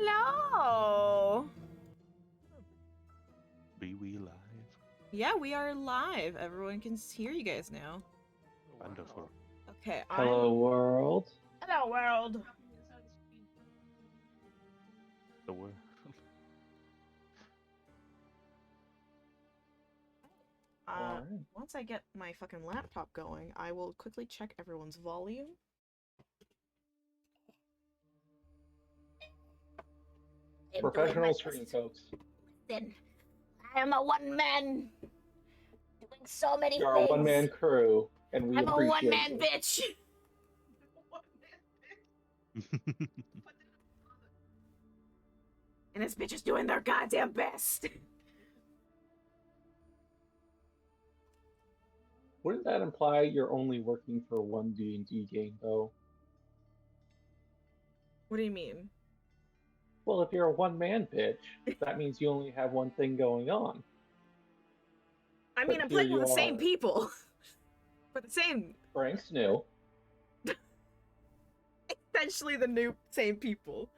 Hello. Be we live? Yeah, we are live. Everyone can hear you guys now. Wonderful. Okay. Hello, world. Hello, world. The word. Alright. Once I get my fucking laptop going, I will quickly check everyone's volume. Professional stream, folks. Then I am a one-man doing so many You're things. a one-man crew, and we I'm a appreciate one-man you. bitch. And this bitch is doing their goddamn best. Wouldn't that imply you're only working for one D&D game, though? What do you mean? Well, if you're a one-man bitch, that means you only have one thing going on. I mean, But I'm here playing with you the same are. people. For the same, Frank's new. essentially the new same people.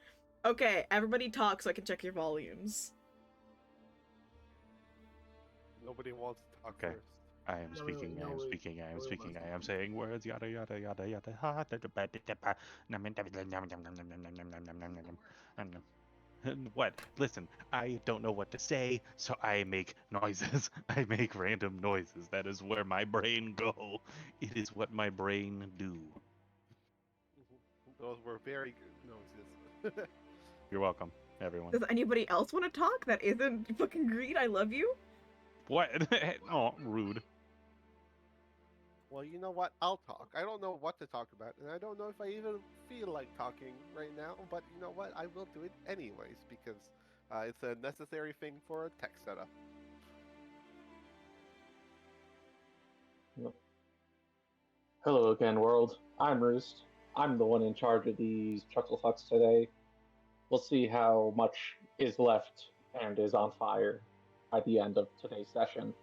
Okay, everybody talk so I can check your volumes. Nobody wants to talk Okay. first. I am speaking, I am speaking, I am speaking, I am saying words, yada yada yada yada. What? Listen, I don't know what to say, so I make noises. I make random noises. That is where my brain go. It is what my brain do. Those were very good noises. You're welcome, everyone. Does anybody else want to talk that isn't fucking Greed? I love you. What? Oh, rude. Well, you know what? I'll talk. I don't know what to talk about, and I don't know if I even feel like talking right now, but you know what? I will do it anyways, because it's a necessary thing for a tech setup. Hello again, world. I'm Roost. I'm the one in charge of these Chucklefucks today. We'll see how much is left and is on fire at the end of today's session.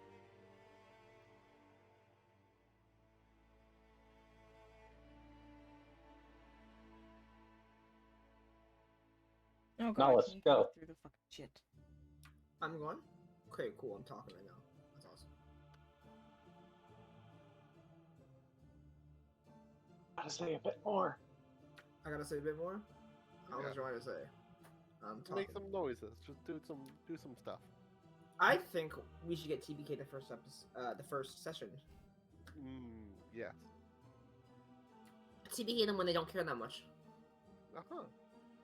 Oh god, Now let's can you go. through the fucking shit. I'm going? Okay, cool. I'm talking right now. That's awesome. Gotta say a bit more. I gotta say a bit more? I was Yeah. trying to say. I'm talking. Make some noises. Just do some stuff. I think we should get TBK the first the first session. Yes. TBK them when they don't care that much. Uh-huh.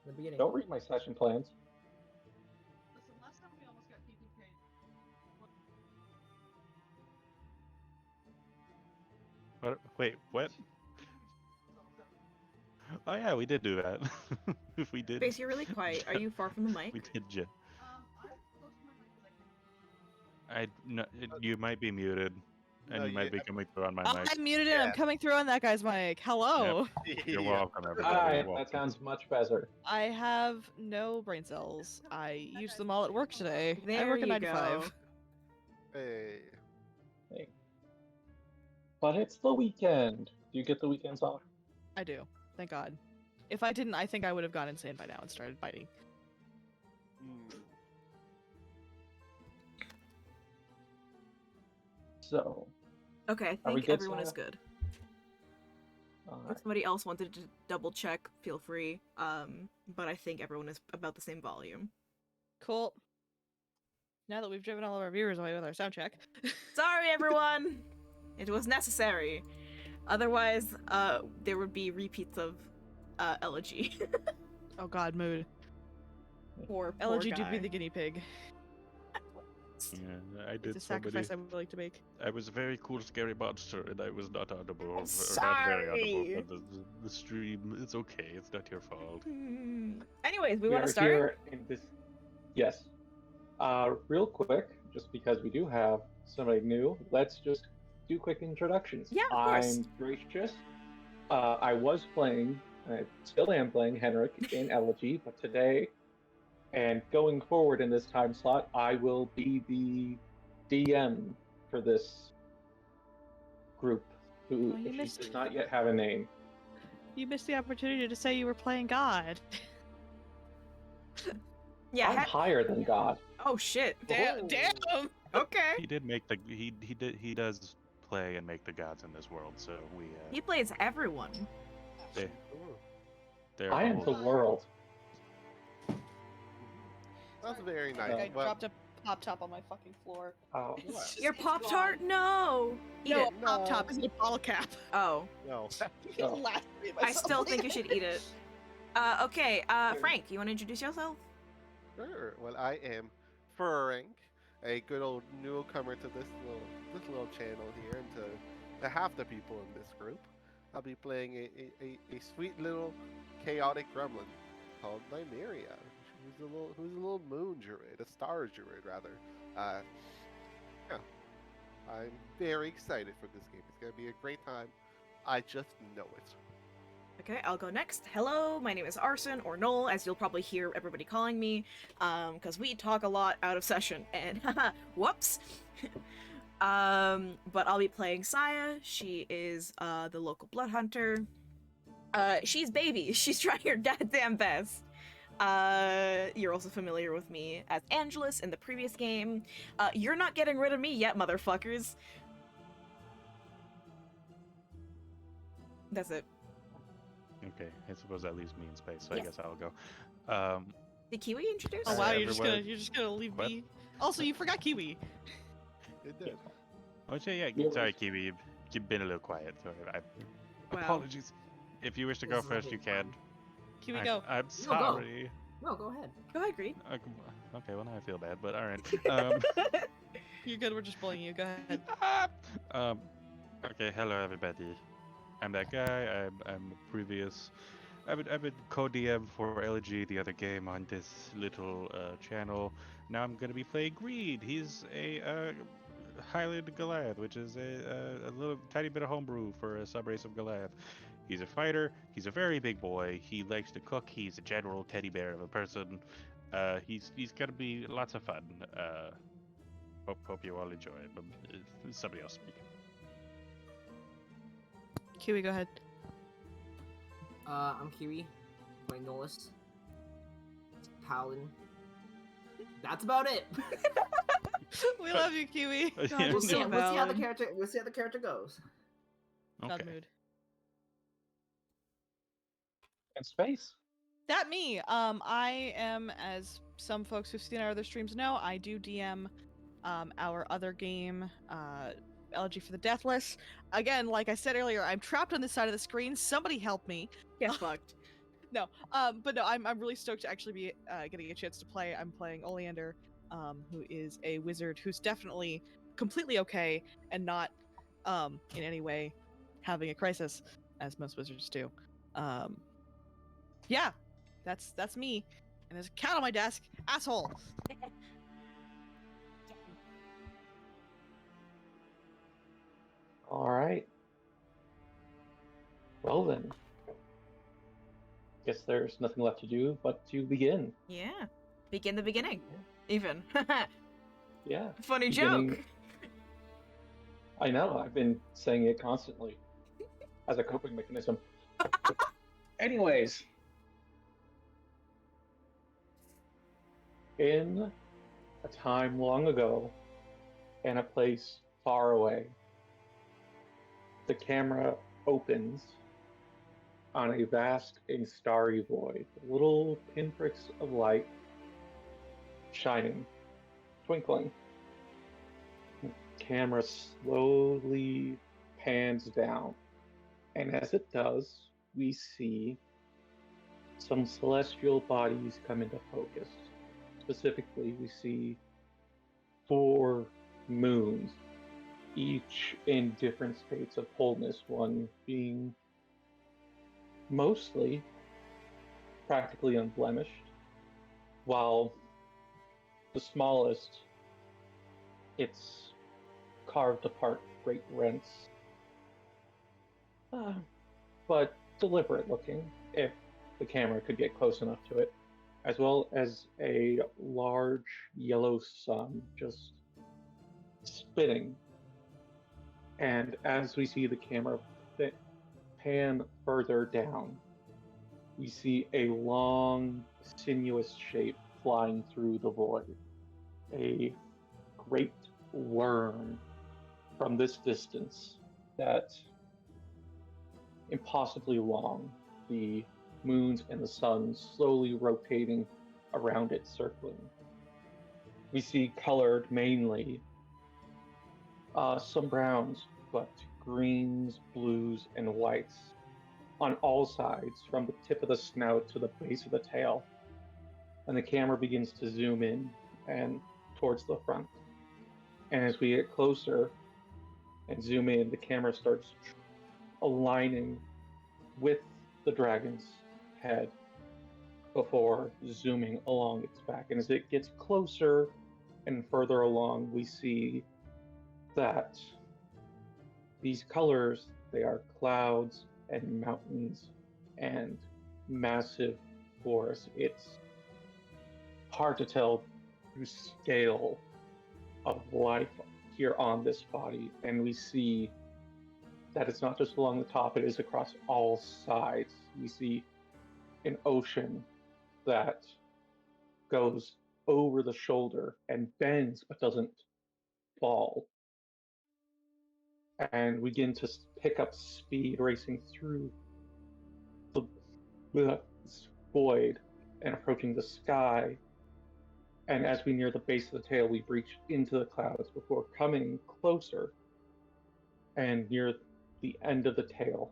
In the beginning. Don't read my session plans. Listen, last time we almost got PPK. What? Wait, what? Oh yeah, we did do that. We did. Face, you're really quiet. Are you far from the mic? We did. I'm close to my mic because I can. You might be muted, and No, you might you- be coming through on my mic. I'm muted and I'm Yeah. coming through on that guy's mic. Hello. You're Yeah. welcome, everybody. Alright, You're welcome. that sounds much better. I have no brain cells. I used them all at work today. I There work you at 9 to go. 5. Hey. Hey. But it's the weekend. Do you get the weekends off? I do. Thank God. If I didn't, I think I would have gone insane by now and started biting. So, Okay, I Are we think good, everyone is Sarah? good. alright. If somebody else wanted to double check, feel free. But I think everyone is about the same volume. Cool. Now that we've driven all of our viewers away with our sound check. Sorry, everyone. It was necessary. Otherwise, there would be repeats of Elegy. Oh God, mood. Poor Elegy did be guy. the guinea pig. Yeah, I It's did a so many. sacrifice I would like to make. I was a very cool, scary monster, and I was not audible. Or not very Sorry. audible. But the stream, it's okay. It's not your fault. Anyways, we We want are to start. here in this. Yes. Real quick, just because we do have somebody new, let's just do quick introductions. Yeah, of course. I'm Gracious. I was playing, I still am playing Henrik in Elegy, but today and going forward in this time slot, I will be the DM for this group who Oh, you she missed does it. not yet have a name. You missed the opportunity to say you were playing God. Yeah. I'm higher than God. Oh shit. Damn. Okay. He did make the he does play and make the gods in this world, so we He plays everyone. they, Ooh, they're I am the all- world. that's very I nice. think I Well, dropped a pop top on my fucking floor. Oh, what? Your Pop Tart? No. Eat No, it. a pop top No. is a bottle cap. Oh, No. Oh. Laughed at I myself still think you later. should eat it. Okay. Frank, you want to introduce yourself? Sure. Well, I am Frank, a good old newcomer to this little channel here, and to half the people in this group. I'll be playing a sweet little chaotic gremlin called Nymeria, who's a little moon druid, a star druid rather. Yeah, I'm very excited for this game. It's gonna be a great time. I just know it. Okay, I'll go next. Hello, my name is Arson, or Noel, as you'll probably hear everybody calling me, because we talk a lot out of session, and whoops. But I'll be playing Saya. She is the local blood hunter. She's baby. She's trying her goddamn best. You're also familiar with me as Angelus in the previous game. You're not getting rid of me yet, motherfuckers. That's it. Okay, I suppose that leaves me in space, so Yes. I guess I'll go. Did Kiwi introduce? Oh wow, Everyone- you're just gonna leave What? me. Also, you forgot Kiwi. It did. Oh, yeah, Yeah. sorry, Kiwi, you've been a little quiet. Sorry, Wow. apologies. If you wish to go This is first, you nothing can. Kiwi, go. I'm No, go. sorry. No, go ahead. Go ahead, Greed. Okay, well now I feel bad, but all right. You're good. We're just bullying you. Go ahead. um, okay, hello everybody. I'm that guy. I'm a previous. I've been co-DM for LG, the other game on this little channel. Now I'm gonna be playing Greed. He's a Highland Goliath, which is a little tiny bit of homebrew for a subrace of Goliath. He's a fighter. He's a very big boy. He likes to cook. He's a general teddy bear of a person. He's gonna be lots of fun. Hope you all enjoy it. But somebody else speak. Kiwi, go ahead. I'm Kiwi, playing Nolus. Paladin. That's about it. We love you, Kiwi. Yeah. We'll see how the Valid. character. We'll see how the character goes. Bad Okay. mood. in space. That me. I am, as some folks who've seen our other streams know, I do DM our other game, Elegy for the Deathless. Again, like I said earlier, I'm trapped on this side of the screen. Somebody help me. Get fucked. No, but no, I'm really stoked to actually be getting a chance to play. I'm playing Oleander, who is a wizard who's definitely completely okay and not in any way having a crisis, as most wizards do. Yeah, that's me. And there's a cat on my desk, asshole. All right. Well then, guess there's nothing left to do but to begin. Yeah. Begin the beginning. Even. Yeah, Funny Beginning- joke. I know. I've been saying it constantly as a coping mechanism. Anyways, in a time long ago, in a place far away, the camera opens on a vast and starry void, little pinpricks of light shining, twinkling. The camera slowly pans down, and as it does, we see some celestial bodies come into focus. Specifically, we see 4 moons, each in different states of wholeness, one being mostly practically unblemished, while the smallest, it's carved apart great rents, but deliberate looking, if the camera could get close enough to it, as well as a large yellow sun just spinning. And as we see the camera pan further down, we see a long, sinuous shape flying through the void. A great worm from this distance that impossibly long, the moons and the suns slowly rotating around it, circling. We see colored mainly some browns, but greens, blues, and whites on all sides, from the tip of the snout to the base of the tail. And the camera begins to zoom in and towards the front. And as we get closer and zoom in, the camera starts aligning with the dragon's head before zooming along its back. And as it gets closer and further along, we see that these colors, they are clouds and mountains and massive forests. It's hard to tell the scale of life here on this body, and we see that it's not just along the top, it is across all sides. We see an ocean that goes over the shoulder and bends but doesn't fall. And we begin to pick up speed, racing through the void and approaching the sky. And as we near the base of the tail, we reach into the clouds before coming closer. And near the end of the tail,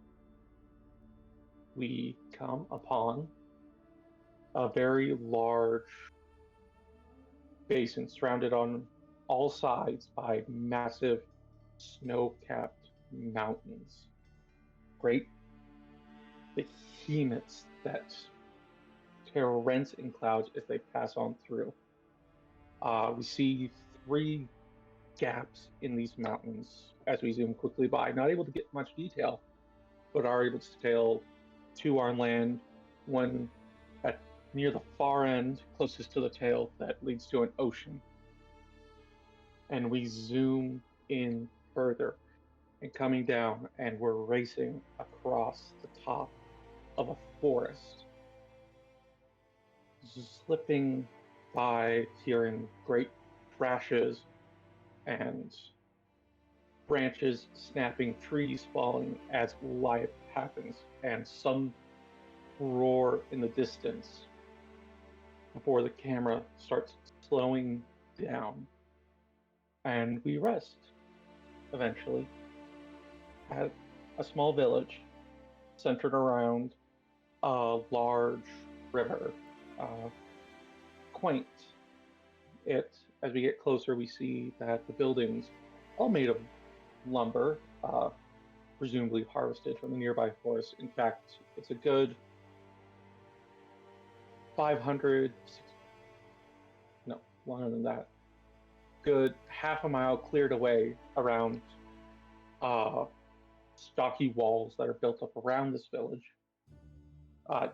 we come upon a very large basin surrounded on all sides by massive snow-capped mountains. Great behemoths that tear rents in clouds as they pass on through. We see 3 gaps in these mountains as we zoom quickly by, not able to get much detail, but are able to tell 2 on land, one at near the far end, closest to the tail, that leads to an ocean. And we zoom in further and coming down, and we're racing across the top of a forest, slipping by, hearing great crashes and branches snapping, trees falling as life happens, and some roar in the distance before the camera starts slowing down. And we rest eventually at a small village centered around a large river. Quaint. As we get closer, we see that the buildings, all made of lumber, presumably harvested from the nearby forest. In fact, it's a good 500, no, longer than that, good half a mile cleared away around stocky walls that are built up around this village.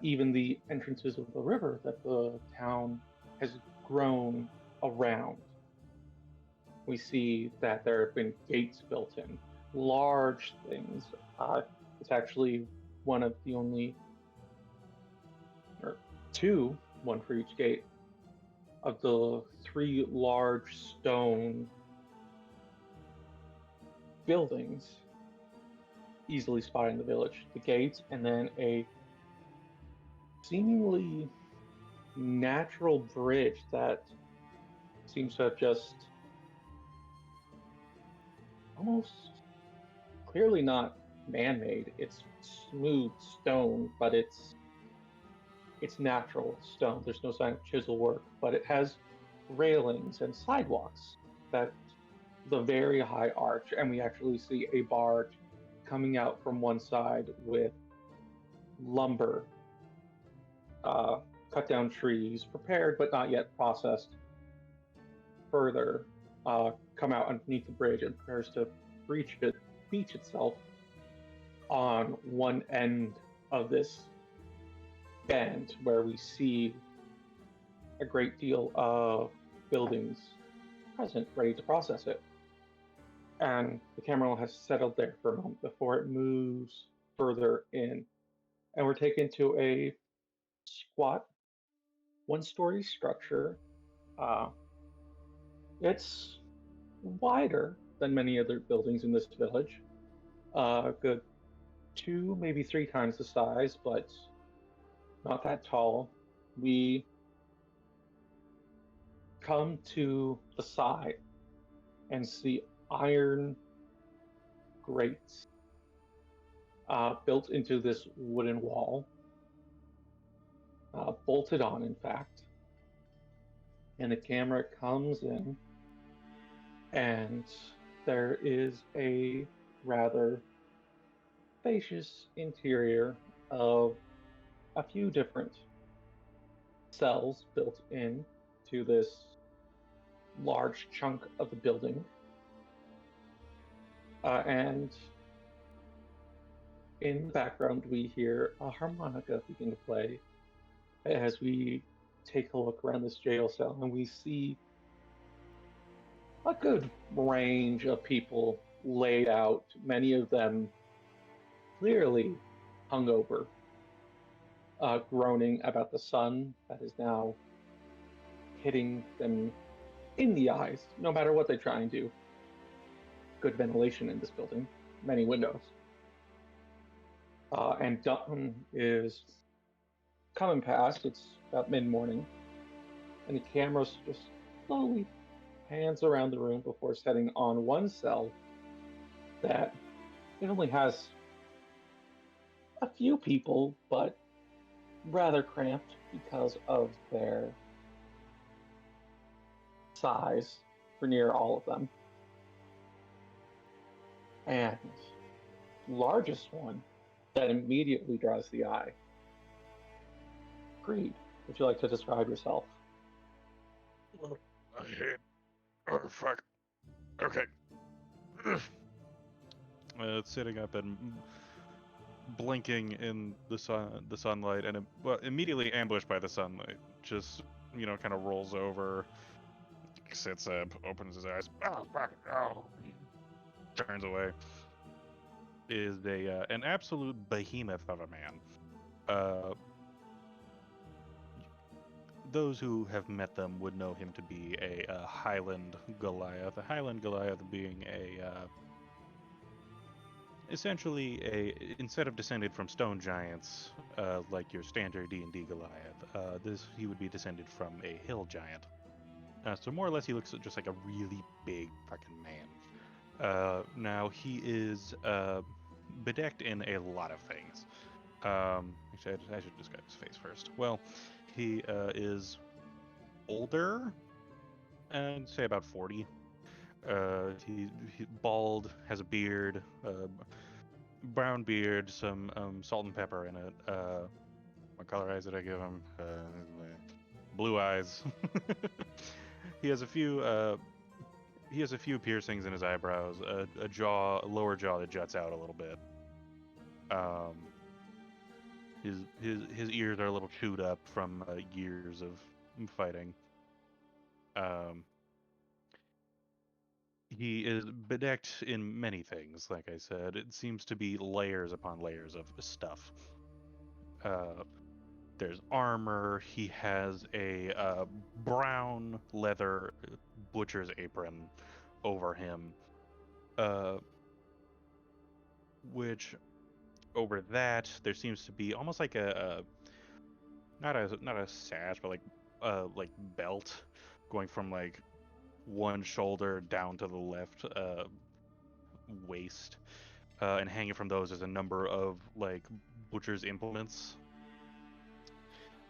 Even the entrances of the river that the town has grown around. We see that there have been gates built in, large things. It's actually one of the only, or 2, one for each gate, of the 3 large stone buildings easily spotted in the village. The gates, and then a seemingly natural bridge that seems to have just almost clearly not man-made. It's smooth stone, but it's natural stone. There's no sign of chisel work, but it has railings and sidewalks that the very high arch, and we actually see a barge coming out from one side with lumber, cut down trees, prepared but not yet processed, further come out underneath the bridge and prepares to beach itself on one end of this bend, where we see a great deal of buildings present, ready to process it. And the camera has settled there for a moment before it moves further in. And we're taken to a squat one-story structure. Uh, it's wider than many other buildings in this village. Good two, maybe three times the size, but not that tall. We come to the side and see iron grates built into this wooden wall, bolted on, in fact. And the camera comes in, and there is a rather spacious interior of a few different cells built in to this large chunk of the building. And in the background, we hear a harmonica begin to play as we take a look around this jail cell, and we see a good range of people laid out, many of them clearly hungover, groaning about the sun that is now hitting them in the eyes, no matter what they try and do. Good ventilation in this building, many windows. And Dutton is coming past. It's about mid-morning, and the camera just slowly pans around the room before setting on one cell that it only has a few people, but rather cramped because of their size for near all of them. And largest one that immediately draws the eye. Creed, would you like to describe yourself? I hate. Oh fuck. Okay. It's sitting up and blinking in the sunlight, and immediately ambushed by the sunlight. Just kind of rolls over, sits up, opens his eyes. Oh fuck! Oh. Turns away. Is an absolute behemoth of a man. Those who have met them would know him to be a Highland Goliath. A Highland Goliath being essentially instead of descended from stone giants like your standard D&D Goliath, he would be descended from a hill giant. So more or less, he looks just like a really big fucking man. Now he is bedecked in a lot of things. Actually, I should describe his face first. Well, he is older, and say about 40. He bald, has a beard, brown beard, some salt and pepper in it. What color eyes did I give him? Blue eyes. He has a few piercings in his eyebrows, a lower jaw that juts out a little bit. His ears are a little chewed up from years of fighting. He is bedecked in many things, like I said. It seems to be layers upon layers of stuff. There's armor. He has a brown leather butcher's apron over him, which over that there seems to be almost like a not a sash, but like belt going from like one shoulder down to the left waist, and hanging from those is a number of like butcher's implements.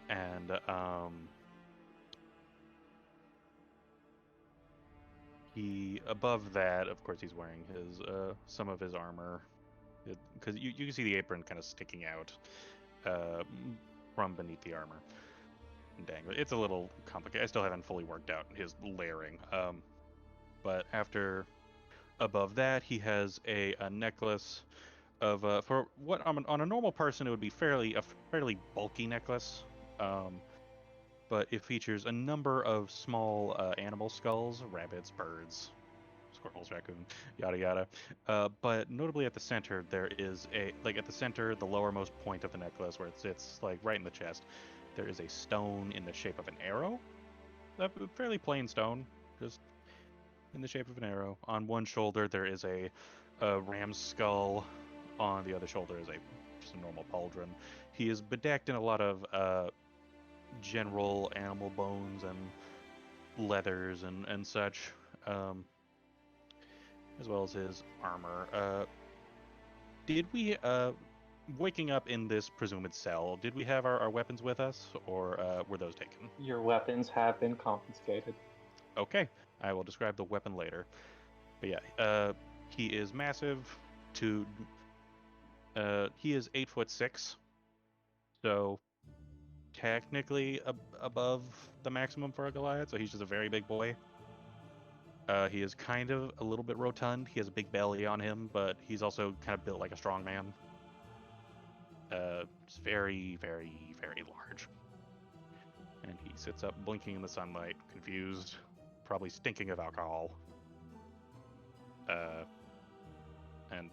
And above that, of course, he's wearing his some of his armor, because you can see the apron kind of sticking out from beneath the armor. Dang, it's a little complicated. I still haven't fully worked out his layering. But above that, he has a necklace of for what on a normal person it would be a fairly bulky necklace. But it features a number of small animal skulls: rabbits, birds, squirrels, raccoon, yada yada. But notably at the center, there is at the center, the lowermost point of the necklace, where it sits like right in the chest, there is a stone in the shape of an arrow, a fairly plain stone, just in the shape of an arrow. On one shoulder there is a ram's skull. On the other shoulder is just a normal pauldron. He is bedecked in a lot of general animal bones and leathers and such, as well as his armor. Did we, waking up in this presumed cell, did we have our weapons with us, or were those taken? Your weapons have been confiscated. Okay, I will describe the weapon later. But yeah, he is massive. He is 8'6", so technically above the maximum for a Goliath. So he's just a very big boy. He is kind of a little bit rotund. He has a big belly on him, but he's also kind of built like a strong man. It's very, very, very large. And he sits up blinking in the sunlight, confused, probably stinking of alcohol. And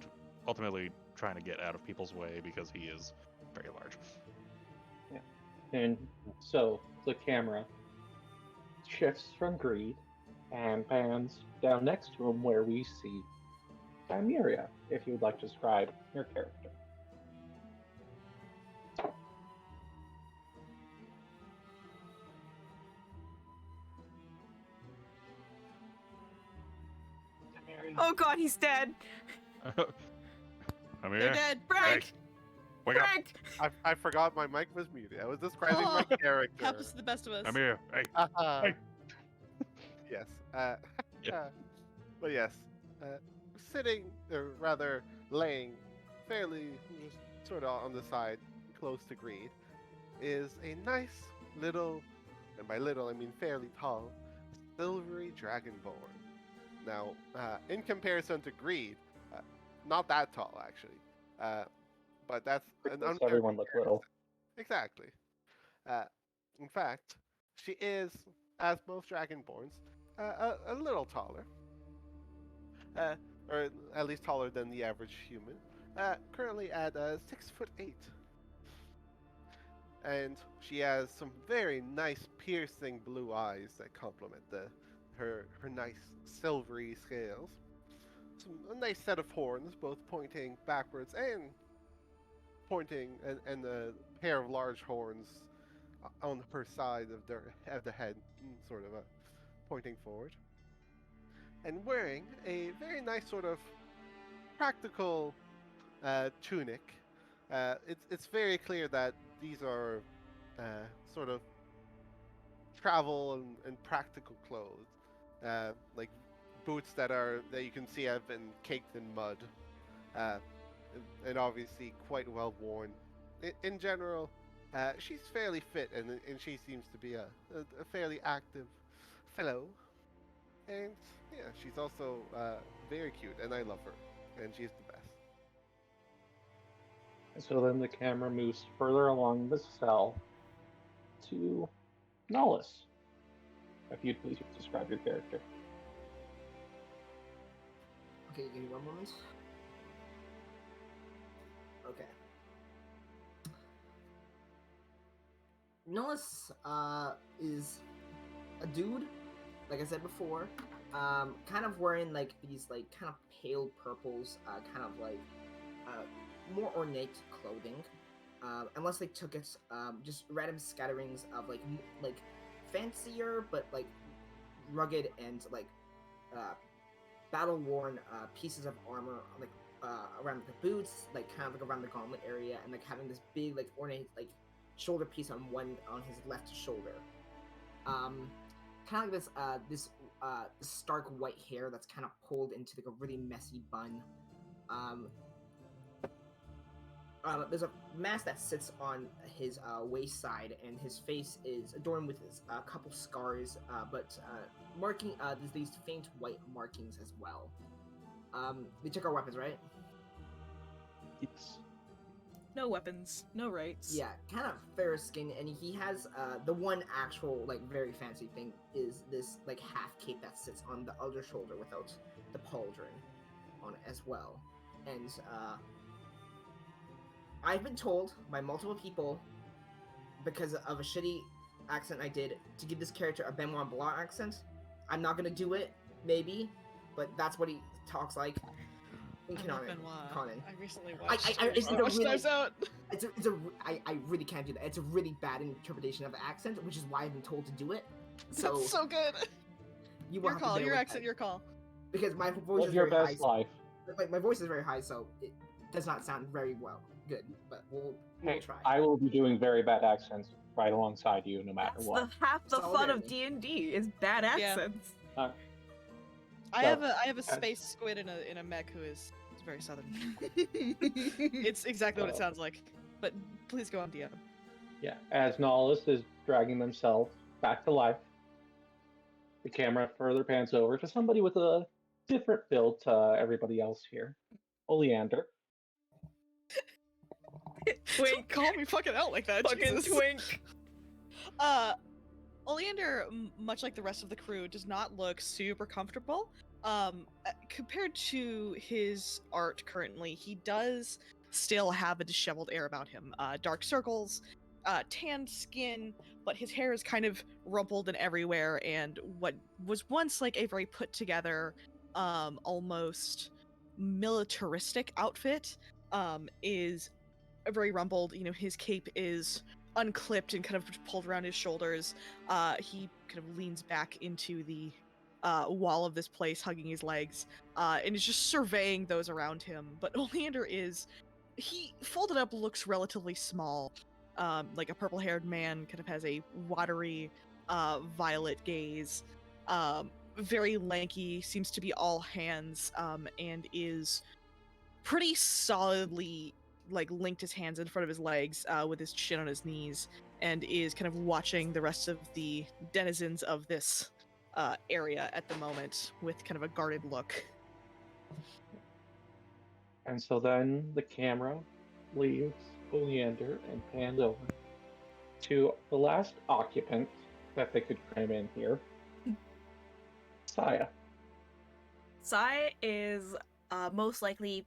ultimately trying to get out of people's way because he is very large. And so the camera shifts from Greed and pans down next to him where we see Chimera, if you would like to describe your character. Oh god, he's dead. I'm They're here. dead. Frank! Wake up! Frank! I forgot my mic was muted. I was describing my Oh, character. Happens to the best of us. I'm here. Hey. Hey. Yes. Yeah. But yes, sitting, or rather laying, fairly sort of on the side, close to Greed, is a nice little, and by little I mean fairly tall, silvery dragonborn. Now, in comparison to Greed, not that tall actually, but that's an Makes unfair everyone look little. Exactly. In fact, she is, as most dragonborns, a little taller, or at least taller than the average human. Currently at 6'8", and she has some very nice, piercing blue eyes that complement her nice silvery scales. A nice set of horns, both pointing backwards and pointing, and a pair of large horns on her side of the head, sort of pointing forward, and wearing a very nice sort of practical tunic. It's very clear that these are sort of travel and practical clothes, like boots that you can see have been caked in mud, and obviously quite well worn. In general, she's fairly fit, and she seems to be a fairly active fellow. And yeah, she's also very cute, and I love her, and she's the best. And so then the camera moves further along the cell to Nollis. If you'd please describe your character. Okay, give me one moment. Okay. Nollis is a dude, like I said before, kind of wearing like these like kind of pale purples, kind of like more ornate clothing, unless they took it just random scatterings of like fancier but like rugged and like battle worn pieces of armor, like around the boots, like kind of like around the gauntlet area, and like having this big like ornate like shoulder piece on his left shoulder. Kind of like this stark white hair that's kind of pulled into like a really messy bun. There's a mask that sits on his waist side, and his face is adorned with a couple scars, but marking there's these faint white markings as well. We took our weapons, right? Yes. No weapons, no rights. Yeah, kind of fair skin, and he has the one actual like very fancy thing is this like half cape that sits on the other shoulder without the pauldron on it as well. And I've been told by multiple people because of a shitty accent I did to give this character a Benoit Blanc accent. I'm not gonna do it, maybe, but that's what he talks like in I'm not Conan. Benoit. Conan. I recently I- watched. it's a watched really- Knives Out. I really can't do that. It's a really bad interpretation of the accent, which is why I've been told to do it. So, That's so good. you will Your have call. to bear Your with accent. that. Your call. Because my voice Live is your very best high. life. My voice is very high, so it does not sound very good. But we'll Hey, try. I will be doing very bad accents right alongside you, no matter That's what. half the fun of Solidarity. D&D is bad Yeah. accents. I So, have a space squid in a mech who is very southern. It's exactly what it So- sounds like. But please go on, DM. Yeah, as Nihilus is dragging themselves back to life, the camera further pans over to somebody with a different build to everybody else here. Oleander. Don't Twink. call me fucking out like that. Fucking Jesus. twink. Oleander, much like the rest of the crew, does not look super comfortable. Compared to his art currently, he does still have a disheveled air about him. Dark circles, tanned skin, but his hair is kind of rumpled and everywhere. And what was once like a very put together, almost militaristic outfit, is very rumpled. You know, his cape is unclipped and kind of pulled around his shoulders. He kind of leans back into the wall of this place, hugging his legs, and is just surveying those around him. But Oleander he folded up looks relatively small. Like a purple-haired man, kind of has a watery, violet gaze. Very lanky, seems to be all hands, and is pretty solidly like linked his hands in front of his legs with his chin on his knees, and is kind of watching the rest of the denizens of this area at the moment with kind of a guarded look. And so then the camera leaves Oleander and pans over to the last occupant that they could cram in here. Saya. Sai is most likely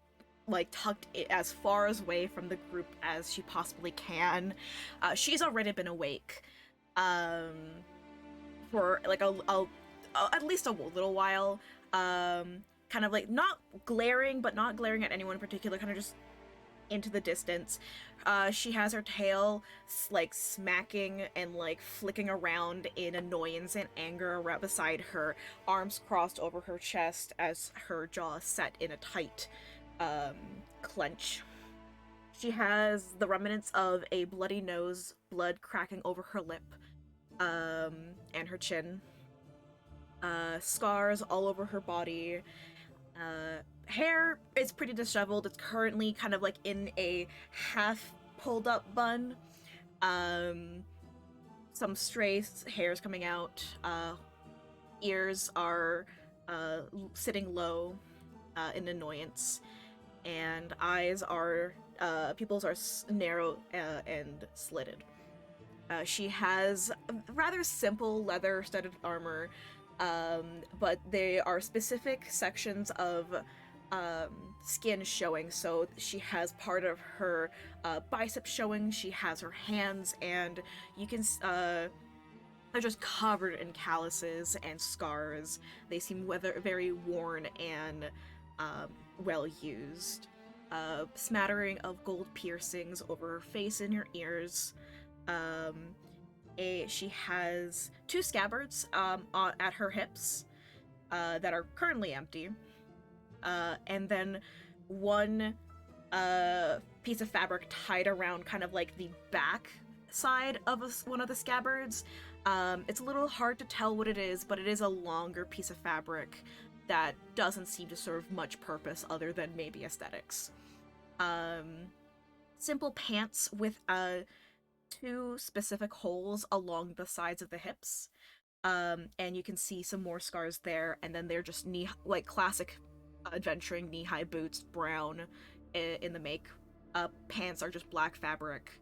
like tucked as far away from the group as she possibly can. She's already been awake for like at least a little while. Kind of like not glaring at anyone in particular, kind of just into the distance. She has her tail like smacking and like flicking around in annoyance and anger right beside her, arms crossed over her chest as her jaw is set in a tight clench. She has the remnants of a bloody nose, blood cracking over her lip, and her chin. Scars all over her body. Hair is pretty disheveled. It's currently kind of like in a half pulled up bun. Some stray hairs coming out. Ears are sitting low in annoyance. And eyes are, pupils are narrow and slitted. She has rather simple leather-studded armor, but there are specific sections of skin showing. So she has part of her biceps showing, she has her hands, and you can, they're just covered in calluses and scars. They seem very worn and well used. Smattering of gold piercings over her face and her ears. She has 2 scabbards at her hips that are currently empty. And then one piece of fabric tied around kind of like the back side of one of the scabbards. It's a little hard to tell what it is, but it is a longer piece of fabric that doesn't seem to serve much purpose other than maybe aesthetics. Simple pants with 2 specific holes along the sides of the hips. And you can see some more scars there, and then they're just like classic adventuring knee-high boots, brown in the make. Pants are just black fabric.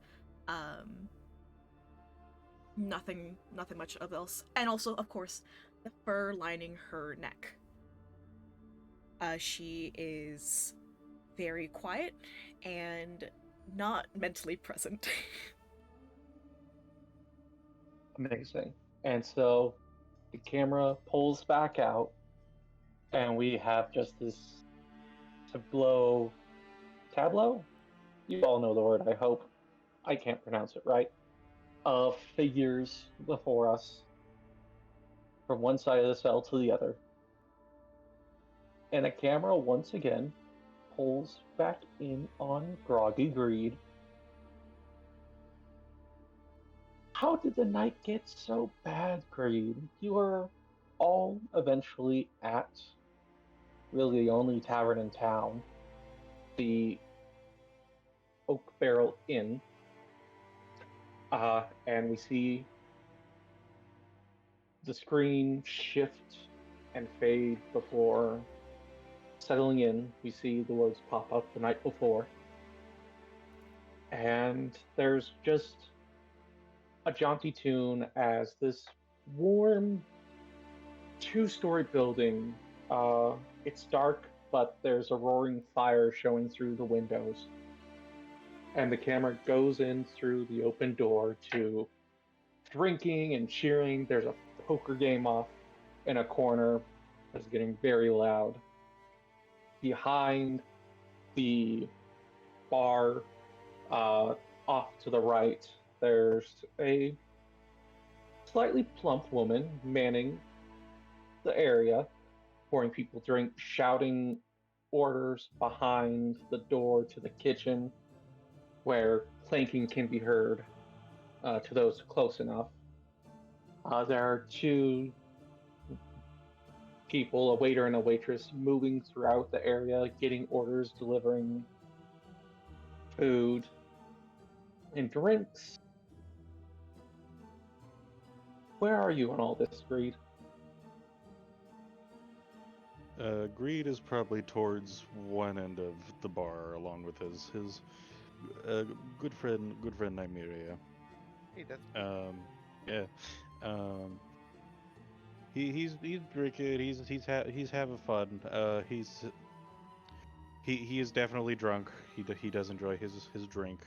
Nothing much of else. And also, of course, the fur lining her neck. She is very quiet and not mentally present. Amazing. And so the camera pulls back out, and we have just this tableau? You all know the word, I hope. I can't pronounce it right. Of figures before us, from one side of the cell to the other. And the camera once again pulls back in on Groggy Greed. How did the night get so bad, Greed? You were all eventually at really the only tavern in town, the Oak Barrel Inn. And we see the screen shift and fade before settling in. We see the words pop up the night before. And there's just a jaunty tune as this warm two-story building. It's dark, but there's a roaring fire showing through the windows. And the camera goes in through the open door to drinking and cheering. There's a poker game off in a corner that's getting very loud. Behind the bar, off to the right, there's a slightly plump woman manning the area, pouring people drink, shouting orders behind the door to the kitchen, where clanking can be heard to those close enough. There are two people, a waiter and a waitress, moving throughout the area, getting orders, delivering food and drinks. Where are you on all this, Greed? Greed is probably towards one end of the bar, along with his good friend Nymeria. Hey, that's Yeah. He's drinking. He's having fun. He is definitely drunk. He does enjoy his drink.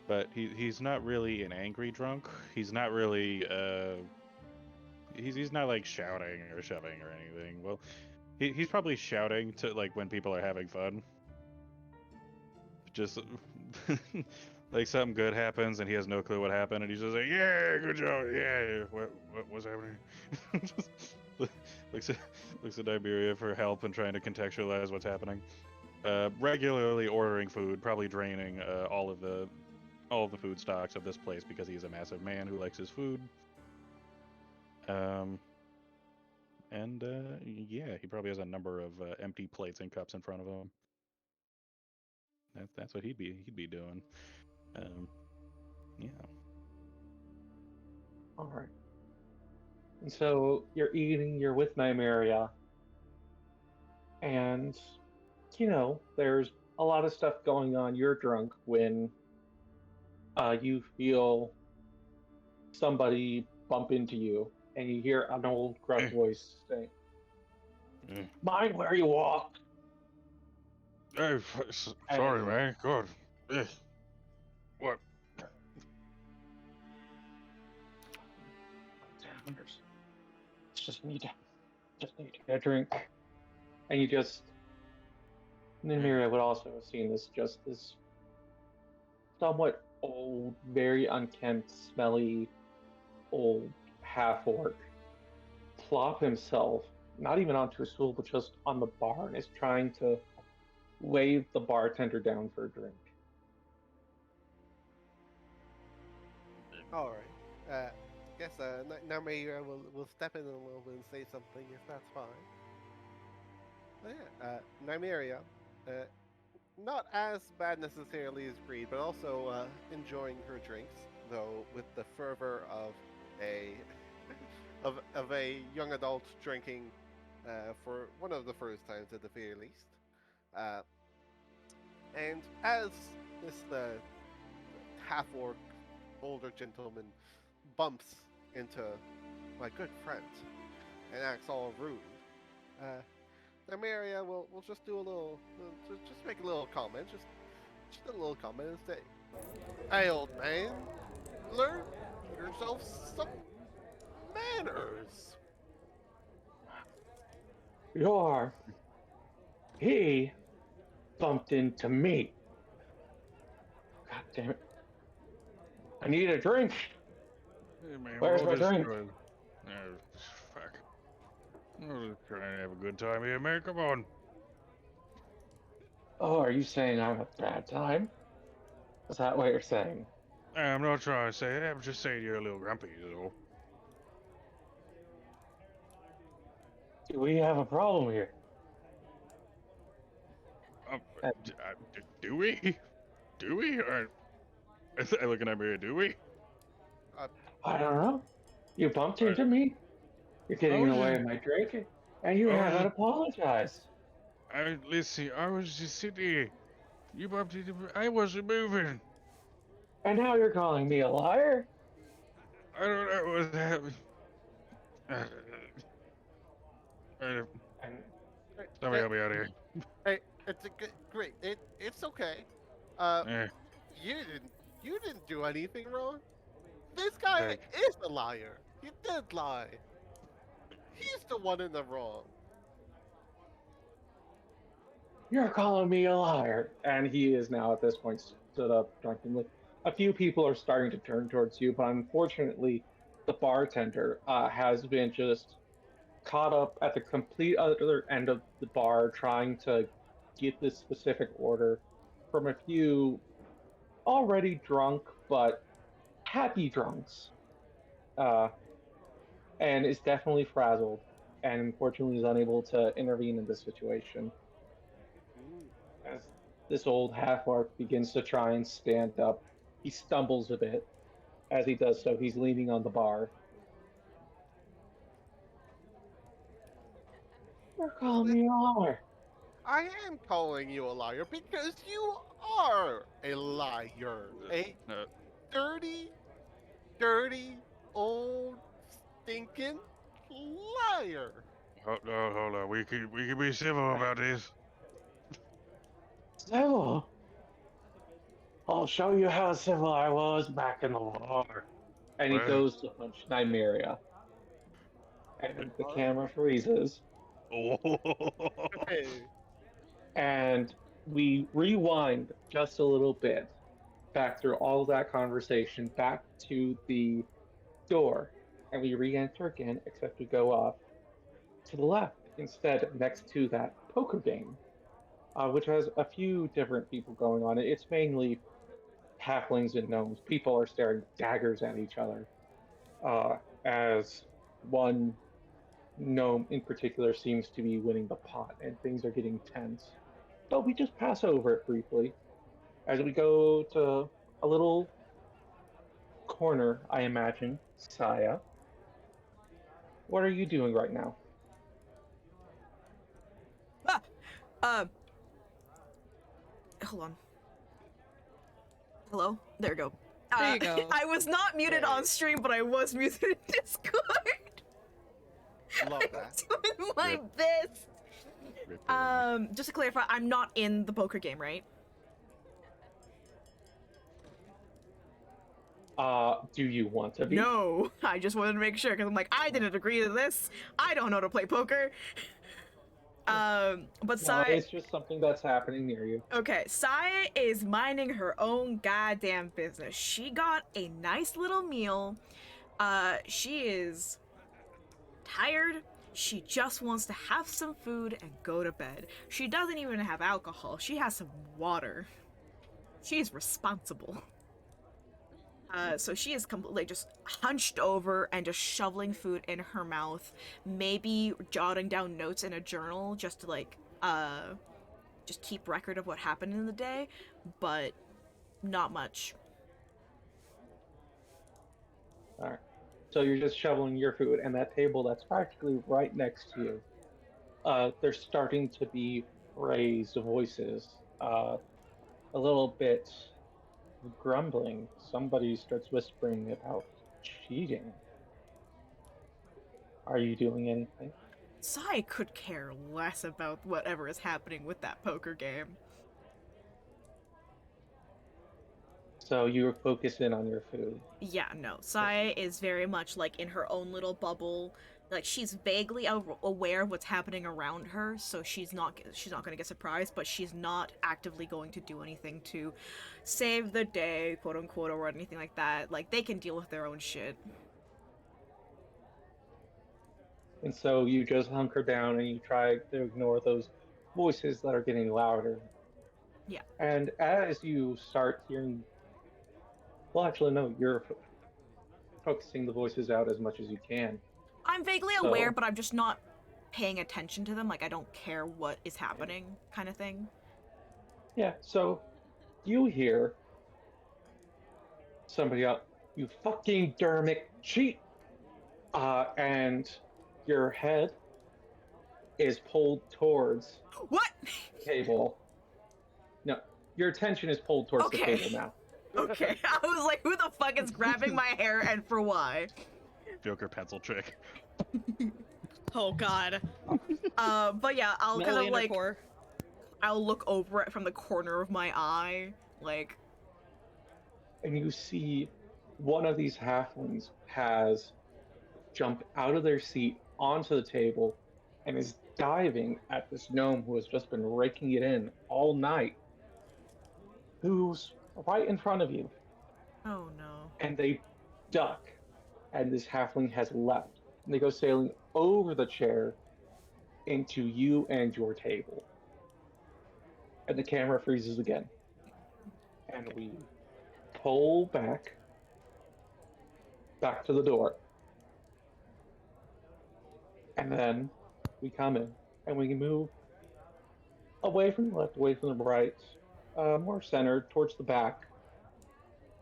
But he's not really an angry drunk. He's not really he's not like shouting or shoving or anything. Well, he's probably shouting to like when people are having fun. Just like something good happens and he has no clue what happened and he's just like, yeah, good job, yeah, what's happening? Just looks at Iberia for help and trying to contextualize what's happening. Regularly ordering food, probably draining all of the food stocks of this place because he's a massive man who likes his food. And yeah, he probably has a number of empty plates and cups in front of him. That's what he'd be doing. Yeah. All right. And so you're eating, you're with Nymeria, and there's a lot of stuff going on. You're drunk when you feel somebody bump into you, and you hear an old gruff voice saying, "Mind where you walk." Hey, sorry, man. God. What? Just need to get a drink. And you just, Nymeria would also have seen this, just this somewhat old, very unkempt, smelly, old half-orc plop himself, not even onto a stool, but just on the bar, and is trying to wave the bartender down for a drink. all right. Guess Nymeria will step in a little bit and say something if that's fine. But yeah, Nymeria, not as bad necessarily as Greed, but also enjoying her drinks, though with the fervor of a of a young adult drinking for one of the first times at the very least. And as this half-orc older gentleman bumps into my good friend and acts all rude, Nymeria will just do a little, just make a little comment. Just, just a little comment and say, "Hey, old man, learn yourself some manners." He bumped into me. God damn it. I need a drink. Hey, man, Where's we're my just drink? trying- Oh, fuck. We're just trying to have a good time here, man. Come on. Oh, are you saying I'm a bad time? Is that what you're saying? I'm not trying to say that. I'm just saying you're a little grumpy, you know. Do we have a problem here? Um, do we? Do we? Or is that looking at me? Do we? I don't know. You bumped Right. into me. You're getting Oh, in the way yeah. of my drink, and you Oh, haven't yeah. apologized. Listen, I was just sitting here. You bumped into me. I wasn't moving. And now you're calling me a liar? I don't know what happened. And Somebody help me out of here. Hey, it's a good, great. It's okay. Eh, You didn't do anything wrong. This guy Heck. is a liar. He did lie. He's the one in the wrong. you're calling me a liar. And he is now at this point stood up drunkenly. A few people are starting to turn towards you, but unfortunately, the bartender has been just caught up at the complete other end of the bar trying to get this specific order from a few already drunk but happy drunks. Uh, and is definitely frazzled and unfortunately is unable to intervene in this situation. As this old half orc begins to try and stand up, he stumbles a bit. As he does so, he's leaning on the bar. You're calling me a liar. I am calling you a liar because you are a liar. A no. dirty, dirty, old, stinking liar. Hold on. We can be civil about this. Civil? I'll show you how civil I was back in the war. And he Well. goes to punch Nymeria. And the camera freezes. Hey, And we rewind just a little bit back through all of that conversation, back to the door. And we re enter again, except we go off to the left instead, next to that poker game, which has a few different people going on. It's mainly halflings and gnomes. People are staring daggers at each other, as one gnome in particular seems to be winning the pot, and things are getting tense. But we just pass over it briefly as we go to a little corner, I imagine. Saya, what are you doing right now? Hold on. Hello? There we go. There you go. I was not muted on stream, but I was muted in Discord. love that. Doing my best. Just to clarify, I'm not in the poker game, right? Do you want to be? No, I just wanted to make sure because I'm like, I didn't agree to this. I don't know how to play poker. But No, Saya, it's just something that's happening near you. okay, Saya is minding her own goddamn business. She got a nice little meal. She is tired. She just wants to have some food and go to bed. She doesn't even have alcohol. She has some water. She's responsible. So she is completely just hunched over and just shoveling food in her mouth, maybe jotting down notes in a journal just to like, just keep record of what happened in the day, but not much. All right. So you're just shoveling your food, and that table that's practically right next to you. There's starting to be raised voices, a little bit grumbling. Somebody starts whispering about cheating. Are you doing anything? Sai could care less about whatever is happening with that poker game. So you're focused in on your food. Yeah, no. Saya is very much like in her own little bubble. Like she's vaguely aware of what's happening around her, so she's not going to get surprised, but she's not actively going to do anything to save the day, quote unquote, or anything like that. Like they can deal with their own shit. And so you just hunker down and you try to ignore those voices that are getting louder. Yeah. And as you start hearing, well, actually, no, you're focusing the voices out as much as you can. I'm vaguely aware, but I'm just not paying attention to them. Like I don't care what is happening, kind of thing. Yeah, so you hear somebody out, you fucking Dermot cheat! And your head is pulled towards What? the table. No, your attention is pulled towards the Okay. table now. Okay, I was like, who the fuck is grabbing my hair and for why? Joker pencil trick. Oh god. But yeah, I'll kind of Oleander like, core. I'll look over it from the corner of my eye, like, And you see one of these halflings has jumped out of their seat onto the table and is diving at this gnome who has just been raking it in all night, who's right in front of you. oh no. And they duck, and this halfling has leapt. And they go sailing over the chair into you and your table. And the camera freezes again. And we pull back to the door. And then we come in, and we move away from the left, away from the right, more centered towards the back,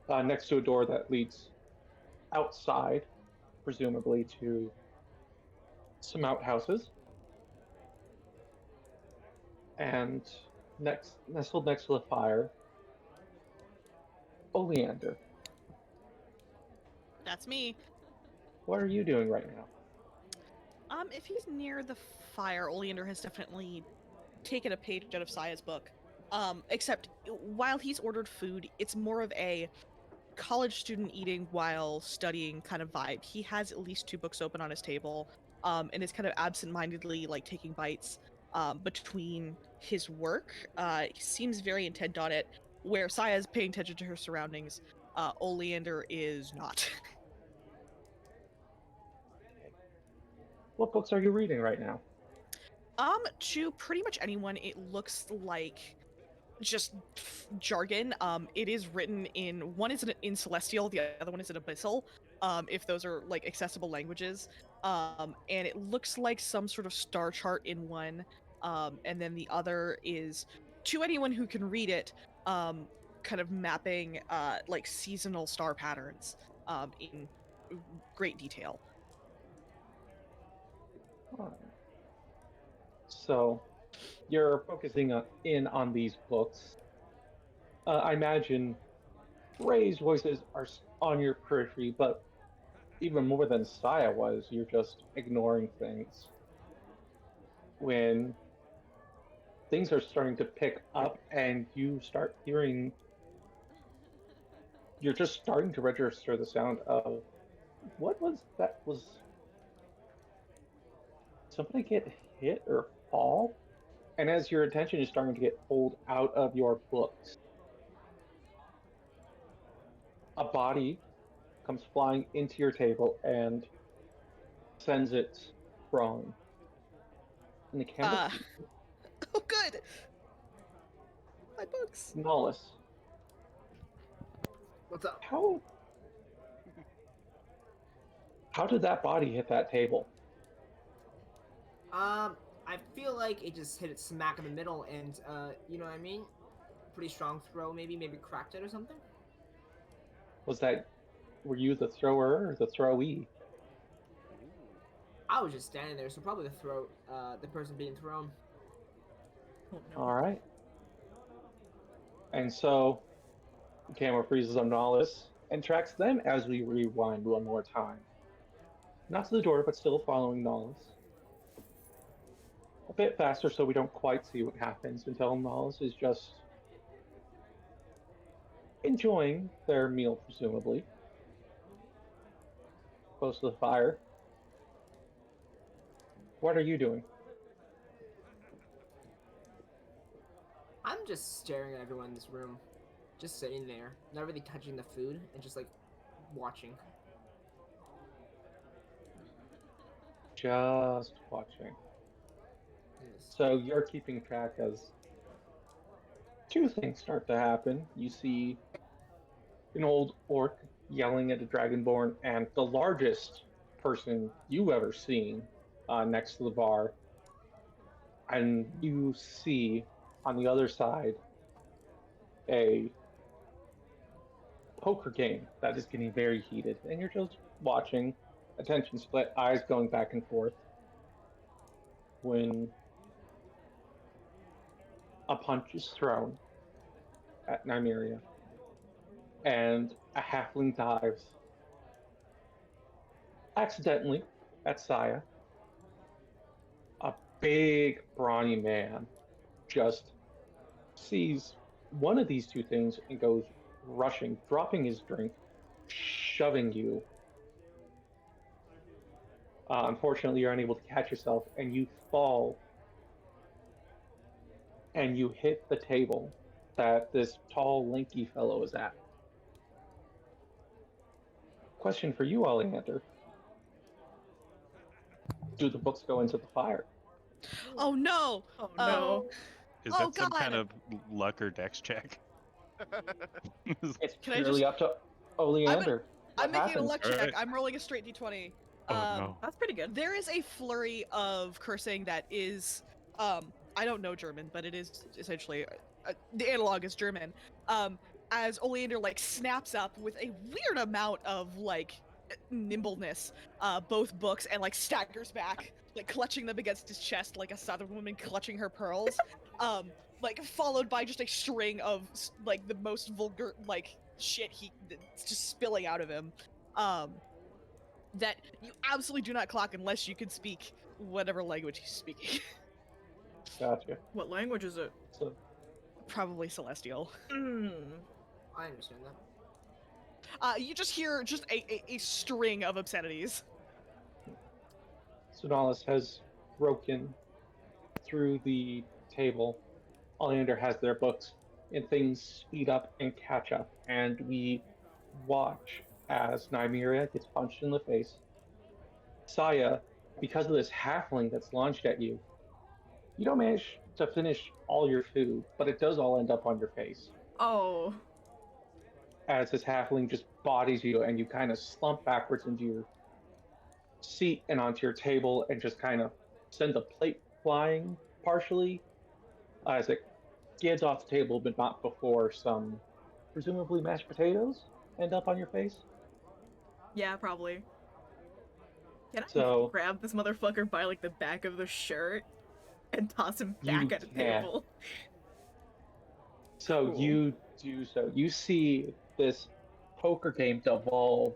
next to a door that leads outside, presumably to some outhouses. And nestled next to the fire, Oleander. That's me. What are you doing right now? If he's near the fire, Oleander has definitely taken a page out of Saya's book. Except while he's ordered food, it's more of a college student eating while studying kind of vibe. He has at least 2 books open on his table, and is kind of absent-mindedly like taking bites between his work. He seems very intent on it. Where Saya's paying attention to her surroundings, Oleander is not. What books are you reading right now? To pretty much anyone, it looks like just jargon. It is written in, one is in Celestial, the other one is in Abyssal, if those are like accessible languages. And it looks like some sort of star chart in one, and then the other is, to anyone who can read it, kind of mapping like seasonal star patterns in great detail. Alright. So, you're focusing in on these books. I imagine Ray's voices are on your periphery, but even more than Saya was, you're just ignoring things. When things are starting to pick up and you start hearing, you're just starting to register the sound of, what was that? Was somebody get hit or fall? And as your attention is starting to get pulled out of your books, a body comes flying into your table and sends it prone. And the camera Oh, good. My books. Nollis, What's up? how did that body hit that table? I feel like it just hit it smack in the middle, and you know what I mean? Pretty strong throw, maybe cracked it or something. Were you the thrower or the throwee? I was just standing there, so probably the person being thrown. Oh no. All right. And so, the camera freezes on Nollis and tracks them as we rewind one more time. Not to the door, but still following Nollis. A bit faster so we don't quite see what happens until Nollis is just enjoying their meal, presumably, close to the fire. What are you doing? I'm just staring at everyone in this room, just sitting there, not really touching the food, and just like watching. Just watching. Yes. So you're keeping track as two things start to happen. You see an old orc yelling at a dragonborn, and the largest person you ever seen next to the bar. And you see on the other side a poker game that is getting very heated, and you're just watching, attention split, eyes going back and forth, when a punch is thrown at Nymeria, and a halfling dives accidentally at Saya. A big, brawny man just sees one of these two things and goes rushing, dropping his drink, shoving you. Unfortunately, you're unable to catch yourself, and you fall, and you hit the table that this tall, lanky fellow is at. Question for you, Oleander. Do the books go into the fire? Oh no! Oh Oh. no. Is Oh, that some kind God. of luck or dex check? It's Can I purely just- up to Oleander. I'm What making a happens? luck check. Alright. I'm rolling a straight d20. Oh no. That's pretty good. There is a flurry of cursing that is, I don't know German, but it is essentially, the analog is German. As Oleander like snaps up with a weird amount of like nimbleness, both books, and like staggers back, like clutching them against his chest like a southern woman clutching her pearls. Like followed by just a string of like the most vulgar like shit that's just spilling out of him. That you absolutely do not clock unless you can speak whatever language he's speaking. Gotcha. What language is it? So, Probably Celestial. I understand that. You just hear just a string of obscenities. Sonalis has broken through the table. Oleander has their books, and things speed up and catch up, and we watch as Nymeria gets punched in the face. Saya, because of this halfling that's launched at you, you don't manage to finish all your food, but it does all end up on your face. Oh. As this halfling just bodies you, and you kind of slump backwards into your seat and onto your table, and just kind of send the plate flying partially as it skids off the table, but not before some presumably mashed potatoes end up on your face. Yeah, probably. Can I So- grab this motherfucker by like the back of the shirt and toss him You back at the can. table? So Cool. you do so. You see this poker game devolve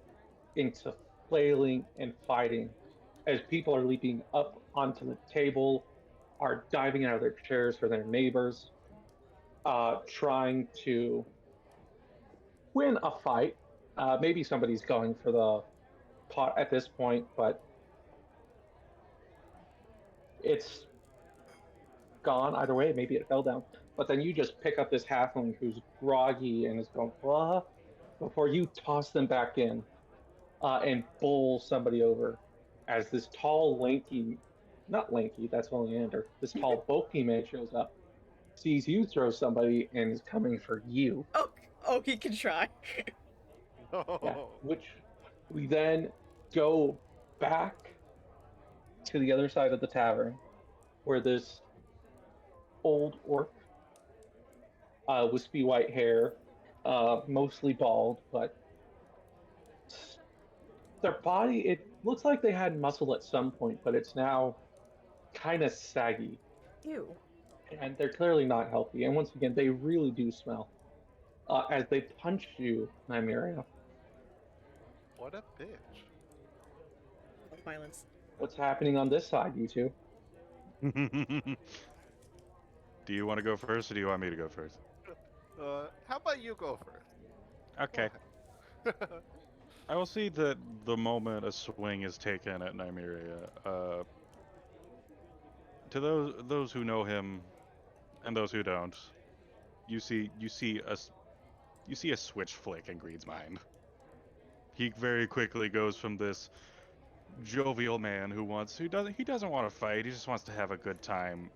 into flailing and fighting as people are leaping up onto the table, are diving out of their chairs for their neighbors, trying to win a fight. Maybe somebody's going for the pot at this point, but it's gone either way. Maybe it fell down. But then you just pick up this halfling who's groggy and is going, blah, before you toss them back in and bowl somebody over as this tall, lanky, not lanky, that's Oleander, this tall, bulky man shows up, sees you throw somebody, and is coming for you. Oh, he can try. Yeah, which we then go back to the other side of the tavern where this old orc, wispy white hair, mostly bald, but their body, it looks like they had muscle at some point, but it's now kind of saggy, Ew. and they're clearly not healthy. And once again, they really do smell. As they punch you, Nymeria. What a bitch. Violence. What's happening on this side, you two? Do you want to go first, or do you want me to go first? How about you go first? Okay. Go ahead. I will see that the moment a swing is taken at Nymeria, to those who know him and those who don't, you see a switch flick in Greed's mind. He very quickly goes from this jovial man he doesn't want to fight, he just wants to have a good time,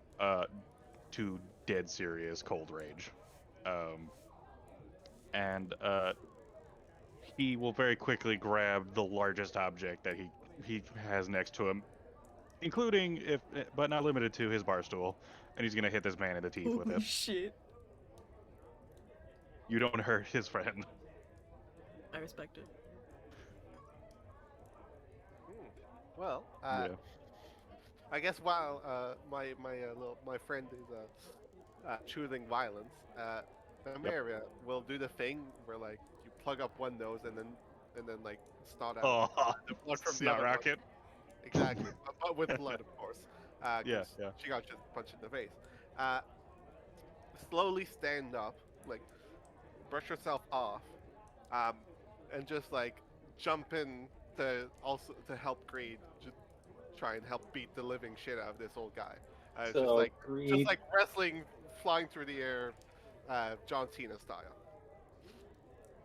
to dead serious cold rage. And he will very quickly grab the largest object that he has next to him, including but not limited to his bar stool, and he's gonna hit this man in the teeth with Holy it. shit. You don't hurt his friend. I respect it. Hmm. Well, Yeah. I guess while my friend is choosing violence, Nymeria will do the thing where like you plug up one nose and then like snot out Oh, the blood from the snot other one. rocket. Exactly, but with blood, of course. 'Cause Yeah. she got just punched in the face. Uh, Slowly stand up, like brush yourself off, um, and just like jump in to help Greed, just try and help beat the living shit out of this old guy. It's just So like Greed, wrestling, flying through the air, John Cena style.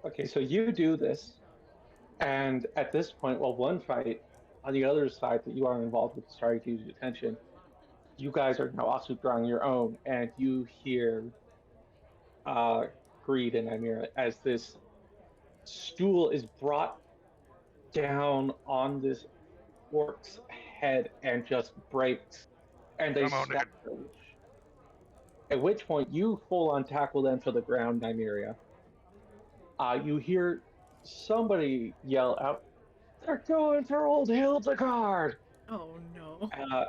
okay, so you do this, and at this point, well, one fight on the other side that you are involved with, starting to use your attention, you guys are now also drawing your own, and you hear Greed and Amira as this stool is brought down on this orc's head and just breaks, and they Come on, stop. At which point, you full on tackle them to the ground, Nymeria. You hear somebody yell out, "They're going for old Hildegard!" Oh no. And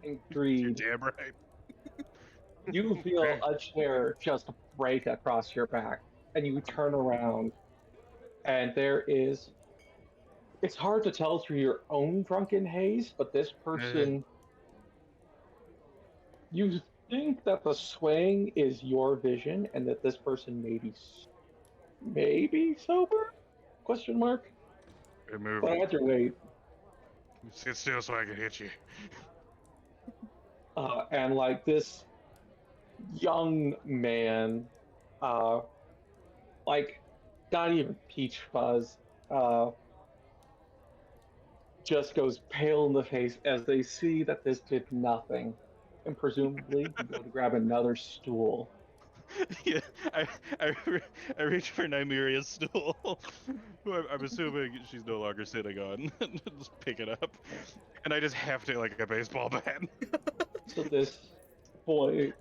You're Greed, damn right. you feel a chair just break across your back, and you turn around, and there is. It's hard to tell through your own drunken haze, but this person. You think that the swaying is your vision, and that this person maybe sober? Question mark. Good But movie. either way, Sit still so I can hit you. and like this young man, like not even peach fuzz, just goes pale in the face as they see that this did nothing, and presumably you go to grab another stool. Yeah, I reach for Nymeria's stool, who I'm assuming she's no longer sitting on. Just pick it up, and I just heft it like a baseball bat. So this boy,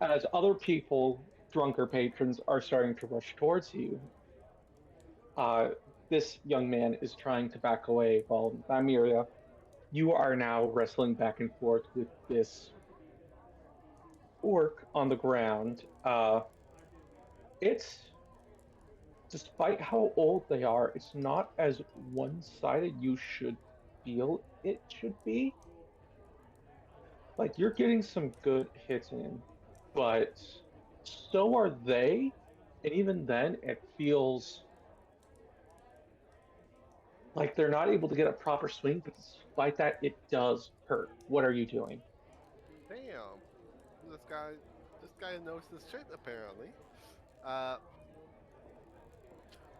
as other people, drunker patrons, are starting to rush towards you, this young man is trying to back away while Nymeria, you are now wrestling back and forth with this orc on the ground. It's, despite how old they are, it's not as one-sided you should feel it should be. Like, you're getting some good hits in, but so are they, and even then, it feels like they're not able to get a proper swing, but despite that, it does hurt. What are you doing? Damn, this guy knows his shit apparently.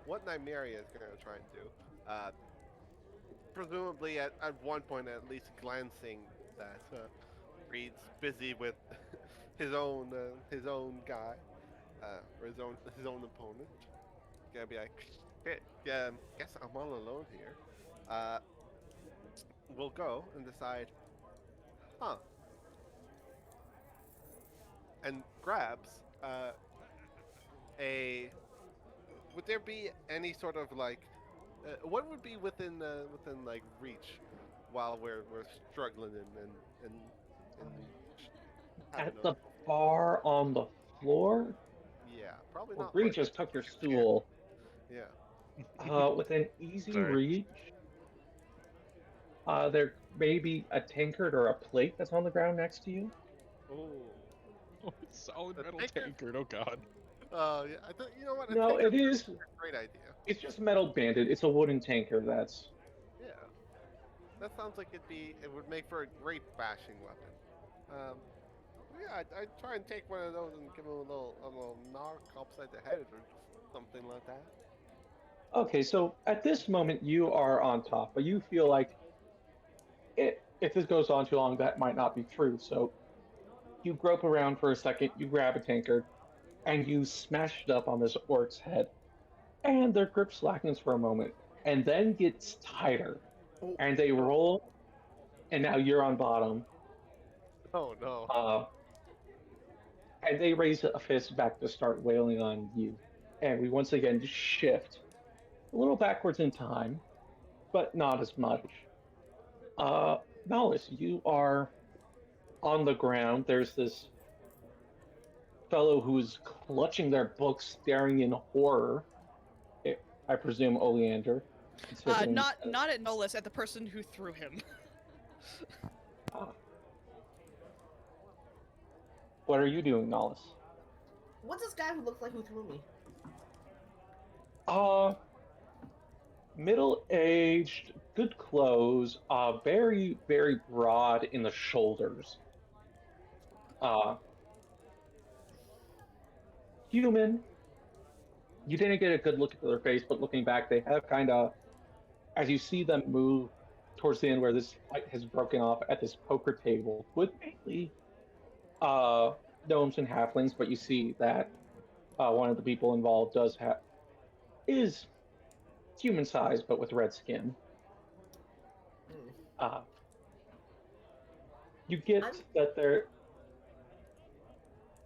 What Nymeria is gonna try and do, presumably at one point at least glancing that Reed's busy with his own guy, or his own opponent. Gonna be like, hey, yeah, guess I'm all alone here. We'll go and decide, huh? And grabs a. Would there be any sort of like, what would be within like reach, while we're struggling and having At the bar on the floor? yeah, probably Well, not. Reed much. just took your You can. stool. Yeah. With an easy Sorry. reach, there may be a tankard or a plate that's on the ground next to you. Oh. It's own The metal tankard? tankard, oh god. Yeah, you know what? a No, tankard it is. is a great idea. It's just metal banded. It's a wooden tanker. That's Yeah, that sounds like it would make for a great bashing weapon. Yeah, I'd try and take one of those and give him a little knock upside the head or something like that. okay. So at this moment, you are on top, but you feel like if this goes on too long, that might not be true. So you grope around for a second, you grab a tankard, and you smash it up on this orc's head. And their grip slackens for a moment, and then gets tighter. Oh. And they roll, and now you're on bottom. Oh no. And they raise a fist back to start wailing on you. And we once again shift a little backwards in time, but not as much. Nollis, you are on the ground. There's this fellow who's clutching their book, staring in horror. I presume Oleander. considering- Not at Nolus, at the person who threw him. What are you doing, Nollis? What's this guy who looks like who threw me? Middle-aged, good clothes, very, very broad in the shoulders. Human. You didn't get a good look at their face, but looking back, they have kind of, as you see them move towards the end where this fight has broken off at this poker table with mainly gnomes and halflings, but you see that one of the people involved is human sized but with red skin. You get that they're.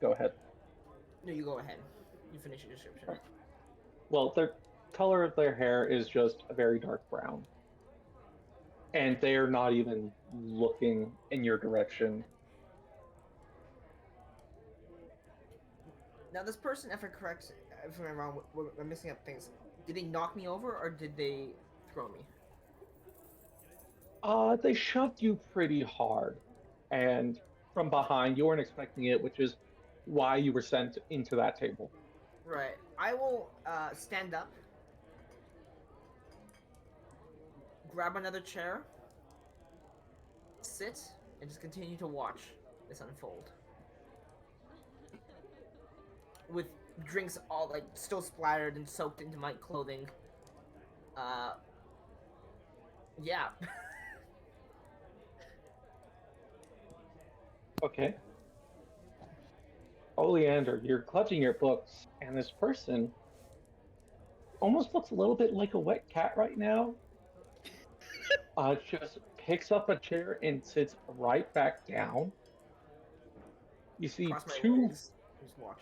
Go ahead. No, you go ahead. You finish your description. Well, the color of their hair is just a very dark brown. And they are not even looking in your direction. Now, this person, if I'm wrong, we're missing up things. Did they knock me over or did they throw me? They shoved you pretty hard. And from behind, you weren't expecting it, which is why you were sent into that table. Right. I will stand up, grab another chair, sit, and just continue to watch this unfold. With drinks all like still splattered and soaked into my clothing. Yeah. Okay. Oleander, you're clutching your books, and this person almost looks a little bit like a wet cat right now. Just picks up a chair and sits right back down. You see Cross my two legs, just watch.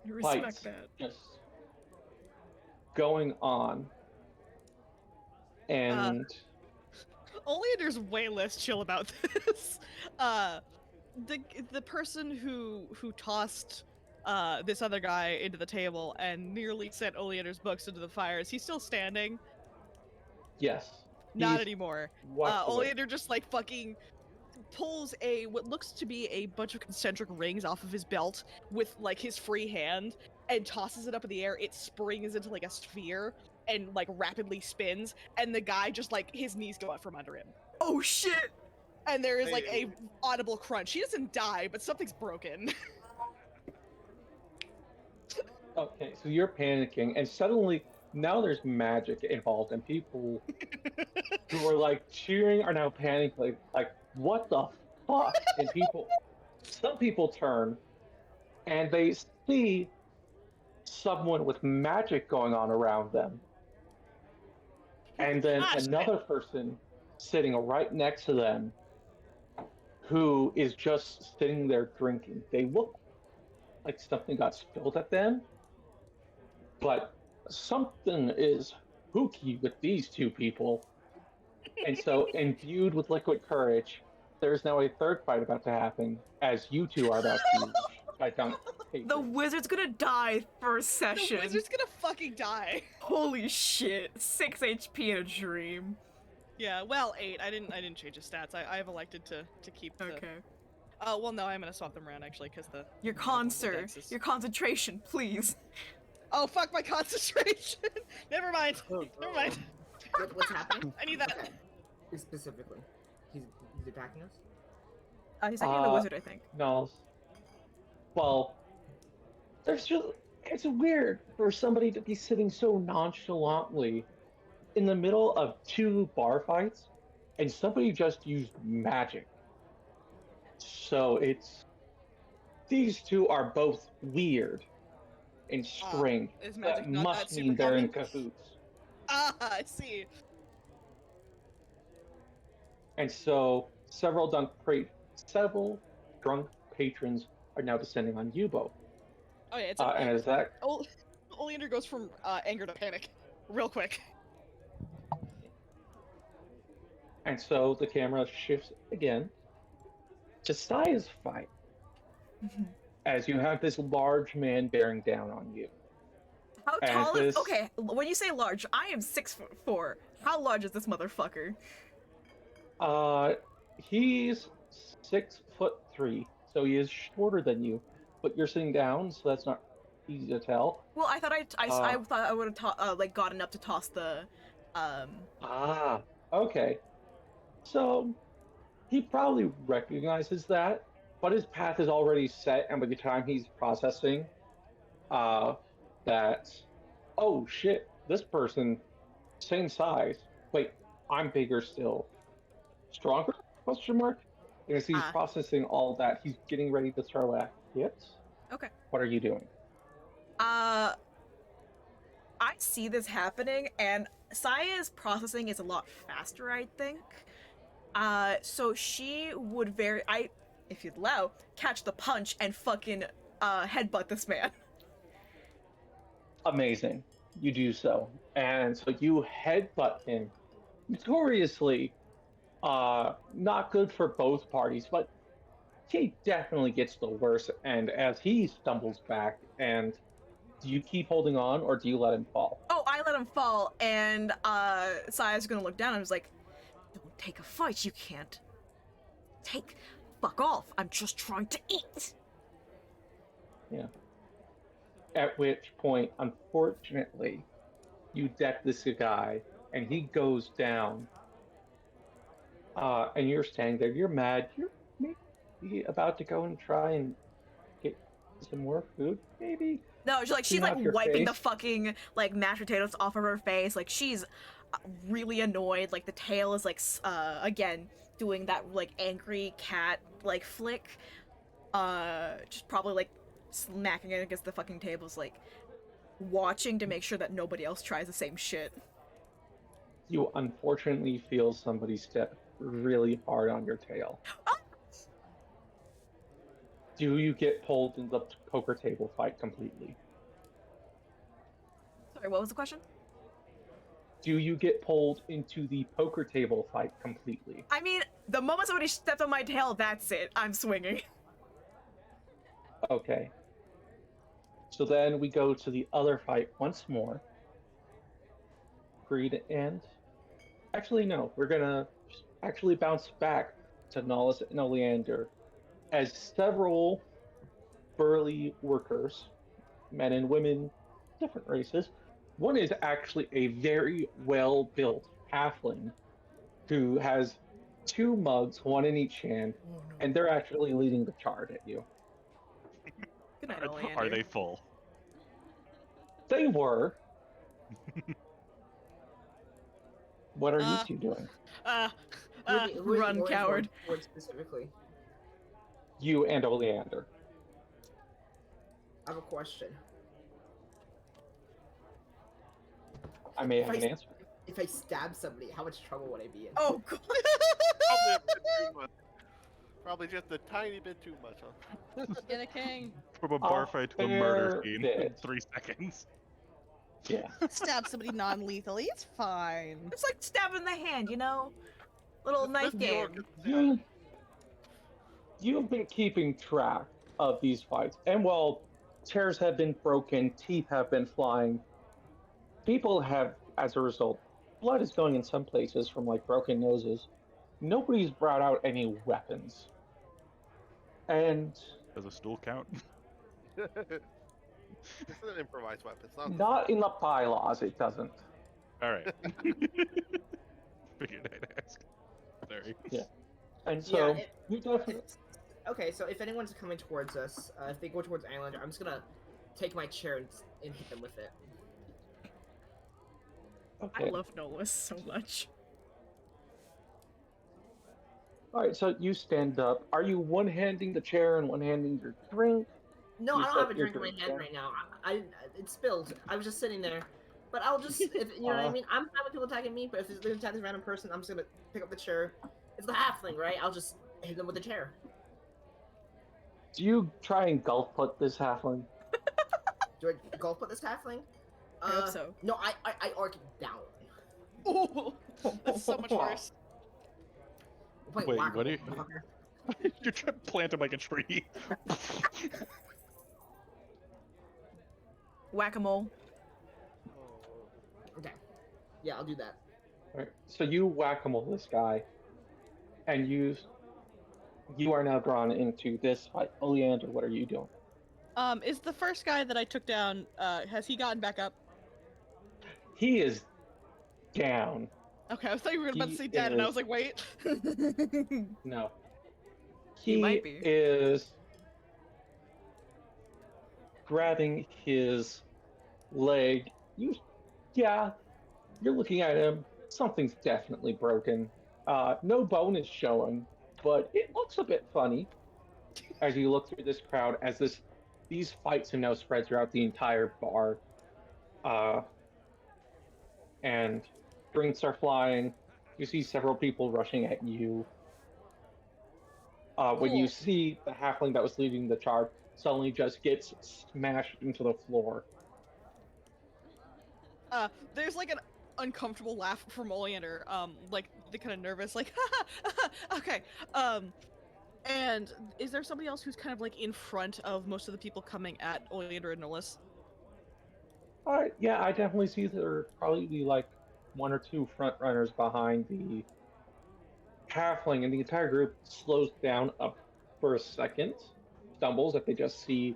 I fights respect that. just going on. And Oleander's way less chill about this. The person who tossed this other guy into the table and nearly sent Oleander's books into the fire, is he still standing? yes. Not he's anymore. walked away. Oleander just like fucking pulls what looks to be a bunch of concentric rings off of his belt with like his free hand and tosses it up in the air. It springs into like a sphere and like rapidly spins, and the guy just like his knees go out from under him. Oh shit! And there is like a Hey. audible crunch. He doesn't die, but something's broken. Okay, so you're panicking, and suddenly now there's magic involved, and people who are like cheering are now panicking, like what the fuck? And some people turn, and they see someone with magic going on around them, and then Gosh, another person sitting right next to them, who is just sitting there drinking. They look like something got spilled at them, but something is hooky with these two people. And so, imbued with liquid courage, there's now a third fight about to happen, as you two are about to fight down. The wizard's gonna die first The session. wizard's gonna fucking die. Holy shit! 6 HP in a dream. Yeah, well, 8. I didn't change his stats. I have elected to keep the Okay. Well, no, I'm gonna swap them around actually, because the Your the con, one with the sir. dex is- Your concentration, please. Oh fuck my concentration! Never mind. Oh, Never mind. What's happening? I need that. Okay. Specifically, he's attacking us. He's attacking the Uh, wizard, I think. No. Well, there's just it's weird for somebody to be sitting so nonchalantly in the middle of two bar fights, and somebody just used magic. So it's these two are both weird and strange. Is magic That not must that mean they're in super common? cahoots. Ah, I see. And so several drunk patrons are now descending on Yubo. Oh yeah, it's And as that Oleander goes from anger to panic, real quick. and so the camera shifts again to Saya's fight as you have this large man bearing down on you. How And tall is? this- Okay, when you say large, I am 6'4". How large is this motherfucker? He's 6'3", so he is shorter than you, but you're sitting down, so that's not easy to tell. Well, I thought I thought I would have like gotten up to toss the Ah, okay. So he probably recognizes that, but his path is already set, and by the time he's processing, that, oh shit, this person, same size. Wait, I'm bigger still. Stronger? Question mark. And as he's Ah. processing all that, he's getting ready to throw a hit. Okay. What are you doing? I see this happening, and Saya's processing is a lot faster, I think. So she would if you'd allow, catch the punch and fucking headbutt this man. Amazing. You do so. And so you headbutt him. Notoriously, not good for both parties, but he definitely gets the worst. And as he stumbles back, and do you keep holding on or do you let him fall? Oh, I let him fall, and Saya's gonna look down and was like, "Don't take a fight. You can't fuck off. I'm just trying to eat." Yeah. At which point, unfortunately, you deck this guy, and he goes down. And you're standing there. You're mad. You're maybe about to go and try and get some more food, maybe. No, she's Clean like off your wiping the face. fucking like mashed potatoes off of her face. Like she's really annoyed. Like the tail is like again doing that like angry cat like flick. Just probably like smacking it against the fucking tables, like watching to make sure that nobody else tries the same shit. You unfortunately feel somebody step really hard on your tail. Ah! Do you get pulled into the poker table fight completely? Sorry, what was the question? Do you get pulled into the poker table fight completely? I mean, the moment somebody stepped on my tail, that's it. I'm swinging. Okay. So then we go to the other fight once more. Greed and... Actually, no. We're gonna actually bounce back to Nollis and Oleander as several burly workers, men and women, different races. One is actually a very well-built halfling who has two mugs, one in each hand, and they're actually leading the charge at you. Good night, Are Oleander. they full? They were. What are you Uh, two doing? Who are you Run, going coward. for specifically? You and Oleander. I have a question. I may have If an I- answer. If I stab somebody, how much trouble would I be in? Oh god. Probably a bit too much. Probably just a tiny bit too much, huh? Get a king. From a bar A fight to a murder fair scene in bit. 3 seconds. Yeah. Stab somebody non-lethally. It's fine. It's like stab in the hand, you know? Little knife With the game. organ- You've been keeping track of these fights, and while chairs have been broken, teeth have been flying, people have, as a result, blood is going in some places from like broken noses. Nobody's brought out any weapons. And Does a stool count? It's an improvised weapon. It's not. not in the bylaws, it doesn't. All right. Figured I'd ask. Sorry. Yeah. And so Yeah, you definitely. Okay, so if anyone's coming towards us, if they go towards Islander, I'm just gonna take my chair and hit them with it. Okay. I love Nolas so much. All right. So you stand up. Are you one-handing the chair and one-handing your drink? No, You I don't set have a your drink in my drink hand down. right now. It spilled. I was just sitting there. But I'll just, if, you know what I mean? I'm fine with people attacking me, but if they're attacking this random person, I'm just gonna pick up the chair. It's the halfling, right? I'll just hit them with the chair. Do you try and gulp put this halfling? Do I golf put this halfling? I hope so. No, I arc it down. Ooh, that's so much worse. We're playing Wait, whack-a-mole, what are you- motherfucker. You're trying to plant him like a tree. Whack-a-mole. Okay. Yeah, I'll do that. All right. So you whack-a-mole this guy, and you are now drawn into this fight. Oleander, what are you doing? Is the first guy that I took down, has he gotten back up? He is down. Okay, I thought you were about to He say dead, and I is- was like, wait. No. He He might be. is grabbing his leg. Yeah, you're looking at him. Something's definitely broken. No bone is showing, but it looks a bit funny as you look through this crowd. As these fights have now spread throughout the entire bar, and drinks are flying. You see several people rushing at you. When you Cool. see the halfling that was leading the charge suddenly just gets smashed into the floor. There's like an uncomfortable laugh from Oleander, like the kind of nervous, like, okay. And is there somebody else who's kind of like in front of most of the people coming at Oleander and Nolas? Alright, yeah, I definitely see there are probably like one or two front runners behind the halfling, and the entire group slows down up for a second, stumbles if they just see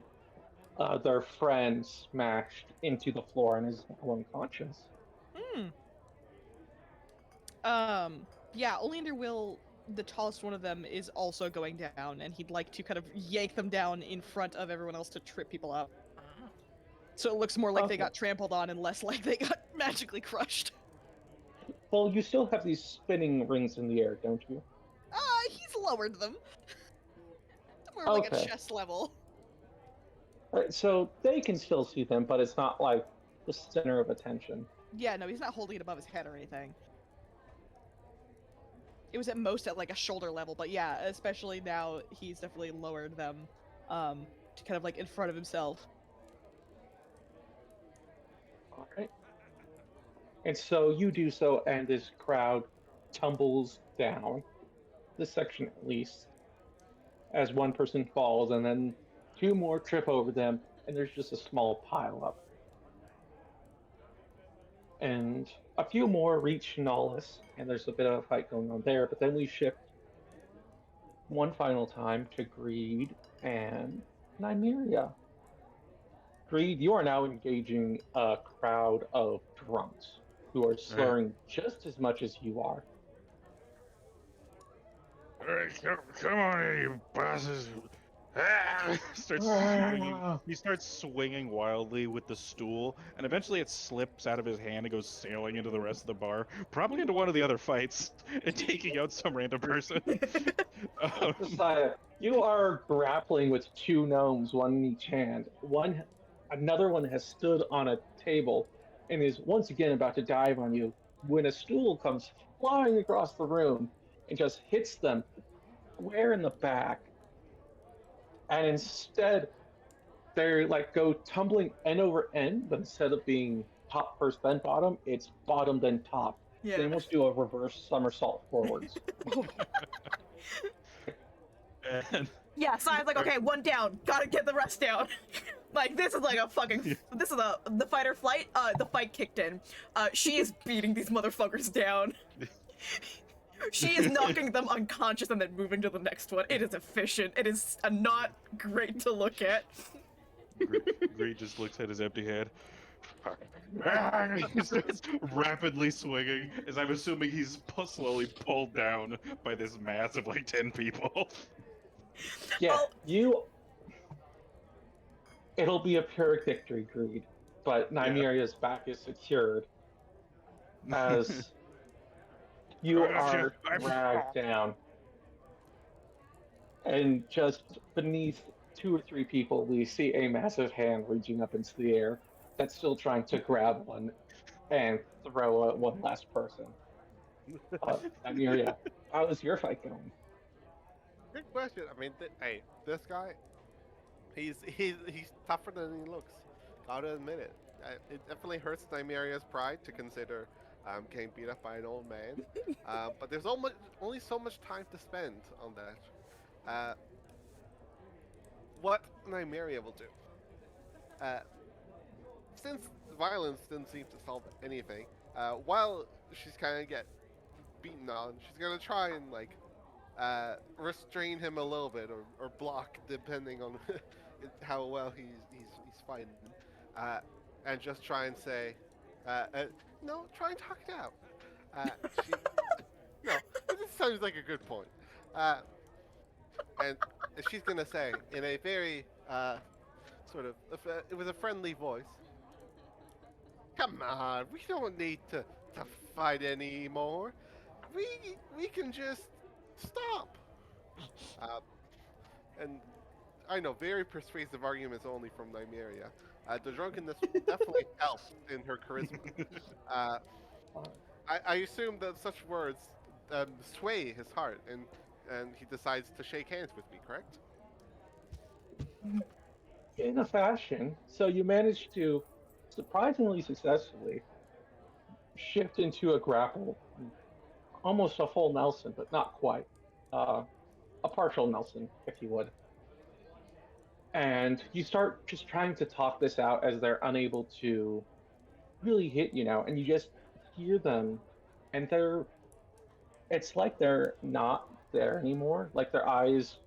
their friend smashed into the floor and is now unconscious. Yeah, Oleander will, the tallest one of them is also going down, and he'd like to kind of yank them down in front of everyone else to trip people up. So it looks more like they Okay. got trampled on and less like they got magically crushed. Well, you still have these spinning rings in the air, don't you? He's lowered them. More like a Okay. chest level. Alright, so they can still see them, but it's not like the center of attention. Yeah, no, he's not holding it above his head or anything. It was at most at like a shoulder level, but yeah, especially now he's definitely lowered them to kind of like in front of himself. Alright. And so you do so, and this crowd tumbles down. This section, at least. As one person falls, and then two more trip over them, and there's just a small pile up. And a few more reach Nollis, and there's a bit of a fight going on there, but then we shift one final time to Greed and Nymeria. Greed, you are now engaging a crowd of drunks who are slurring just as much as you are. Alright, come on in, you bosses. He starts swinging wildly with the stool, and eventually it slips out of his hand and goes sailing into the rest of the bar, probably into one of the other fights, and taking out some random person. Josiah, you are grappling with two gnomes, one in each hand. Another one has stood on a table and is once again about to dive on you when a stool comes flying across the room and just hits them square in the back. And instead, they like go tumbling end over end, but instead of being top first then bottom, it's bottom then top. Yeah. They almost do a reverse somersault forwards. And Yeah, so I was like, okay, one down, gotta get the rest down. Like, this is like a fucking, this is the fight or flight, the fight kicked in. She is beating these motherfuckers down. She is knocking them unconscious and then moving to the next one. It is efficient. It is not great to look at. Greed just looks at his empty head. He starts rapidly swinging, as I'm assuming he's slowly pulled down by this mass of like 10 people. Yeah, Oh. It'll be a Pyrrhic victory, Greed, but Nymeria's back is secured as you are dragged down. And just beneath 2 or 3 people, we see a massive hand reaching up into the air that's still trying to grab one and throw at one last person. Nymeria, how is your fight going? Good question. I mean, hey, this guy, he's tougher than he looks. Gotta admit it. It definitely hurts Nymeria's pride to consider getting beat up by an old man. But there's only so much time to spend on that. What Nymeria will do, since violence didn't seem to solve anything, while she's kind of get beaten on, she's gonna try and like restrain him a little bit or block, depending on how well he's fighting, and just try and say, no, try and talk it out. No, this sounds like a good point. And she's gonna say in a very sort of, it was a friendly voice. Come on, we don't need to fight anymore. We can just stop. And I know, very persuasive arguments only from Nymeria. The drunkenness definitely helped in her charisma. I assume that such words sway his heart, and he decides to shake hands with me, correct? In a fashion. So you managed to, surprisingly successfully, shift into a grapple. Almost a full Nelson, but not quite. A partial Nelson, if you would. And you start just trying to talk this out as they're unable to really hit you now, and you just hear them, and it's like they're not there anymore. Like their eyes,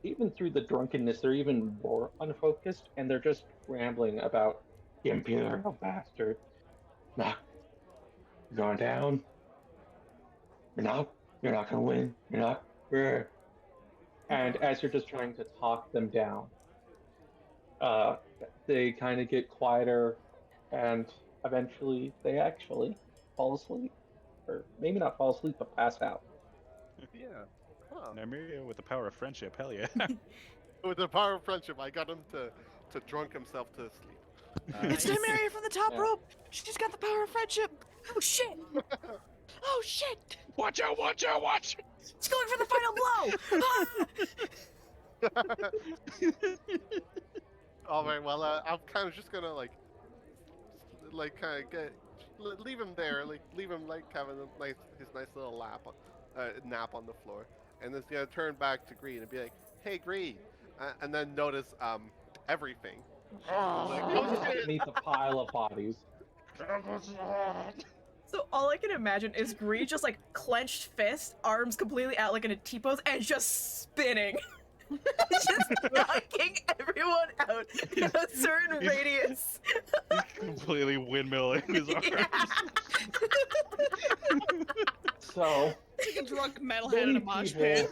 even through the drunkenness, they're even more unfocused, and they're just rambling about the imperial bastard. Nah, you're going down. You're not gonna win. You're not. And as you're just trying to talk them down, they kind of get quieter, and eventually they actually fall asleep, or maybe not fall asleep, but pass out. Yeah. Huh. Nymeria with the power of friendship, hell yeah. With the power of friendship, I got him to drunk himself to sleep. It's Nymeria from the top Yeah. rope. She's got the power of friendship. Oh shit! Oh shit! Watch out, watch out, watch! It's going for the final blow! All right. Well, I'm kind of just gonna like kind of leave him there, leave him having his nice little nap on the floor, and then gonna turn back to Green and be like, "Hey, Green," and then notice everything. Beneath a pile of bodies. So all I can imagine is Greed just like clenched fist, arms completely out like in a T-pose, and just spinning. Just knocking everyone out in a certain radius. Completely windmilling his arms. So Like a drunk metalhead in a mosh pit.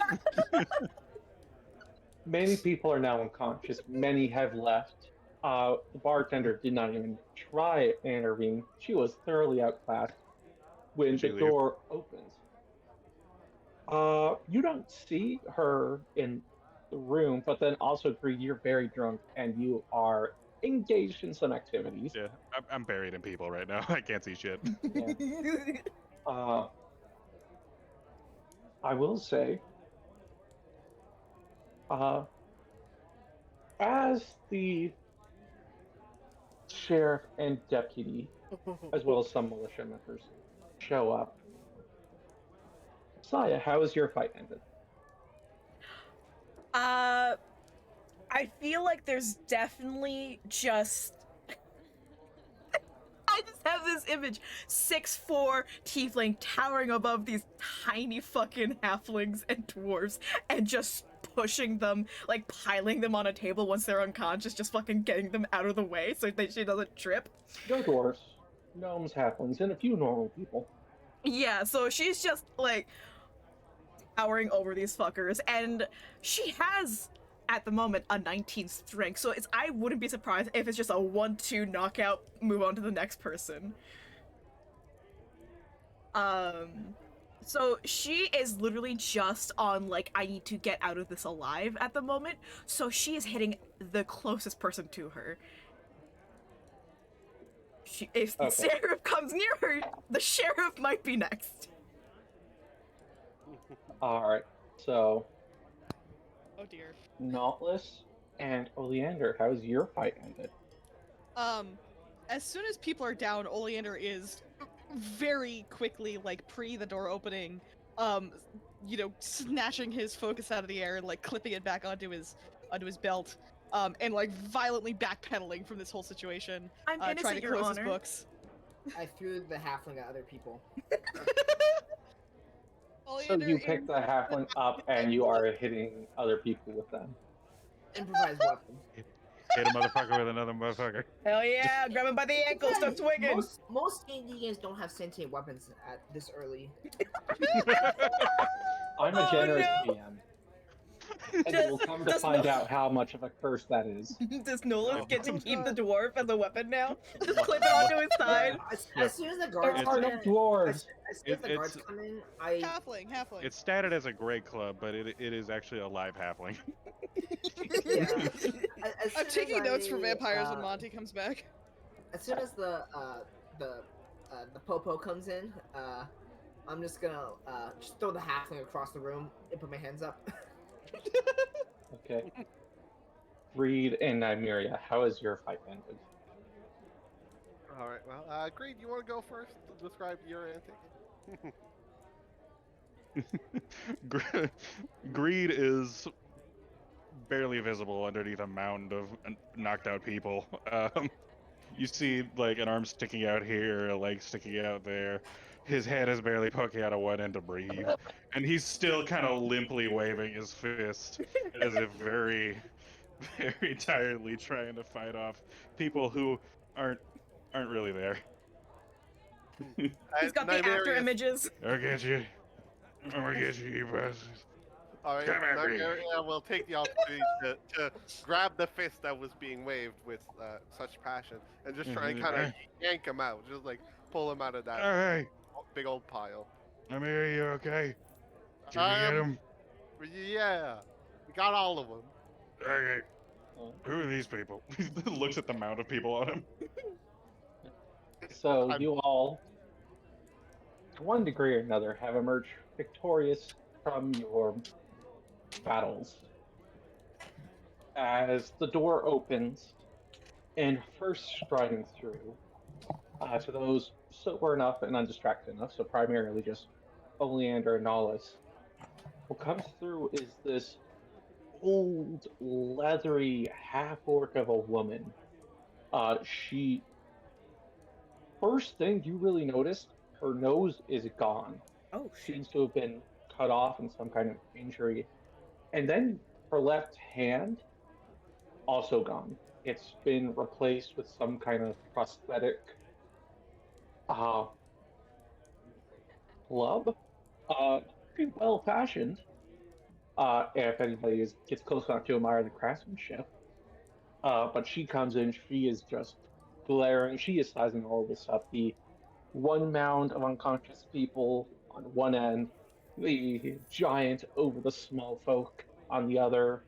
many people are now unconscious. Many have left. The bartender did not even try and intervene. She was thoroughly outclassed when She the leave? door opens. You don't see her in the room, but then also, Greed, you're very drunk and you are engaged in some activities. Yeah, I'm buried in people right now. I can't see shit. I will say, as the sheriff and deputy, as well as some militia members, show up, Saya, how is your fight ended? I feel like there's definitely just I just have this image, 6'4" tiefling towering above these tiny fucking halflings and dwarves, and just pushing them, like piling them on a table once they're unconscious, just fucking getting them out of the way so that she doesn't trip. No dwarves, gnomes, halflings, and a few normal people. Yeah, so she's just like towering over these fuckers, and she has at the moment a 19 strength, so I wouldn't be surprised if it's just a 1-2 knockout, move on to the next person. So she is literally just on like, I need to get out of this alive at the moment, so she is hitting the closest person to her. If the Okay. sheriff comes near her, the sheriff might be next. Alright, so Oh dear. Nautilus and Oleander, how's your fight ended? As soon as people are down, Oleander is very quickly, like pre the door opening, snatching his focus out of the air and like clipping it back onto his belt, and like violently backpedaling from this whole situation, I'm trying innocent, to Your close Honor. his books. I threw the halfling at other people. So Oleander you pick is- the halfling up and you are hitting other people with them. Improvised weapon. Hit a motherfucker with another motherfucker. Hell yeah, grab him by the ankle, start swinging. Most D&D games don't have sentient weapons at this early. I'm a Oh, generous no. DM. And we'll come to does find no- out how much of a curse that is. Does Nolan Oh, get to oh keep God. the dwarf as a weapon now? Just clip it onto his side. As soon as the guards There come are no in, dwarves. as soon as the guards It's- come in, I halfling. It's statted as a great club, but it is actually a live halfling. yeah. As soon I'm as taking notes for I, vampires when Monty comes back. As soon as the popo comes in, I'm just gonna just throw the halfling across the room and put my hands up. Okay. Reed and Nymeria, how has your fight ended? All right. Well, Greed, you want to go first to describe your antic? Greed is barely visible underneath a mound of knocked out people. You see like an arm sticking out here, a leg sticking out there. His head is barely poking out of one end to breathe, and he's still kind of limply waving his fist, as if very, very tiredly trying to fight off people who aren't really there. He's got the after images. I'll get you. I'm gonna get you, you bastards. All right, Come at me. Nymeria will take the opportunity to grab the fist that was being waved with such passion and just try and kind of yank him out, just like pull him out of that Hey, big old pile. I'm here. You okay? Did you get him? Yeah, we got all of them. Okay. Who are these people? He looks at the amount of people on him. So I'm- you all, to one degree or another, have emerged victorious from your battles. As the door opens, and first striding through, to those sober enough and undistracted enough, so primarily just Oleander and Nollis, what comes through is this old, leathery half-orc of a woman. She First thing you really notice, her nose is gone. Oh shit. Seems to have been cut off in some kind of injury. And then her left hand, also gone. It's been replaced with some kind of prosthetic club. Pretty well fashioned. If anybody gets close enough to admire the craftsmanship. But she comes in, she is just glaring. She is sizing all this up. The one mound of unconscious people on one end, the giant over the small folk on the other.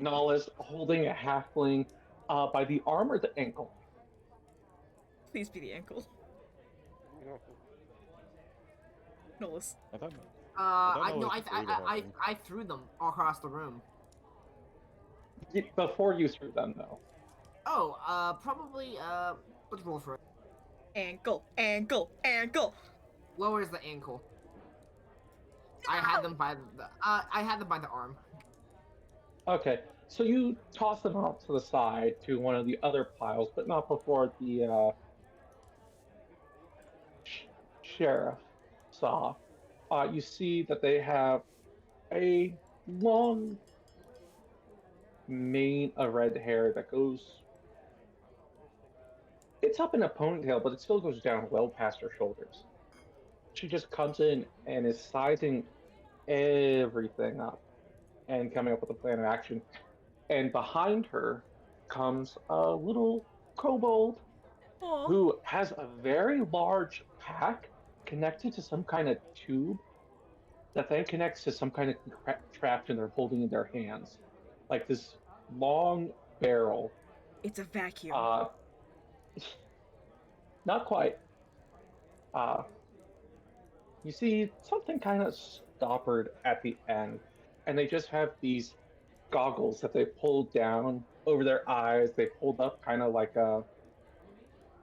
Nollis holding a halfling by the arm or the ankle. Please be the ankle. Nolus. I thought. I know no, it's through the whole thing. I threw them all across the room. Before you threw them, though. Oh, probably let's roll for it. Ankle, ankle, ankle. Lowers the ankle. I had them by the arm. Okay, so you toss them out to the side to one of the other piles, but not before the sheriff saw, you see that they have a long mane of red hair that goes. It's up in a ponytail, but it still goes down well past her shoulders. She just comes in and is sizing everything up and coming up with a plan of action. And behind her comes a little kobold Aw. who has a very large pack connected to some kind of tube that then connects to some kind of contraption they're holding in their hands. Like this long barrel. It's a vacuum. Not quite. Uh, you see something kind of stoppered at the end, and they just have these goggles that they pulled down over their eyes. They pulled up kind of like a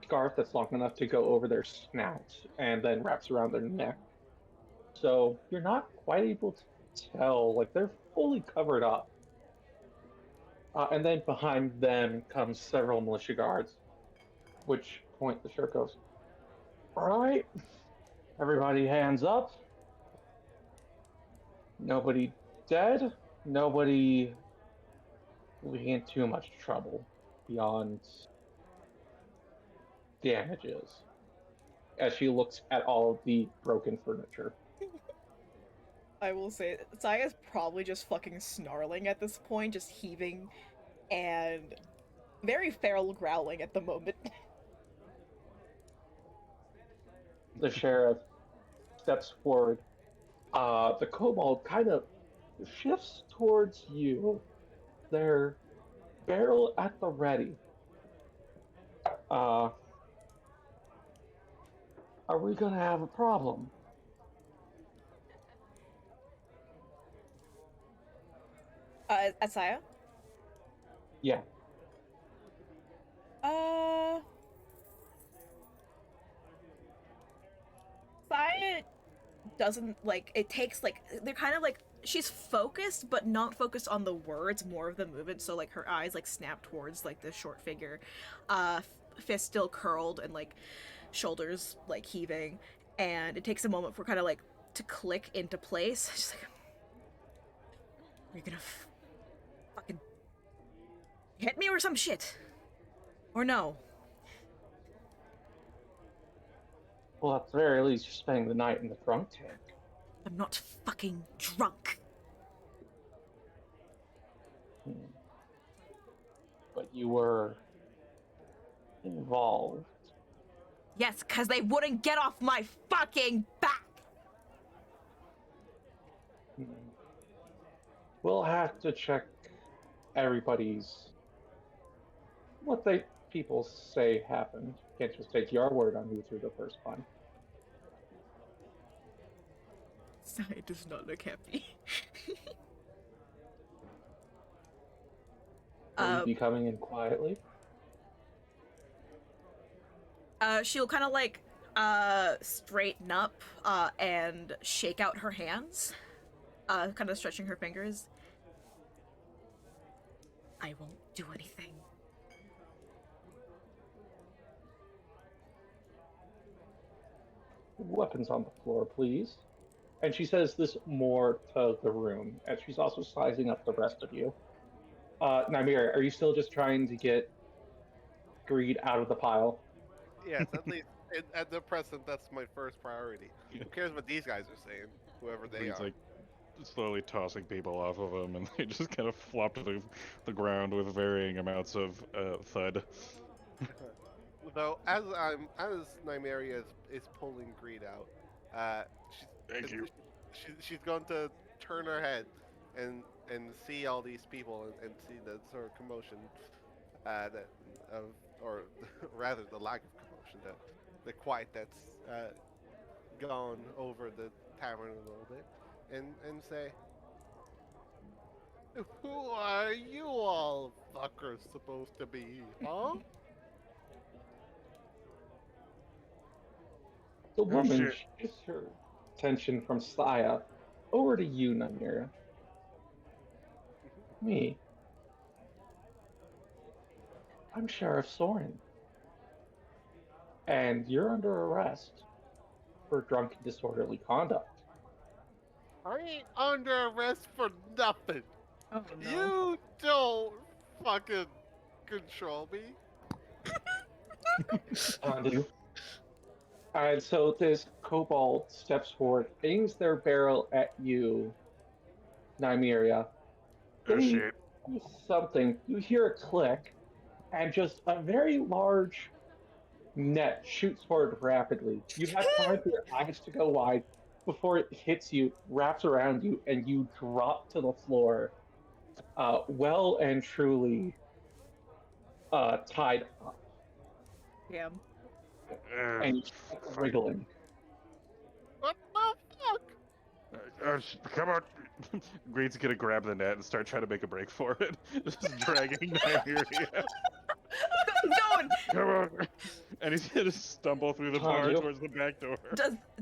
scarf that's long enough to go over their snout and then wraps around their neck. So you're not quite able to tell, like they're fully covered up. And then behind them comes several militia guards, which point the sheriff goes, "All right, everybody hands up. Nobody dead. Nobody in too much trouble beyond damages." As she looks at all of the broken furniture. I will say, Saya's probably just fucking snarling at this point, just heaving and very feral growling at the moment. The sheriff steps forward. The kobold kind of shifts towards you, their barrel at the ready. Are we gonna have a problem? Asaya? Yeah. Saya doesn't, like, it takes, like, they're kind of, like, she's focused, but not focused on the words, more of the movement, so, like, her eyes, like, snap towards, like, the short figure, fist still curled and, like, shoulders, like, heaving, and it takes a moment for kind of, like, to click into place. She's like, "Are you gonna fucking hit me or some shit? Or no?" Well, at the very least, you're spending the night in the drunk tank. I'm not fucking drunk. But you were involved. Yes, because they wouldn't get off my fucking back! We'll have to check everybody's what they people say happened. Can't just take your word on who threw the first one. Saya does not look happy. Will you be coming in quietly? She'll kind of like straighten up and shake out her hands, kind of stretching her fingers. I won't do anything. Weapons on the floor, please. And she says this more to the room, and she's also sizing up the rest of you. Nymeria, are you still just trying to get greed out of the pile? Yes, at least at the present, that's my first priority. Who cares what these guys are saying? Whoever they He's are. like slowly tossing people off of him, and they just kind of flop to the ground with varying amounts of thud. Though, as Nymeria is pulling greed out, Thank you. she's going to turn her head and see all these people and see the sort of commotion or rather the lack of commotion, the quiet that's gone over the tavern a little bit, and say, "Who are you all fuckers supposed to be, huh?" The woman shit. shifts her attention from Saya over to you, Nymeria. Me. I'm Sheriff Soren. And you're under arrest for drunken disorderly conduct. I ain't under arrest for nothing. Oh no. You don't fucking control me. On you. And so this kobold steps forward, aims their barrel at you, Nymeria. Oh They shit. do something. You hear a click, and just a very large net shoots forward rapidly. You have time for your eyes to go wide before it hits you, wraps around you, and you drop to the floor, well and truly tied up, Damn. and you start wriggling. What the fuck? Come on. Greed's gonna grab the net and start trying to make a break for it. Just dragging Nymeria. Going. Come on. And he's gonna stumble through the bar you. towards the back door.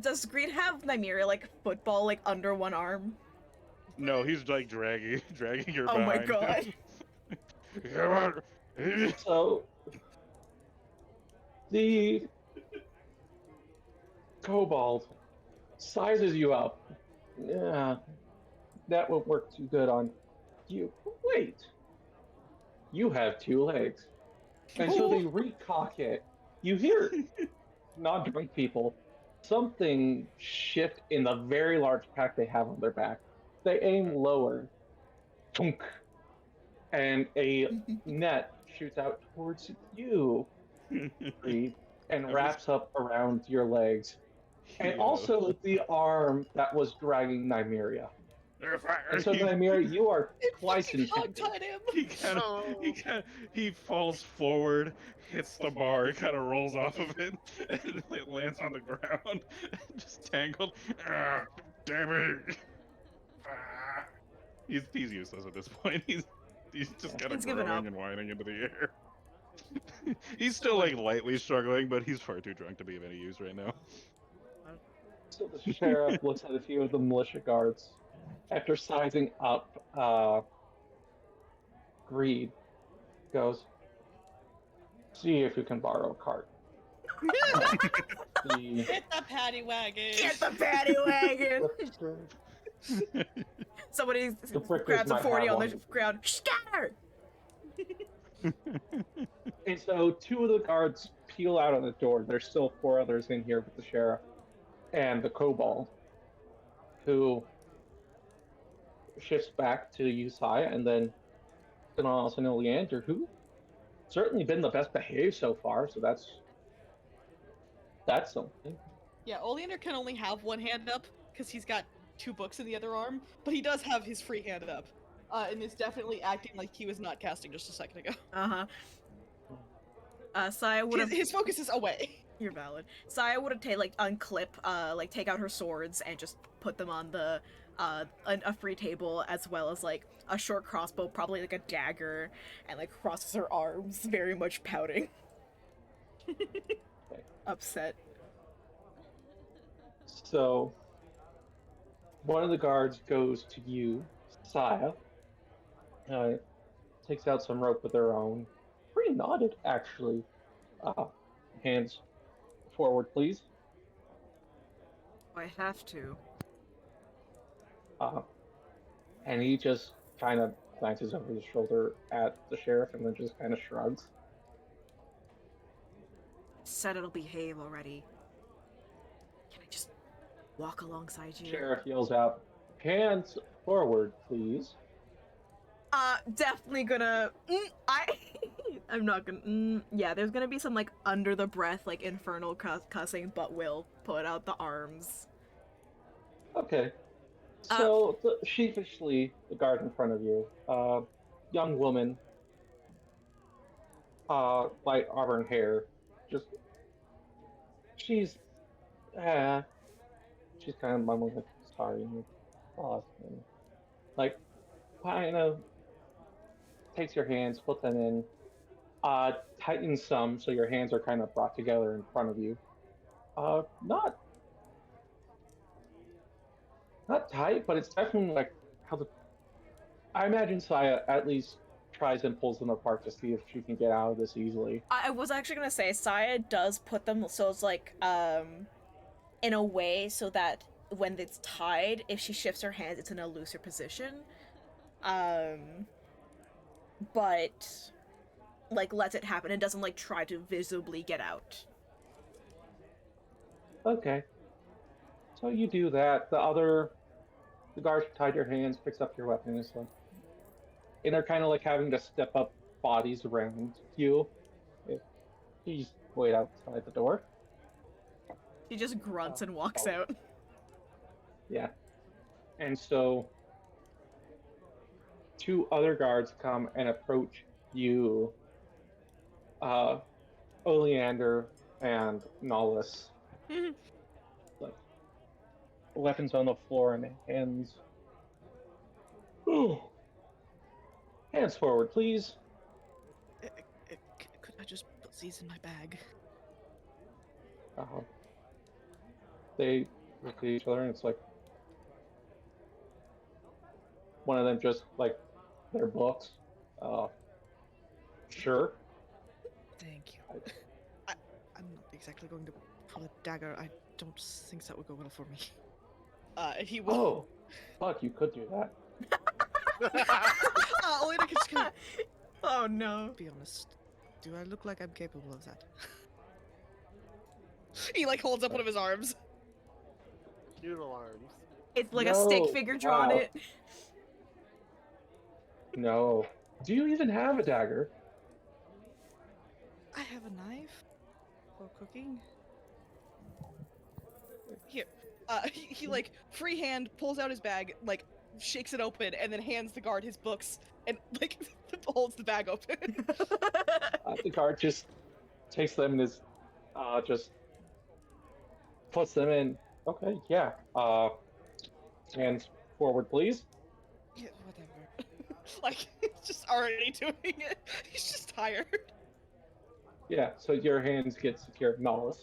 Does Greed have Nymeria like football like under one arm? No, he's like dragging her Oh my behind god. him. Come on. So the kobold sizes you up. Yeah, that won't work too good on you. Wait, you have two legs. And so they recock it. You hear non-drunk people, something shift in the very large pack they have on their back. They aim lower. Thunk. And a net shoots out towards you, Reed, and wraps up around your legs. And also the arm that was dragging Nymeria. And so Nymeria, you are It twice fucking impeded. hog-tied him. He falls forward, hits the bar, it kind of rolls off of it, and it lands on the ground, just tangled. Ah, damn it! Ah. He's useless at this point. He's just kind of He's given growing up. and whining into the air. He's still like lightly struggling, but he's far too drunk to be of any use right now. So the sheriff looks at a few of the militia guards. After sizing up Greed, goes, see if you can borrow a cart. The- Hit the paddy wagon. Get the paddy wagon. Somebody brickers grabs a might 40 have on the one. ground. Scatter! And so two of the guards peel out of the door. There's still four others in here with the sheriff and the kobold, who shifts back to Usai, and then Ganalis and Oleander, who certainly been the best behaved so far. So that's something. Yeah, Oleander can only have one hand up because he's got two books in the other arm, but he does have his free hand up, and is definitely acting like he was not casting just a second ago. Saya would have. His focus is away. You're valid. Saya would have unclip, take out her swords and just put them on the a free table, as well as like a short crossbow, probably like a dagger, and like crosses her arms, very much pouting. Upset. So one of the guards goes to you, Saya. Takes out some rope of their own. Pretty knotted, actually. Hands forward, please. I have to. And he just kind of glances over his shoulder at the sheriff and then just kind of shrugs. Said it'll behave already. Can I just walk alongside you? Sheriff yells out, "Hands forward, please." Definitely gonna. I'm not gonna. Yeah, there's gonna be some like under the breath, like infernal cussing, but will put out the arms. Okay. So sheepishly, the guard in front of you, young woman, light auburn hair, just she's kind of mumbling like, sorry, boss, and like kind of takes your hands, put them in, tightens some so your hands are kind of brought together in front of you. Not tight, but it's definitely like how I imagine Saya at least tries and pulls them apart to see if she can get out of this easily. I was actually gonna say Saya does put them so it's like in a way so that when it's tied, if she shifts her hands, it's in a looser position. But like lets it happen and doesn't like try to visibly get out. Okay. So you do that. The guard who tied your hands picks up your weapon. It's like, and they're kind of like having to step up bodies around you. If you just wait outside the door. She just grunts and walks Oh. out. Yeah. And so two other guards come and approach you, Oleander and Nollis. Like weapons on the floor and hands. Ooh. Hands forward, please. Could I just put these in my bag? They look at each other and it's like one of them just like their books. Sure. Thank you. I'm not exactly going to pull a dagger. I don't think that would go well for me. And he will. Oh, fuck! You could do that. Olena can just kind Oh no. of be honest. Do I look like I'm capable of that? He like holds up one of his arms. Noodle arms. It's like a stick No, figure drawn wow. it. No. Do you even have a dagger? I have a knife for cooking. Here. He like freehand pulls out his bag, like shakes it open, and then hands the guard his books, and like holds the bag open. The guard just takes them and just puts them in. Okay, yeah. Hands forward, please. Yeah, whatever. Like he's just already doing it. He's just tired. Yeah, so your hands get secured. Nollis.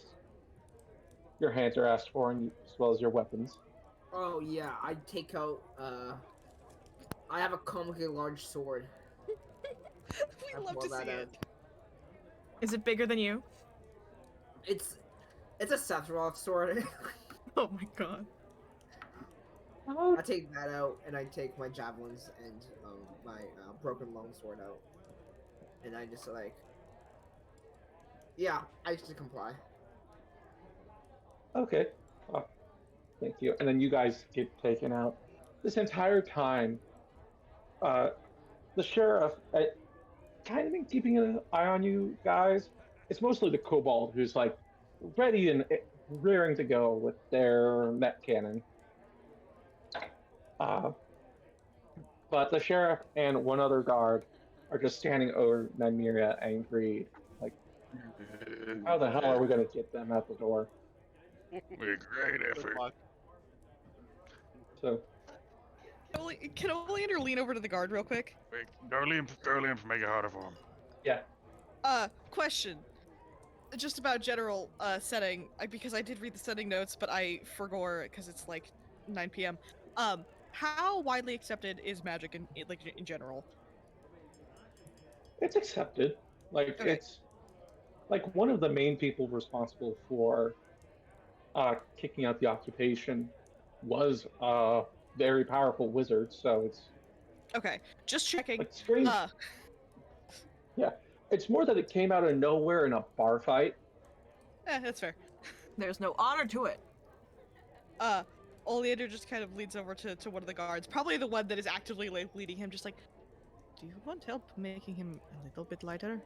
Your hands are asked for, and as well as your weapons. Oh yeah, I take out. I have a comically large sword. We I love pull to that see out. it. Is it bigger than you? It's a Sephiroth sword. Oh my god. I take that out, and I take my javelins and my broken longsword out, and I just like, yeah, I just comply. Okay. Thank you. And then you guys get taken out. This entire time, the sheriff kind of been keeping an eye on you guys. It's mostly the kobold who's like ready and rearing to go with their net cannon. But the sheriff and one other guard are just standing over Nymeria angry. Like, how the hell are we going to get them out the door? Great Good effort. luck. So, Can Oleander lean over to the guard real quick? Wait, Darlene, make it harder for him. yeah. Question. Just about general setting, because I did read the setting notes, but I forgot because it's like 9 p.m. How widely accepted is magic in general? It's accepted. Like, Okay. it's like one of the main people responsible for kicking out the occupation was a very powerful wizard, so it's Okay, just checking. like strange. It's more that it came out of nowhere in a bar fight. That's fair. There's no honor to it. Oleander just kind of leads over to one of the guards, probably the one that is actively like leading him, just like, do you want help making him a little bit lighter?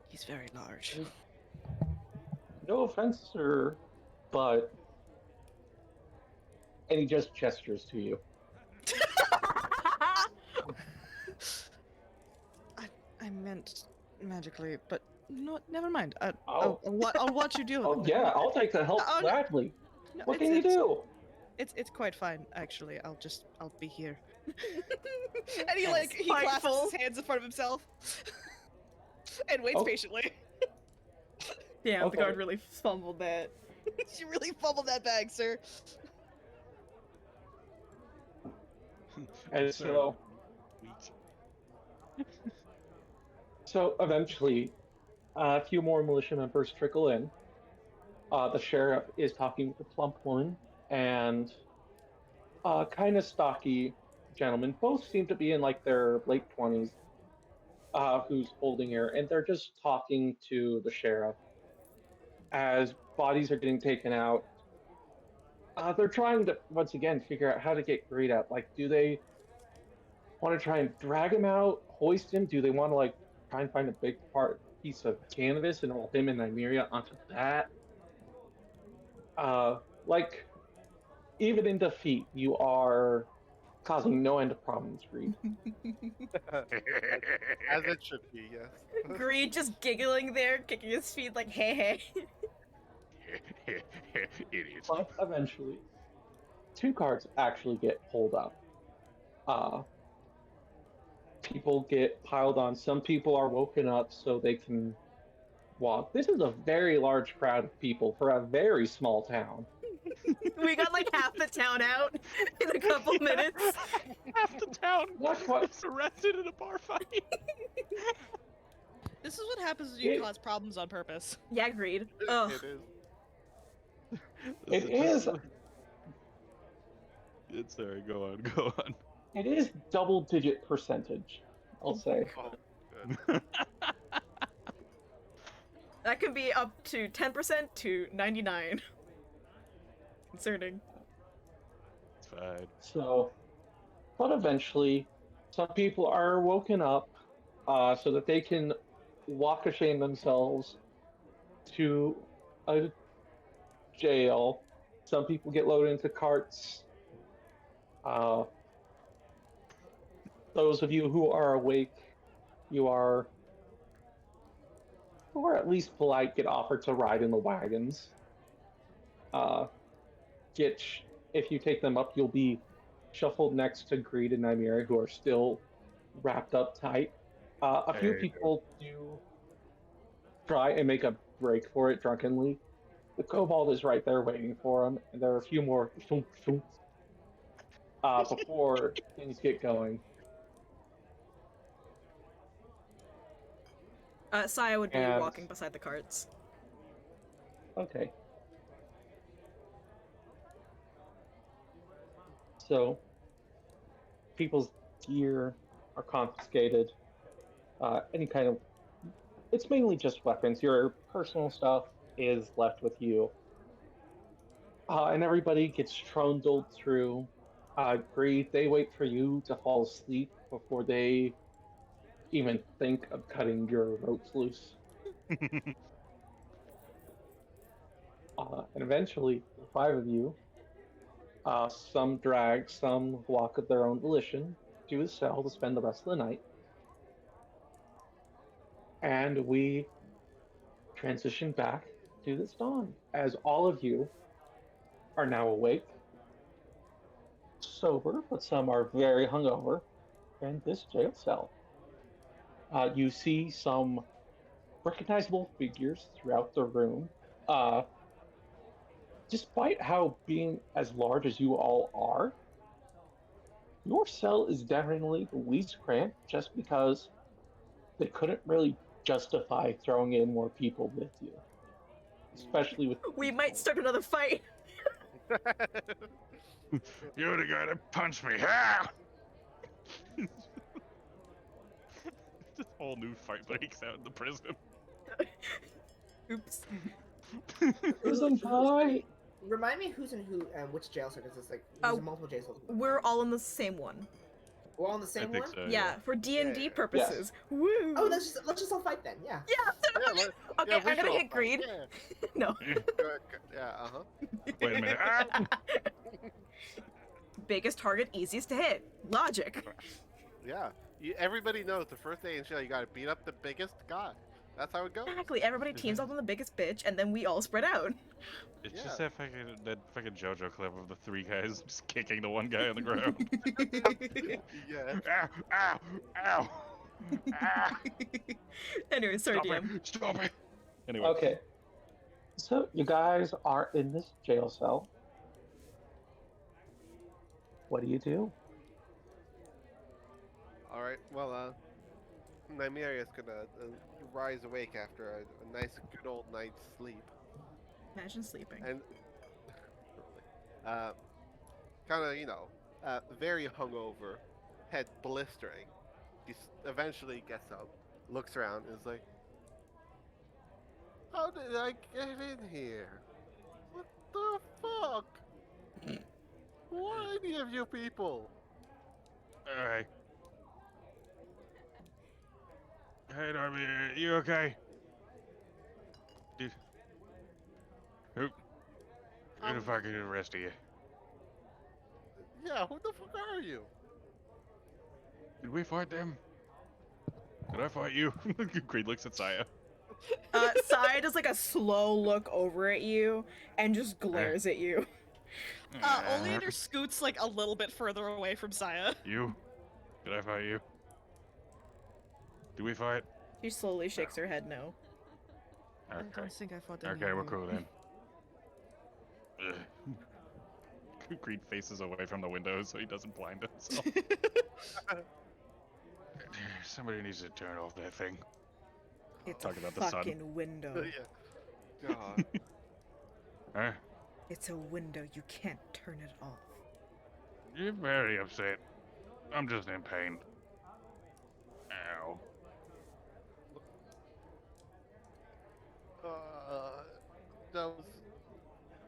He's very large. No offense, sir, but and he just gestures to you. I meant magically, but no, never mind. Oh. I'll watch you deal with Oh it. yeah, I'll take the help Oh, no. gladly. No, What can you do? It's quite fine, actually. I'll be here. And he like he Spiteful. clasps his hands in front of himself and waits Oh. patiently. Damn, Okay. the guard really fumbled that. You really fumbled that bag, sir. And so eventually, A few more militia members trickle in. The sheriff is talking with a plump woman and a kind of stocky gentleman. Both seem to be in like their late 20s, who's holding her, and they're just talking to the sheriff as bodies are getting taken out. They're trying to once again figure out how to get Greed out. Like, do they want to try and drag him out, hoist him? Do they want to like try and find a big piece of canvas and roll him and Nymeria onto that? Like, even in defeat, you are causing no end of problems, Greed. As it should be, yes. Greed just giggling there, kicking his feet like, hey, hey. Idiots. But eventually, two cards actually get pulled up. People get piled on. Some people are woken up so they can walk. This is a very large crowd of people for a very small town. We got like half the town out in a couple minutes. Half the town Not quite. was arrested in a bar fight. This is what happens when you It- cause problems on purpose. Yeah, Greed. Ugh. It is. It is. It's sorry, go on. It is double-digit percentage, I'll say. Oh, good. That can be up to 10% to 99. Concerning. It's fine. So, but eventually, some people are woken up so that they can walk ashame themselves to a jail. Some people get loaded into carts. Those of you who are awake, who are at least polite, get offered to ride in the wagons. If you take them up, you'll be shuffled next to Greed and Nymeria, who are still wrapped up tight. A few Hey. people do try and make a break for it drunkenly. The kobold is right there waiting for them, and there are a few more thump thumps before things get going. Saya would be And- walking beside the carts. Okay. So, people's gear are confiscated. Any kind of. It's mainly just weapons. Your personal stuff is left with you. And everybody gets trundled through. Greed, they wait for you to fall asleep before they even think of cutting your ropes loose. And eventually, the five of you, some drag, some walk of their own volition, to the cell to spend the rest of the night. And we transition back to this dawn, as all of you are now awake, sober, but some are very hungover, in this jail cell. You see some recognizable figures throughout the room. Despite how being as large as you all are, your cell is definitely the least cramped just because they couldn't really justify throwing in more people with you. Especially with We might start another fight. You're the guy that punched me. Ah! This whole new fight breaks out in the prison. Oops. prison fight. Remind me who's in who and which jail cell, because it's like Oh, there's multiple jail cells. We're all in the same one. We're all in the same I think one. so. Yeah, for D&D Yeah. purposes. Woo! Oh, let's just all fight then. Yeah. Yeah. Yeah, let- Okay, yeah, we I'm should gonna all hit fight. Greed. Yeah, No. yeah, uh-huh. Wait a minute. Ah! Biggest target, easiest to hit. Logic. Yeah. Everybody knows the first day in jail, you gotta beat up the biggest guy. That's how it goes. Exactly. Everybody teams up on the biggest bitch, and then we all spread out. It's Yeah. just that fucking JoJo clip of the three guys just kicking the one guy on the ground. Yeah. Ow! Ow! Ow! Ah! Anyway, sorry, Stop DM. it! Stop it! Anyway. Okay. So you guys are in this jail cell. What do you do? All right. Well, Nymeria is gonna rise awake after a nice, good old night's sleep, Imagine sleeping. and kind of, very hungover, head blistering. He eventually gets up, looks around, and is like, "How did I get in here? What the fuck? Who are any of you people?" Alright. Hey, Darby, you okay? Dude. Who the fuck is the rest of you? Yeah, who the fuck are you? Did we fight them? Did I fight you? Creed looks at Saya. Sai does like a slow look over at you and just glares at you. Oleander scoots like a little bit further away from Saya. You? Did I fight you? Did we fight? She slowly shakes her head no. I Okay. don't think I fought Okay, we're cool then. Creed faces away from the window so he doesn't blind himself. Somebody needs to turn off that thing. It's Talk a about the sun. fucking window. Yeah. God. Huh? It's a window. You can't turn it off. You're very upset. I'm just in pain. Ow. Those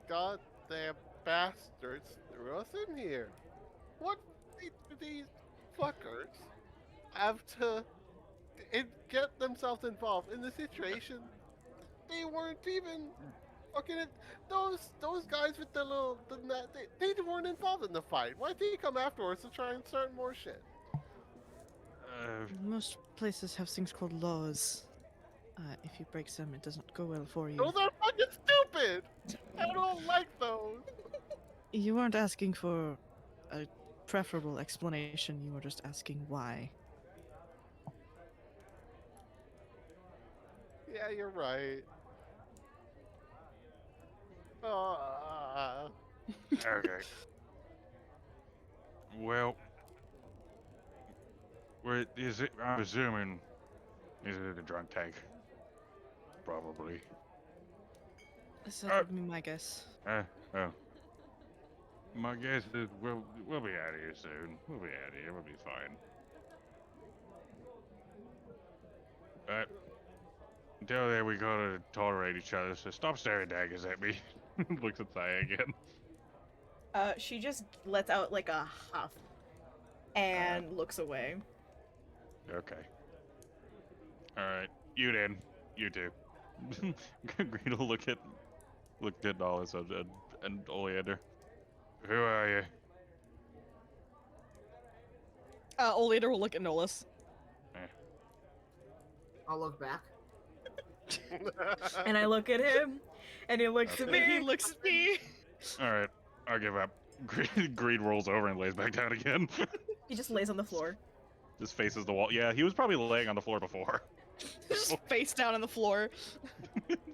goddamn bastards threw us in here. What do these fuckers have to get themselves involved in the situation? They weren't even fucking those guys with the net. They weren't involved in the fight. Why'd they come afterwards to try and start more shit? Most places have things called laws. If you break them, it doesn't go well for you. Those are fucking stupid. I don't like those. You weren't asking for a preferable explanation, you were just asking why. Yeah, you're right. Okay. Well, is it? I'm assuming, is it the drunk tank? Probably. That would be my guess. Oh. My guess is we'll be out of here soon. We'll be out of here. We'll be fine. But until then, we gotta tolerate each other. So stop staring daggers at me. Looks at Saya again. She just lets out like a huff and looks away. Okay. All right. You then. You too. Green will look at Nollis and Oleander. Who are you? Oleander will look at Nolus. I'll look back. And I look at him, and he looks at Okay. me. He looks at me. All right. I'll give up. Greed rolls over and lays back down again. He just lays on the floor. Just faces the wall. Yeah, he was probably laying on the floor before. Just face down on the floor.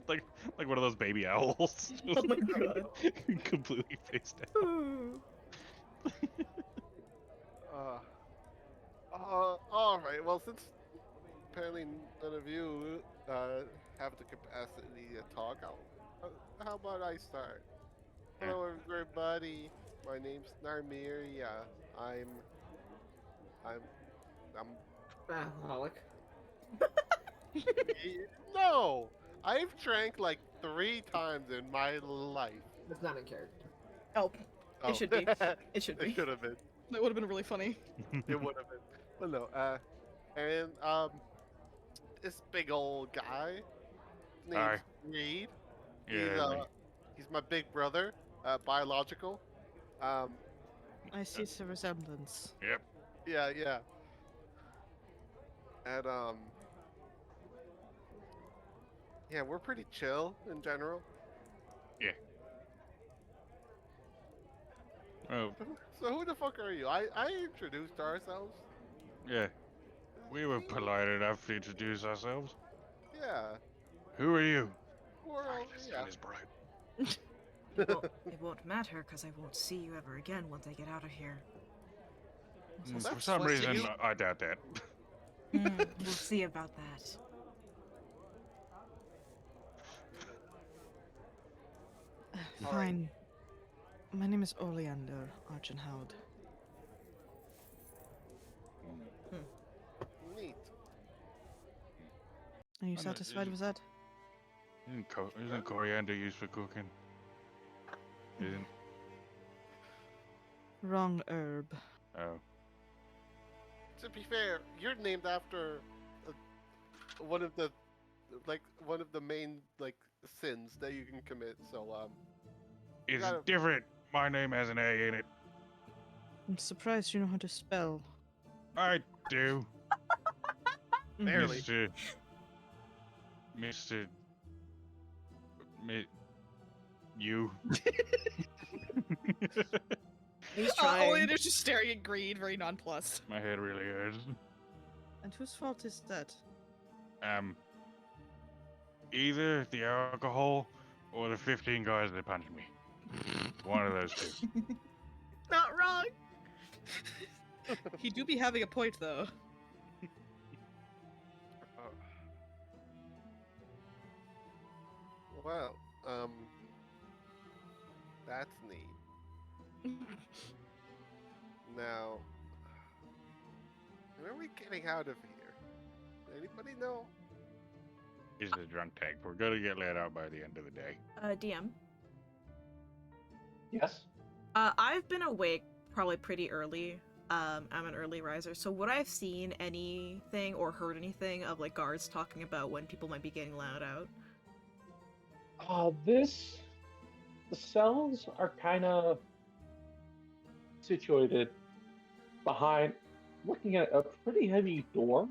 like one of those baby owls. Oh my god. Completely face down. Ooh. All right. Well, since apparently none of you have the capacity to talk, how about I start? Hello, everybody. My name's Narmiria. I'm Alcoholic. No, I've drank like 3 times in my life. That's not in character. Oh, it should be. It should It be. should have been. That would have been really funny. It would have been. Well, no. And this big old guy Hi. named Reed. Yeah. He's my big brother, biological. I see the resemblance. Yep. Yeah. And yeah, we're pretty chill in general. Oh, So who the fuck are you? I introduced ourselves. yeah. We were polite enough to introduce ourselves. Yeah. Who are you? We're all, Sorry, this yeah. sun is bright. Well, it won't matter because I won't see you ever again once I get out of here. For that's some what reason, you- I doubt that. We'll see about that. All right. Fine. My name is Oleander Archenhoud. Neat. Are you Oh, no, satisfied with that? Isn't coriander used for cooking? Isn't? Wrong herb. Oh. To be fair, you're named after one of the main sins that you can commit. So It's gotta- different. My name has an A in it. I'm surprised you know how to spell. I do. Barely. Mr. You. He's trying. Oleander's just staring at Greed, very nonplussed. My head really hurts. And whose fault is that? Either the alcohol or the 15 guys that punched me. One of those two. Not wrong. He do be having a point, though. Well, that's neat. Now, when are we getting out of here? Anybody know? Is the drunk tank. We're gonna get let out by the end of the day. DM. Yes. I've been awake probably pretty early. I'm an early riser, so would I have seen anything or heard anything of like guards talking about when people might be getting loud out? The cells are kind of situated behind, looking at a pretty heavy door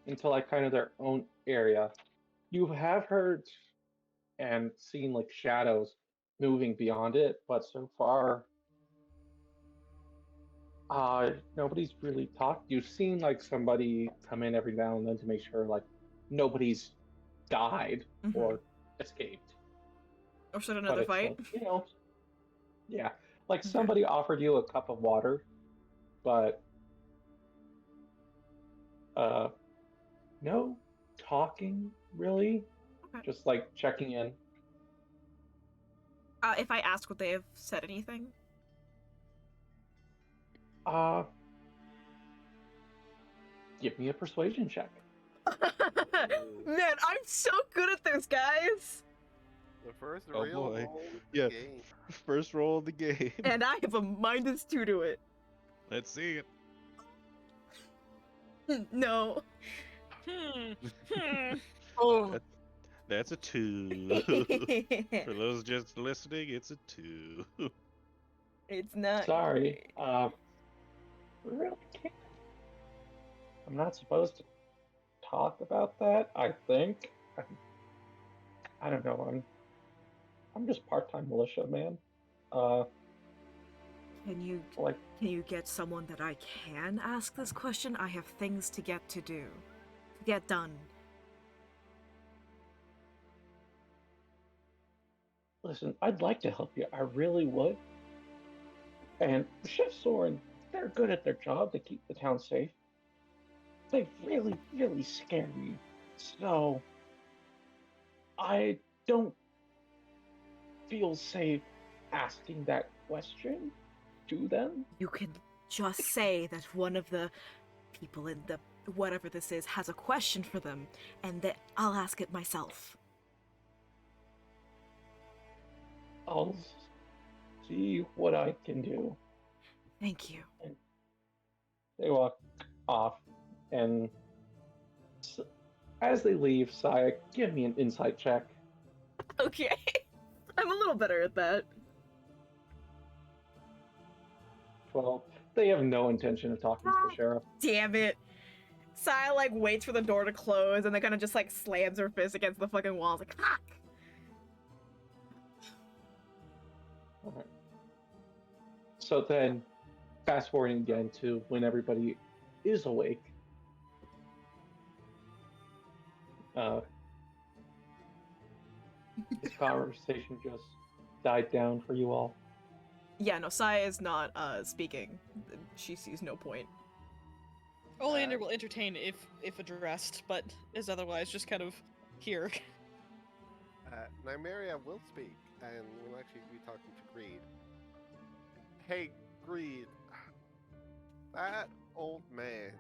into like kind of their own area. You have heard and seen like shadows moving beyond it, but so far, nobody's really talked. You've seen like somebody come in every now and then to make sure like nobody's died Mhm. or escaped. Or should But another it's fight? like, yeah, like Okay. somebody offered you a cup of water, but no talking really, Okay. just like checking in. If I ask would they have said anything? Give me a persuasion check. Man, I'm so good at this, guys! The first Oh, real boy. roll of Yeah. the game. First roll of the game. And I have a -2 to it. Let's see it. No. Oh. That's a 2. For those just listening, it's a 2. It's not. Sorry. great. Really can't. I'm not supposed to talk about that. I think. I don't know. I'm just part-time militia, man. Can you get someone that I can ask this question? I have things to get done. Listen, I'd like to help you. I really would. And Chef Soren, they're good at their job to keep the town safe. They really, really scare me. So, I don't feel safe asking that question to them. You can just say that one of the people in the whatever this is has a question for them, and that I'll ask it myself. I'll see what I can do. Thank you. They walk off, and as they leave, Saya, give me an insight check. Okay. I'm a little better at that. 12. They have no intention of talking to the sheriff. Damn it. Saya like waits for the door to close and then kind of just like slams her fist against the fucking walls like fuck. Alright. So then, fast forwarding again to when everybody is awake. This conversation just died down for you all. Yeah, no, Saya is not speaking. She sees no point. Oleander will entertain if addressed, but is otherwise just kind of here. Nymeria will speak. and we'll actually be talking to Greed. Hey, Greed, that old man,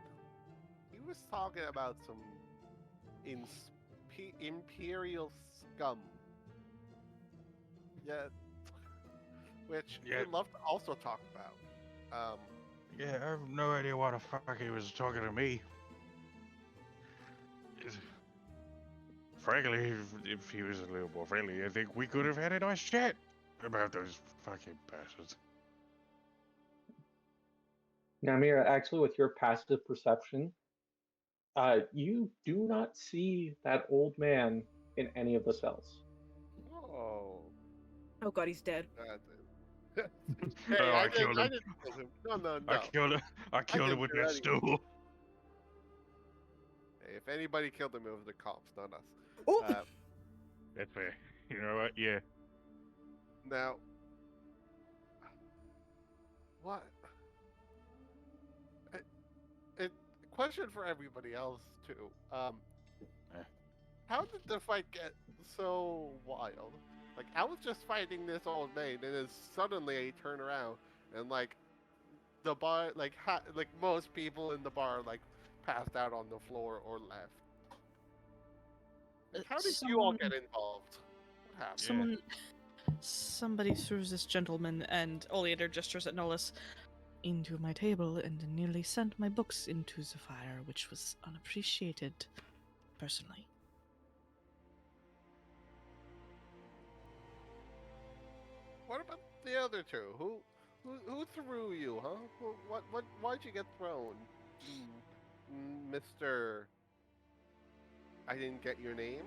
he was talking about some imperial scum. Yeah, which Yeah. we'd love to also talk about. Yeah, I have no idea why the fuck he was talking to me. Frankly, if he was a little more friendly, I think we could have had a nice chat about those fucking bastards. Now, Mira, actually, with your passive perception, you do not see that old man in any of the cells. Oh, Oh god, he's dead. that hey, Oh, I killed I him. didn't kill him. No. I killed him. I killed him didn't with do that anything. stool. Hey, if anybody killed him, it was the cops, not us. Oh, That's fair. You know what? Yeah. Now, what? It question for everybody else too. Eh. How did the fight get so wild? Like, I was just fighting this old man, and then suddenly I turn around and like the bar, like most people in the bar, like passed out on the floor or left. Like, how did you all get involved? What happened? Somebody threw this gentleman, and Oleander gestures at Nolus, into my table and nearly sent my books into the fire, which was unappreciated, personally. What about the other two? Who threw you, huh? Why'd you get thrown? Mr. I didn't get your name.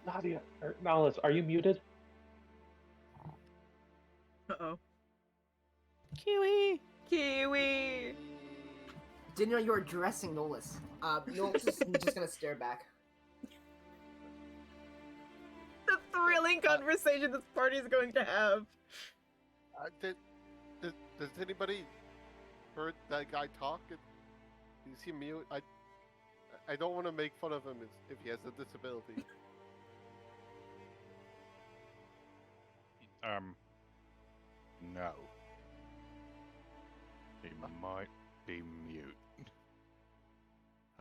Nadia, or Nolus, are you muted? uh-oh. Kiwi! Kiwi! Didn't know you were addressing Nolus. Nolus is just gonna stare back. The thrilling conversation this party is going to have. Does anybody heard that guy talk? Is he mute? I don't want to make fun of him if he has a disability. No. He might be mute.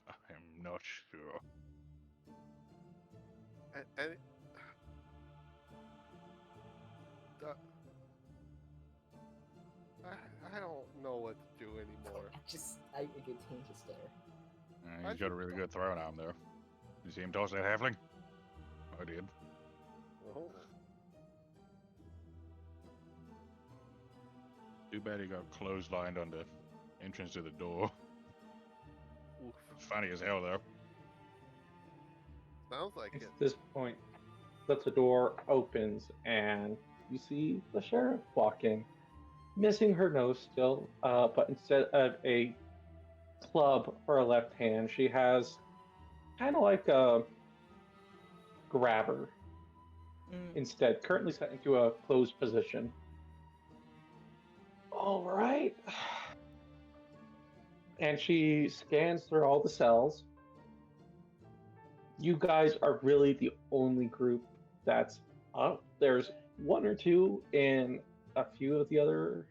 I'm not sure. And I don't know what to do anymore. I continue to stare. He's got a really good throwing arm, though. You see him toss that halfling? I did. Oh. Too bad he got clotheslined on the entrance to the door. Oof. It's funny as hell, though. Sounds like At it. this point, the door opens and you see the sheriff walking, missing her nose still, but instead of a club for her left hand, she has kind of like a grabber instead, currently set into a closed position. All right. And she scans through all the cells. You guys are really the only group that's up. There's one or two in a few of the other.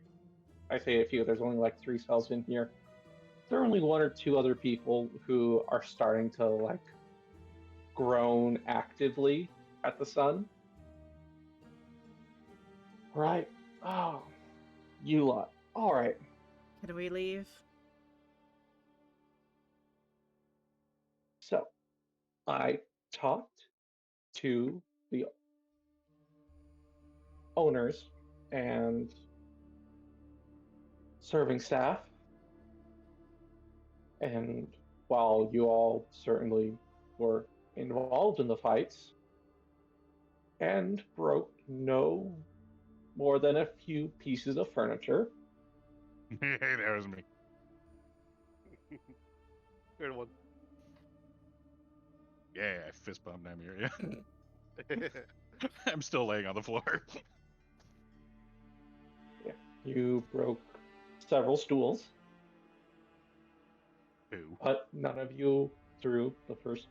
I say a few, there's only like 3 cells in here. There are only 1 or 2 other people who are starting to like groan actively at the sun. Right. Oh, you lot. All right. Can we leave? So, I talked to the owners and serving staff, and while you all certainly were involved in the fights and broke no more than a few pieces of furniture, Hey, that was me. Good one. Yeah, I fist bumped Namir, yeah. I'm still laying on the floor. you broke several stools, Who? but none of you threw the first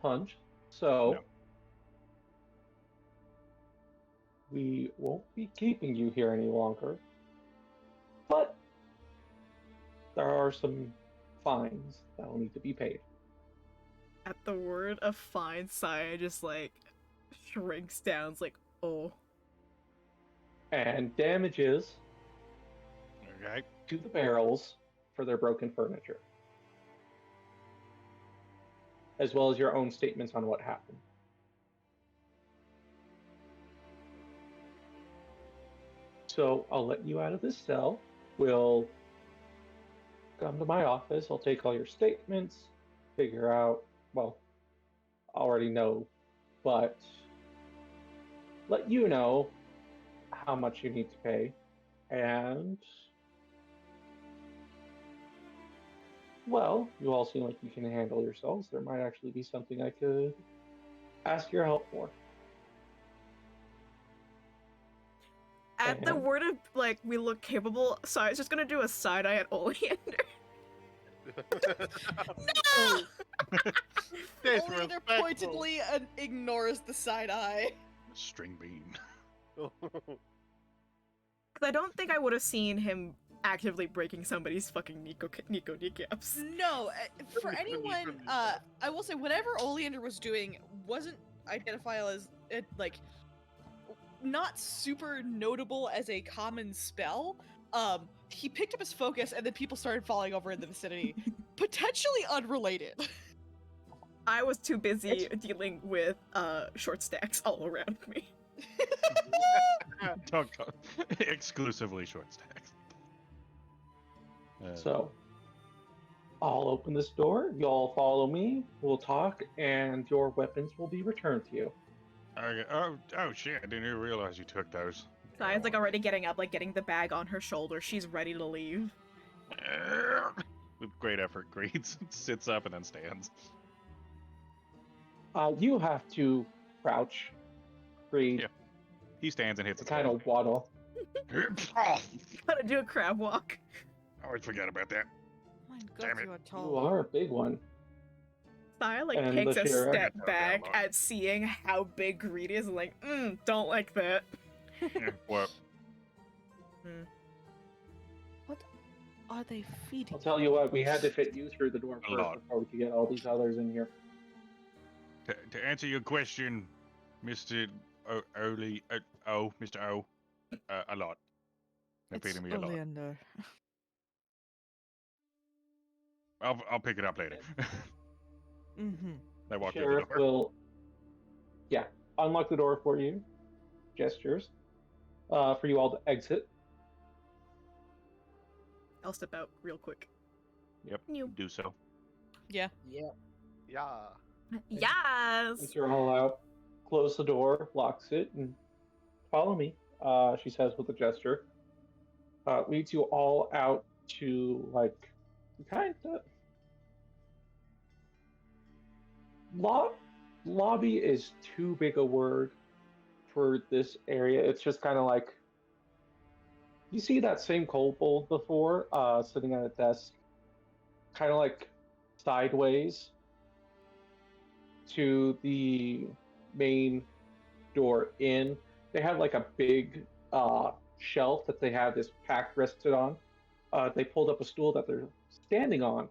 punch, so No. we won't be keeping you here any longer. But there are some fines that will need to be paid. At the word of fine, Saya just like shrinks down. It's like, oh. And damages Okay. to the barrels for their broken furniture, as well as your own statements on what happened. So I'll let you out of this cell. We'll come to my office. I'll take all your statements, figure out, well, I already know, but let you know how much you need to pay. And, well, you all seem like you can handle yourselves. There might actually be something I could ask your help for. At the And- word of like we look capable, Saya's just gonna do a side eye at Oleander. No! Oleander pointedly ignores the side eye. String bean. Because I don't think I would have seen him actively breaking somebody's fucking Nico kneecaps. No, for Really couldn't anyone, even- I will say whatever Oleander was doing wasn't identifiable as like not super notable as a common spell. He picked up his focus and then people started falling over in the vicinity, potentially unrelated. I was too busy dealing with short stacks all around me. Talk. Exclusively short stacks. So, I'll open this door, y'all follow me, we'll talk, and your weapons will be returned to you. Okay. Oh shit! I didn't even realize you took those. Saya's like already getting up, like getting the bag on her shoulder. She's ready to leave. With great effort, Greets sits up and then stands. You have to crouch, breathe, Yeah. He stands and hits a kind of waddle. Oh, Gotta do a crab walk. I always forget about that. My Damn God, it. you are You tall. are a big one. Saya like And takes the a sheriff- step Okay, back down low. at seeing how big Greed is and like, don't like that. Yeah, what? What are they feeding? I'll tell you what, we had to fit you through the door A first lot. before we could get all these others in here. To answer your question, Mr. Mr. O, a lot. They're It's feeding me a lot. Oleander. I'll pick it up later. Mm-hmm. I walk through the Sheriff door. will, unlock the door for you. Gestures. For you all to exit. I'll step out real quick. Yep. You. Do so. Yeah. Yeah. Yeah. Yes. Once you're all out, close the door, locks it, and follow me, she says with a gesture. Leads you all out to, like, kind of... Lobby is too big a word for this area. It's just kind of like... You see that same kobold before, sitting at a desk, kind of like sideways to the main door in. They have like a big shelf that they have this pack rested on. They pulled up a stool that they're standing on,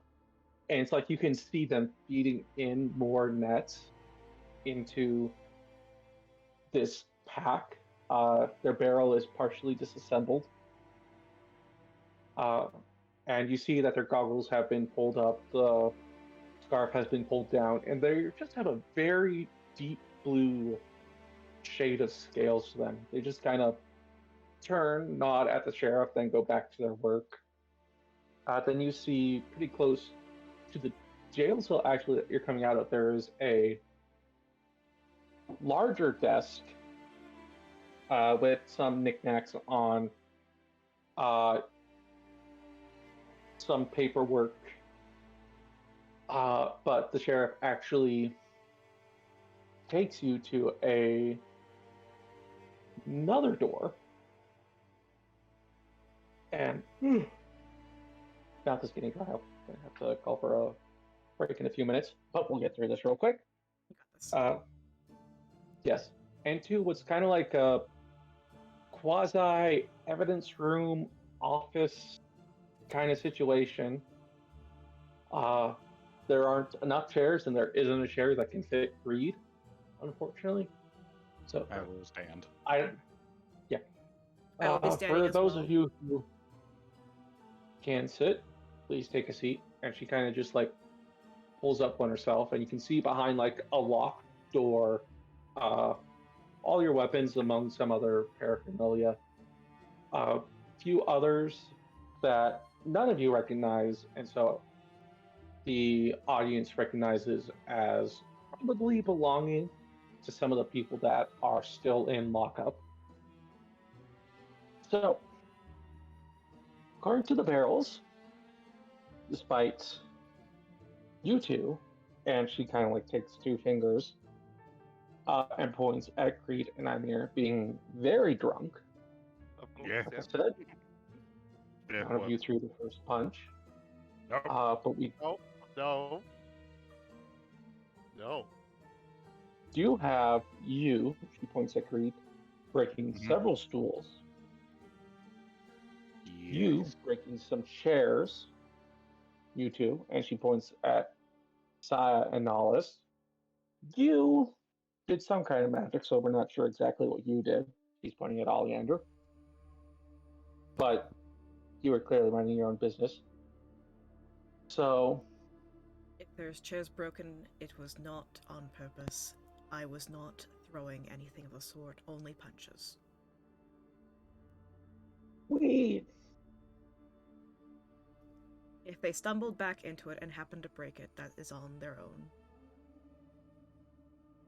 and it's like you can see them feeding in more nets into this pack. Their barrel is partially disassembled. And you see that their goggles have been pulled up, the scarf has been pulled down, and they just have a very deep blue shade of scales to them. They just kind of turn, nod at the sheriff, then go back to their work. Then you see pretty close to the jail cell actually that you're coming out of, there is a larger desk with some knickknacks on, some paperwork, but the sheriff actually takes you to another door, and mouth is getting dry. I'm gonna have to call for a break in a few minutes, but we'll get through this real quick. Yes. Yes. And two was kind of like a quasi evidence room office kind of situation. There aren't enough chairs, and there isn't a chair that can fit Greed, unfortunately. So I will stand. I, yeah. I will be standing For as those well. of you who can sit, please take a seat. And she kind of just like pulls up on herself, and you can see behind like a locked door, all your weapons among some other paraphernalia. A few others that none of you recognize, and so the audience recognizes as probably belonging to some of the people that are still in lockup. So, according to the barrels, despite you two, and she kind of like takes two fingers and points at Creed and Amir being very drunk. Of course, Yeah. Like I yeah. said, Yeah, none of well, you threw the first punch. nope. But we No, no, no. do have you, she points at Creed, breaking Mhm. several stools. You Yes. breaking some chairs, you two, and she points at Saya and Nahlis. You did some kind of magic, so we're not sure exactly what you did. She's pointing at Oleander. But you were clearly minding your own business. So, If there's chairs broken, it was not on purpose. I was not throwing anything of the sort, only punches. wait. If they stumbled back into it and happened to break it, that is on their own.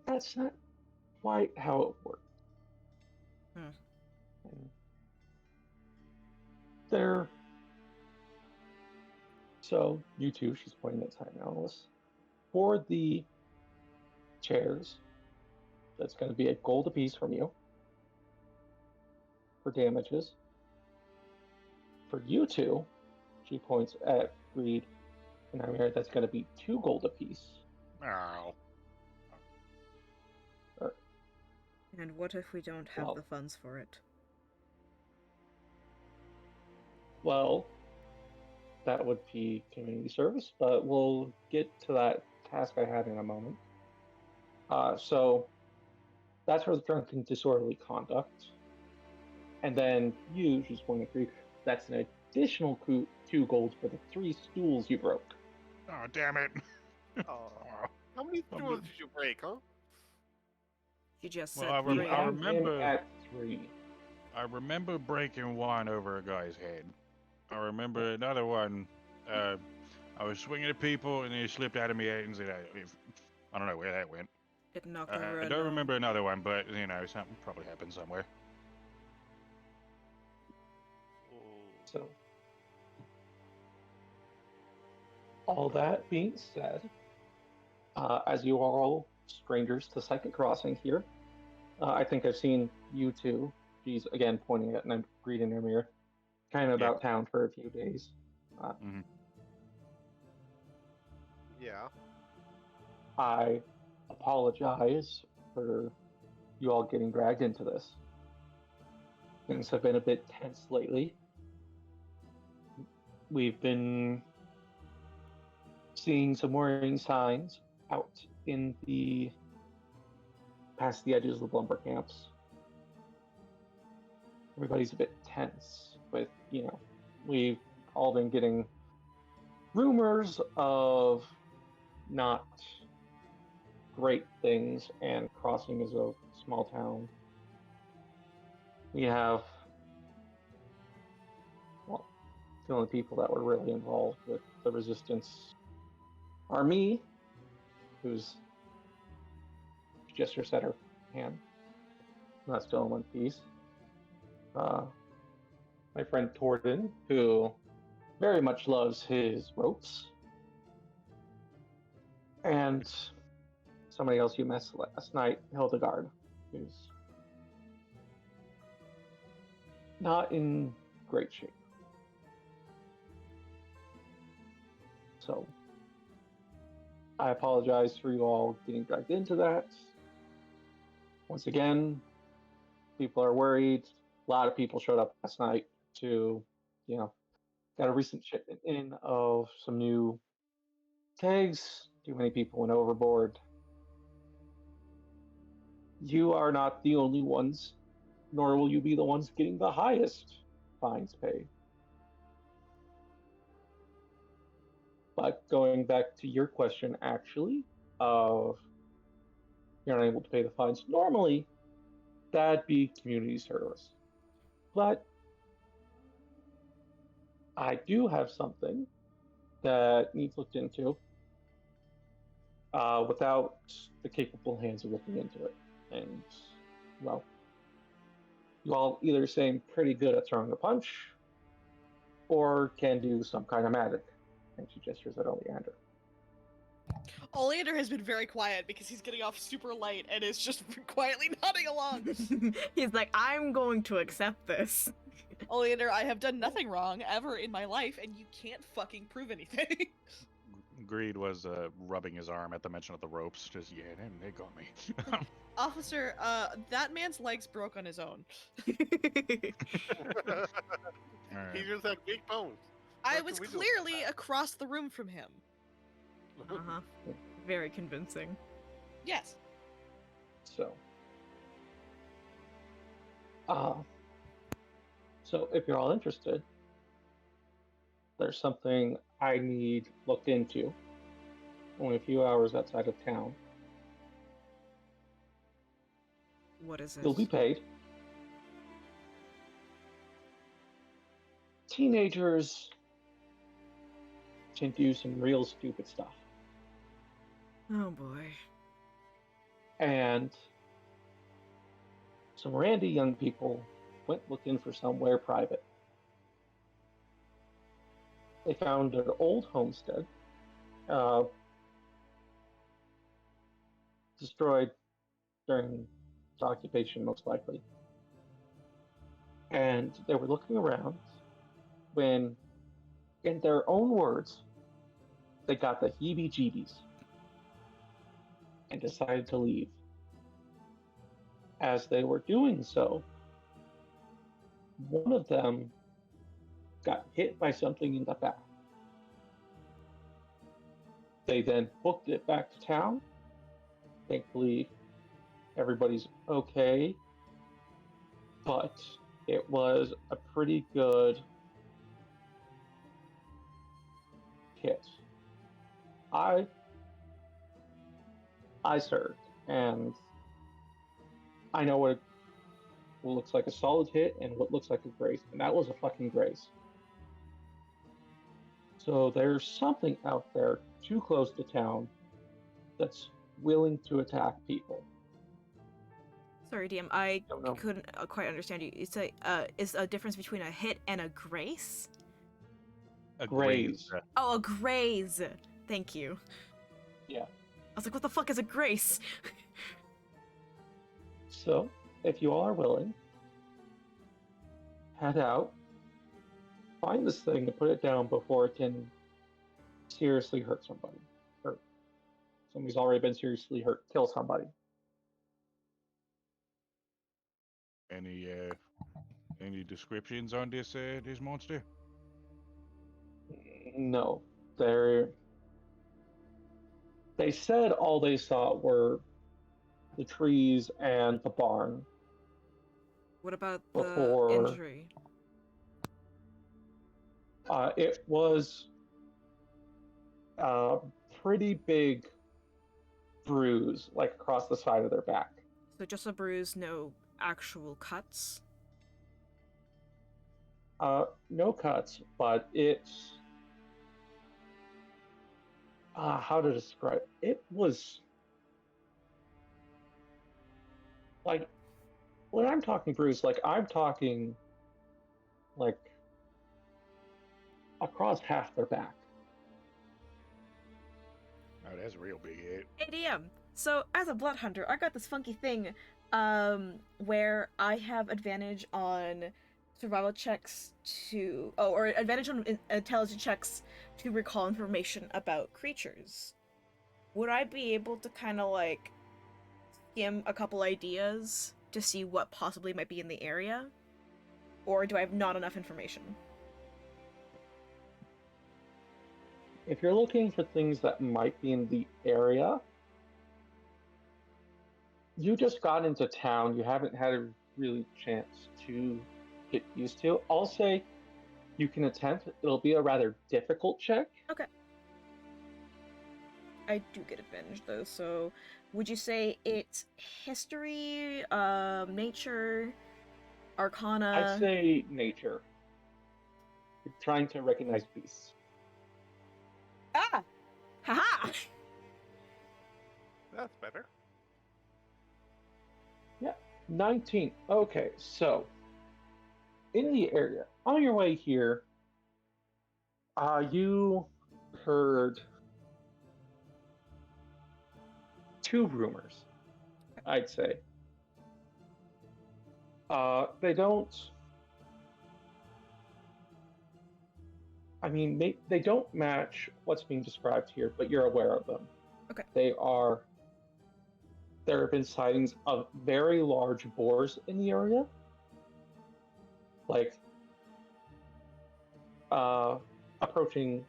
That's not quite how it works. Hmm. And there. So, you two, she's pointing at Saya and Nahlis. For the chairs, that's going to be a gold apiece from you for damages. For you two, she points at Greed and Amir, that's going to be 2 gold apiece. Ow. And what if we don't have Well- the funds for it? Well, that would be community service, but we'll get to that task I had in a moment. So that's for the drunken disorderly conduct. And then you, she's pointing at Greed, that's an additional 2 gold for the 3 stools you broke. Oh, damn it. Oh, Oh. how many Well, stools but- did you break, huh? She just Well, said I We three. I have him remember- at 3. I remember breaking one over a guy's head. I remember another one. I was swinging at people and he slipped out of my hands. And I don't know where that went. It knocked over I a don't gnome. remember another one, but you know, something probably happened somewhere. So, all that being said, as you are all strangers to Second Crossing here, I think I've seen you two. She's again pointing at Greed and Amir, kind of Yeah. about town for a few days. Yeah. I apologize for you all getting dragged into this. Things have been a bit tense lately. We've been seeing some worrying signs out in the past the edges of the lumber camps. Everybody's a bit tense with, we've all been getting rumors of not great things, and Crossing is a small town. We have, well, the only people that were really involved with the resistance are me, who's just her set her hand. That's still in one piece. My friend Torden, who very much loves his ropes. And somebody else you met last night, Hildegard, who's not in great shape. So, I apologize for you all getting dragged into that. Once again, people are worried. A lot of people showed up last night to, got a recent shipment in of some new tags. Too many people went overboard. You are not the only ones, nor will you be the ones getting the highest fines paid. But going back to your question, actually, of you're not able to pay the fines, normally that'd be community service. But I do have something that needs looked into without the capable hands of looking into it. And, well, you all either seem pretty good at throwing a punch or can do some kind of magic. And she gestures at Oleander. Oleander has been very quiet because he's getting off super light and is just quietly nodding along. He's like, I'm going to accept this. Oleander, I have done nothing wrong ever in my life, and you can't fucking prove anything. Greed was rubbing his arm at the mention of the ropes. Just, yeah, they got me. Officer, that man's legs broke on his own. He just had weak bones. I What was can we do about clearly that? across the room from him. Uh-huh. Very convincing. Yes. So, so if you're all interested, there's something I need looked into. Only a few hours outside of town. What is it? You'll be paid. Teenagers can do some real stupid stuff. Oh boy. And some randy young people went looking for somewhere private. They found an old homestead, destroyed during the occupation, most likely. And they were looking around when, in their own words, they got the heebie-jeebies and decided to leave. As they were doing so, one of them got hit by something in the back. They then booked it back to town. Thankfully, everybody's okay. But it was a pretty good hit. I served, and I know what looks like a solid hit and what looks like a grace, and that was a fucking grace. So there's something out there too close to town that's willing to attack people. Sorry, DM, I Don't know. couldn't quite understand you. It's a is a difference between a hit and a grace? A Graze. Oh, a graze. Thank you. Yeah. I was like, what the fuck is a grace? So, if you all are willing, head out, find this thing and put it down before it can seriously hurt somebody. Or somebody's already been seriously hurt, kill somebody. Any descriptions on this monster? No. They said all they saw were the trees and the barn. What about the Before- injury? It was a pretty big bruise, like across the side of their back. So just a bruise, no actual cuts? No cuts, but it's how to describe it was like when I'm talking bruise, like I'm talking like across half their back. Oh, that's a real big hit. ADM. So as a blood hunter, I got this funky thing where I have advantage on survival checks or advantage on intelligence checks to recall information about creatures. would I be able to kind of like skim a couple ideas to see what possibly might be in the area? Or do I have not enough information? If you're looking for things that might be in the area, you just got into town. You haven't had a really chance to get used to. I'll say you can attempt. It'll be a rather difficult check. Okay. I do get advantage though, so would you say it's history, nature, arcana? I'd say nature. You're trying to recognize beasts. Ah! Haha! That's better. 19. Okay, so in the area, on your way here, you heard two rumors, I'd say. They don't. I mean, they don't match what's being described here, but you're aware of them. Okay. There have been sightings of very large boars in the area. Like, approaching.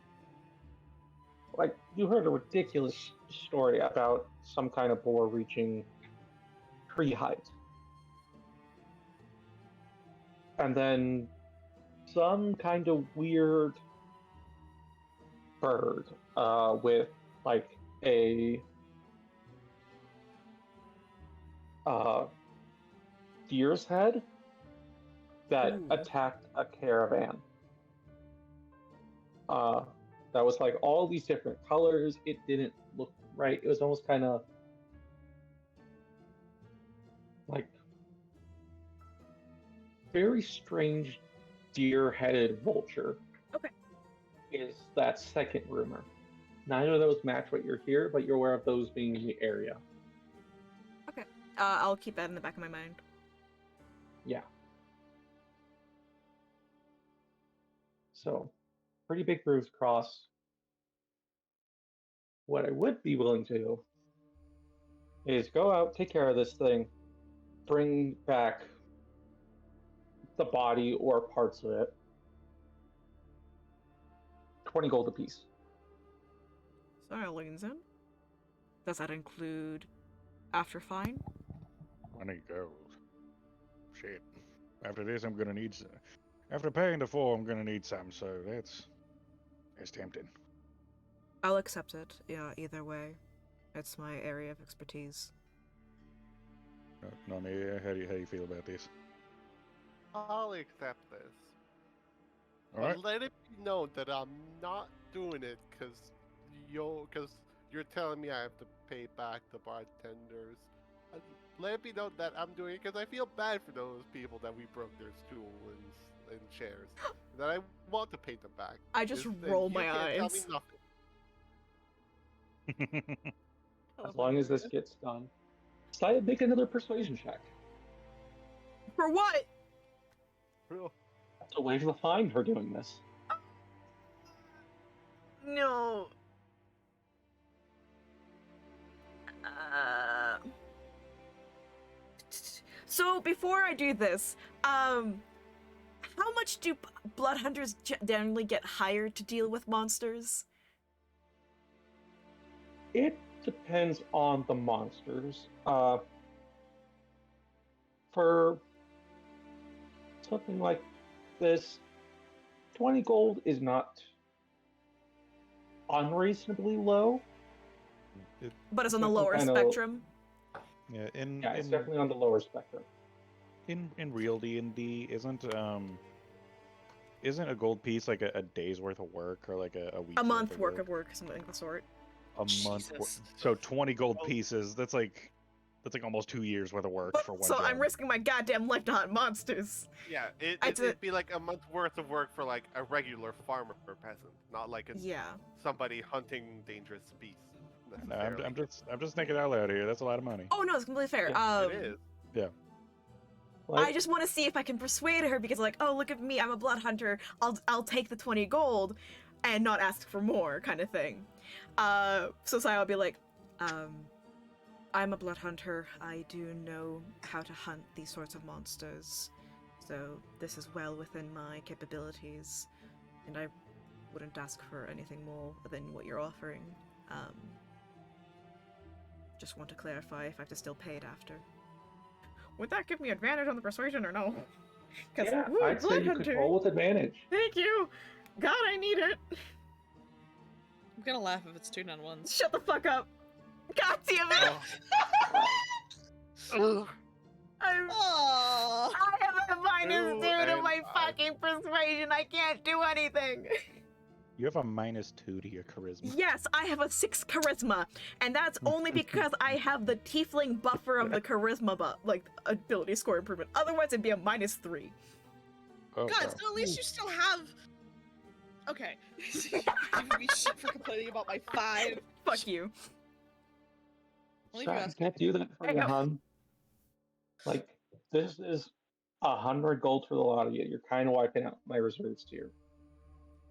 Like, you heard a ridiculous story about some kind of boar reaching tree height. And then some kind of weird bird with like a deer's head that Ooh. attacked a caravan. That was like all these different colors. It didn't look right. It was almost kind of like very strange deer-headed vulture. Okay. Is that second rumor. Neither of those match what you're here, but you're aware of those being in the area. I'll keep that in the back of my mind. Yeah. So, pretty big roofs cross. What I would be willing to do is go out, take care of this thing, bring back the body or parts of it. 20 gold apiece. Sorry, Lincoln. Does that include after fine? 20 gold. Shit. After this, I'm gonna need some. After paying the 4, I'm gonna need some, so that's tempting. I'll accept it, yeah, either way. It's my area of expertise. Nani, how do you feel about this? I'll accept this. All But right. let it be known that I'm not doing it because you're telling me I have to pay back the bartenders. Let it be known that I'm doing it because I feel bad for those people that we broke their stool and chairs. That I want to pay them back. I just Just that roll you my can't tell me eyes. nothing. As long as this gets done. So make another persuasion check. For what? Real- To waive the fine for doing this. No. So before I do this, how much do blood hunters generally get hired to deal with monsters? It depends on the monsters. For something like this, 20 gold is not unreasonably low. But it's on the Definitely lower kinda- spectrum. Yeah, Yeah, it's definitely on the lower spectrum. in real D&D isn't a gold piece like a day's worth of work or like a week? A month work of work, something of the sort. A month. Jesus. So 20 gold pieces. That's like almost 2 years worth of work for one. So I'm job. risking my goddamn life to hunt monsters. Yeah, I'd it'd be like a month's worth of work for like a regular farmer or peasant, not like Yeah. somebody hunting dangerous beasts. No, I'm just thinking out loud here. That's a lot of money. Oh no, it's completely fair. Yeah, It is. Like, I just want to see if I can persuade her because, like, oh, look at me, I'm a blood hunter. I'll take the 20 gold and not ask for more, kind of thing. So I'll be like, I'm a blood hunter. I do know how to hunt these sorts of monsters, so this is well within my capabilities, and I wouldn't ask for anything more than what you're offering. Just want to clarify if I have to still pay it after. Would that give me advantage on the persuasion or no? Yeah, I'd say you could roll with advantage. Thank you! God, I need it! I'm gonna laugh if it's 2 non-ones. Shut the fuck up! God damn it! Ugh. Oh. I have a minus Two 2 to and my five. fucking persuasion. I can't do anything. You have a -2 to your charisma. Yes, I have a 6 charisma, and that's only because I have the tiefling buffer of the charisma ability score improvement. Otherwise, it'd be a -3. Oh, God, wow. so at least you still have. Okay. Giving me shit for complaining about my 5. Fuck you. Only if you Sorry, I ask. can't do that for I you, know. hun. Like, this is 100 gold for the lot of you. You're kind of wiping out my reserves tier.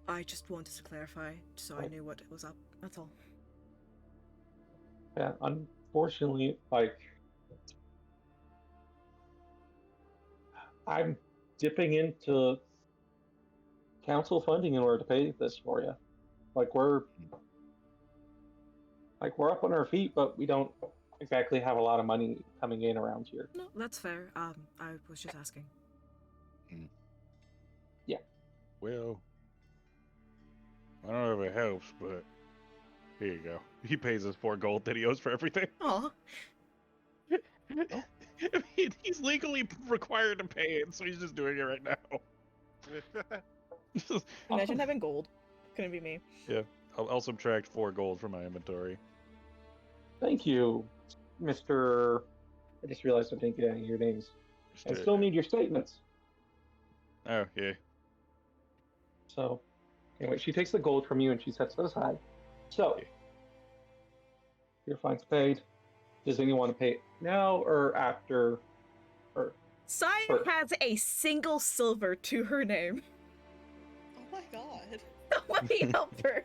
I just wanted to clarify, so I knew what was up. That's all. Yeah, unfortunately, like, I'm dipping into council funding in order to pay this for you. Like we're up on our feet, but we don't exactly have a lot of money coming in around here. No, that's fair. I was just asking. Well, I don't know if it helps, but here you go. He pays us 4 gold that he owes for everything. Aw. I mean, he's legally required to pay it, so he's just doing it right now. Imagine having gold. Couldn't be me. I'll subtract 4 gold from my inventory. Thank you, Mr. I just realized I didn't get any of your names. I Just, still need your statements. Oh, yeah. So, anyway, she takes the gold from you and she sets it aside. So, your fine's paid. Does anyone want to pay it now or after? Saya Sure. has a single silver to her name. Oh my god. Somebody help her.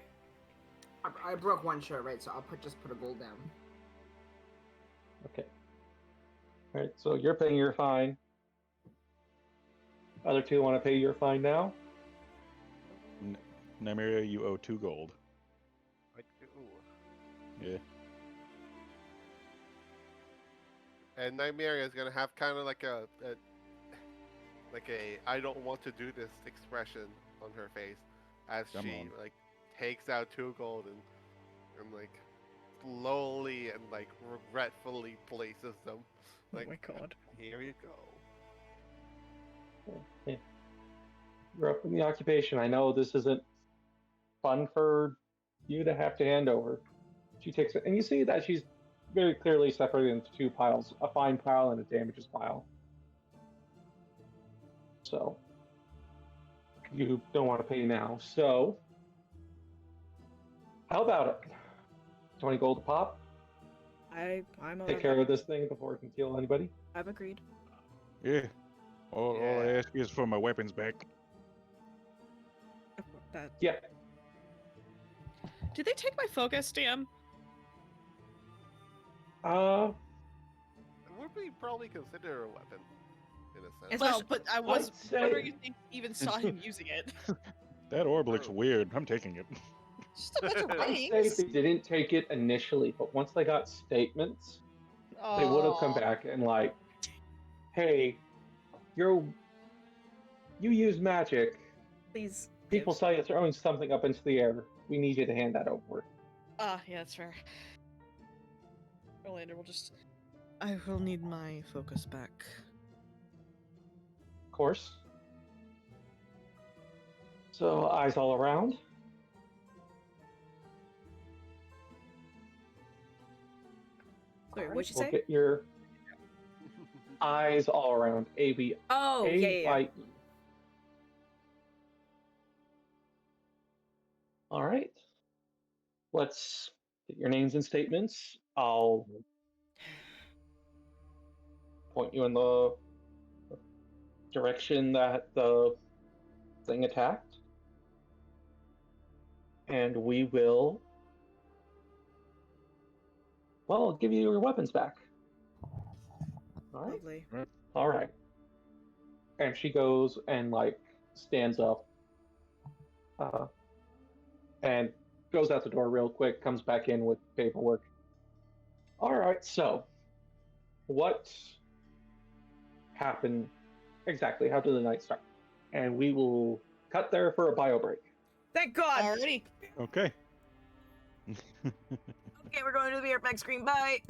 I broke 1 shirt, right? So I'll just put a gold down. Okay. All right, so you're paying your fine. Other 2 want to pay your fine now? Nymeria, you owe 2 gold. Like, ooh. Yeah. And Nymeria is gonna have kind of like a I don't want to do this expression on her face as Come she on. like takes out 2 gold and like slowly and like regretfully places them. Like, Oh my god. here you go. Yeah. You're up in the occupation. I know this isn't fun for you to have to hand over. She takes it, and you see that she's very clearly separated into 2 piles, a fine pile and a damages pile. So, you don't want to pay now. So, how about it? 20 gold a pop? I'm Take care of this thing before it can kill anybody? I've agreed. Yeah. All I Yeah. ask is for my weapons back. That Yeah. Did they take my focus, DM? Uh, It would be probably considered a weapon in a sense. It's- Well, Especially- but I was I'd say- wondering if they even saw him using it. That orb looks True. weird. I'm taking it. Just a bunch of I'd say rings. they didn't take it initially, but once they got statements, they would have come Aw. back and like, hey, you use magic. please. People saw you throwing something up into the air. We need you to hand that over. Ah, yeah, that's fair. Orlander will just. I will need my focus back. Of course. So eyes all around. Wait, what'd you We'll say? get your eyes all around. A-B. Oh, yeah, yeah, yeah. A-I-E. All right. Let's get your names and statements. I'll point you in the direction that the thing attacked. And we will well, I'll give you your weapons back. All right. Lovely. All right. And she goes and like stands up, and goes out the door real quick. Comes back in with paperwork. All right. So, what happened exactly? How did the night start? And we will cut there for a bio break. Thank God. Alrighty. Okay. Okay, we're going to the beer back screen. Bye.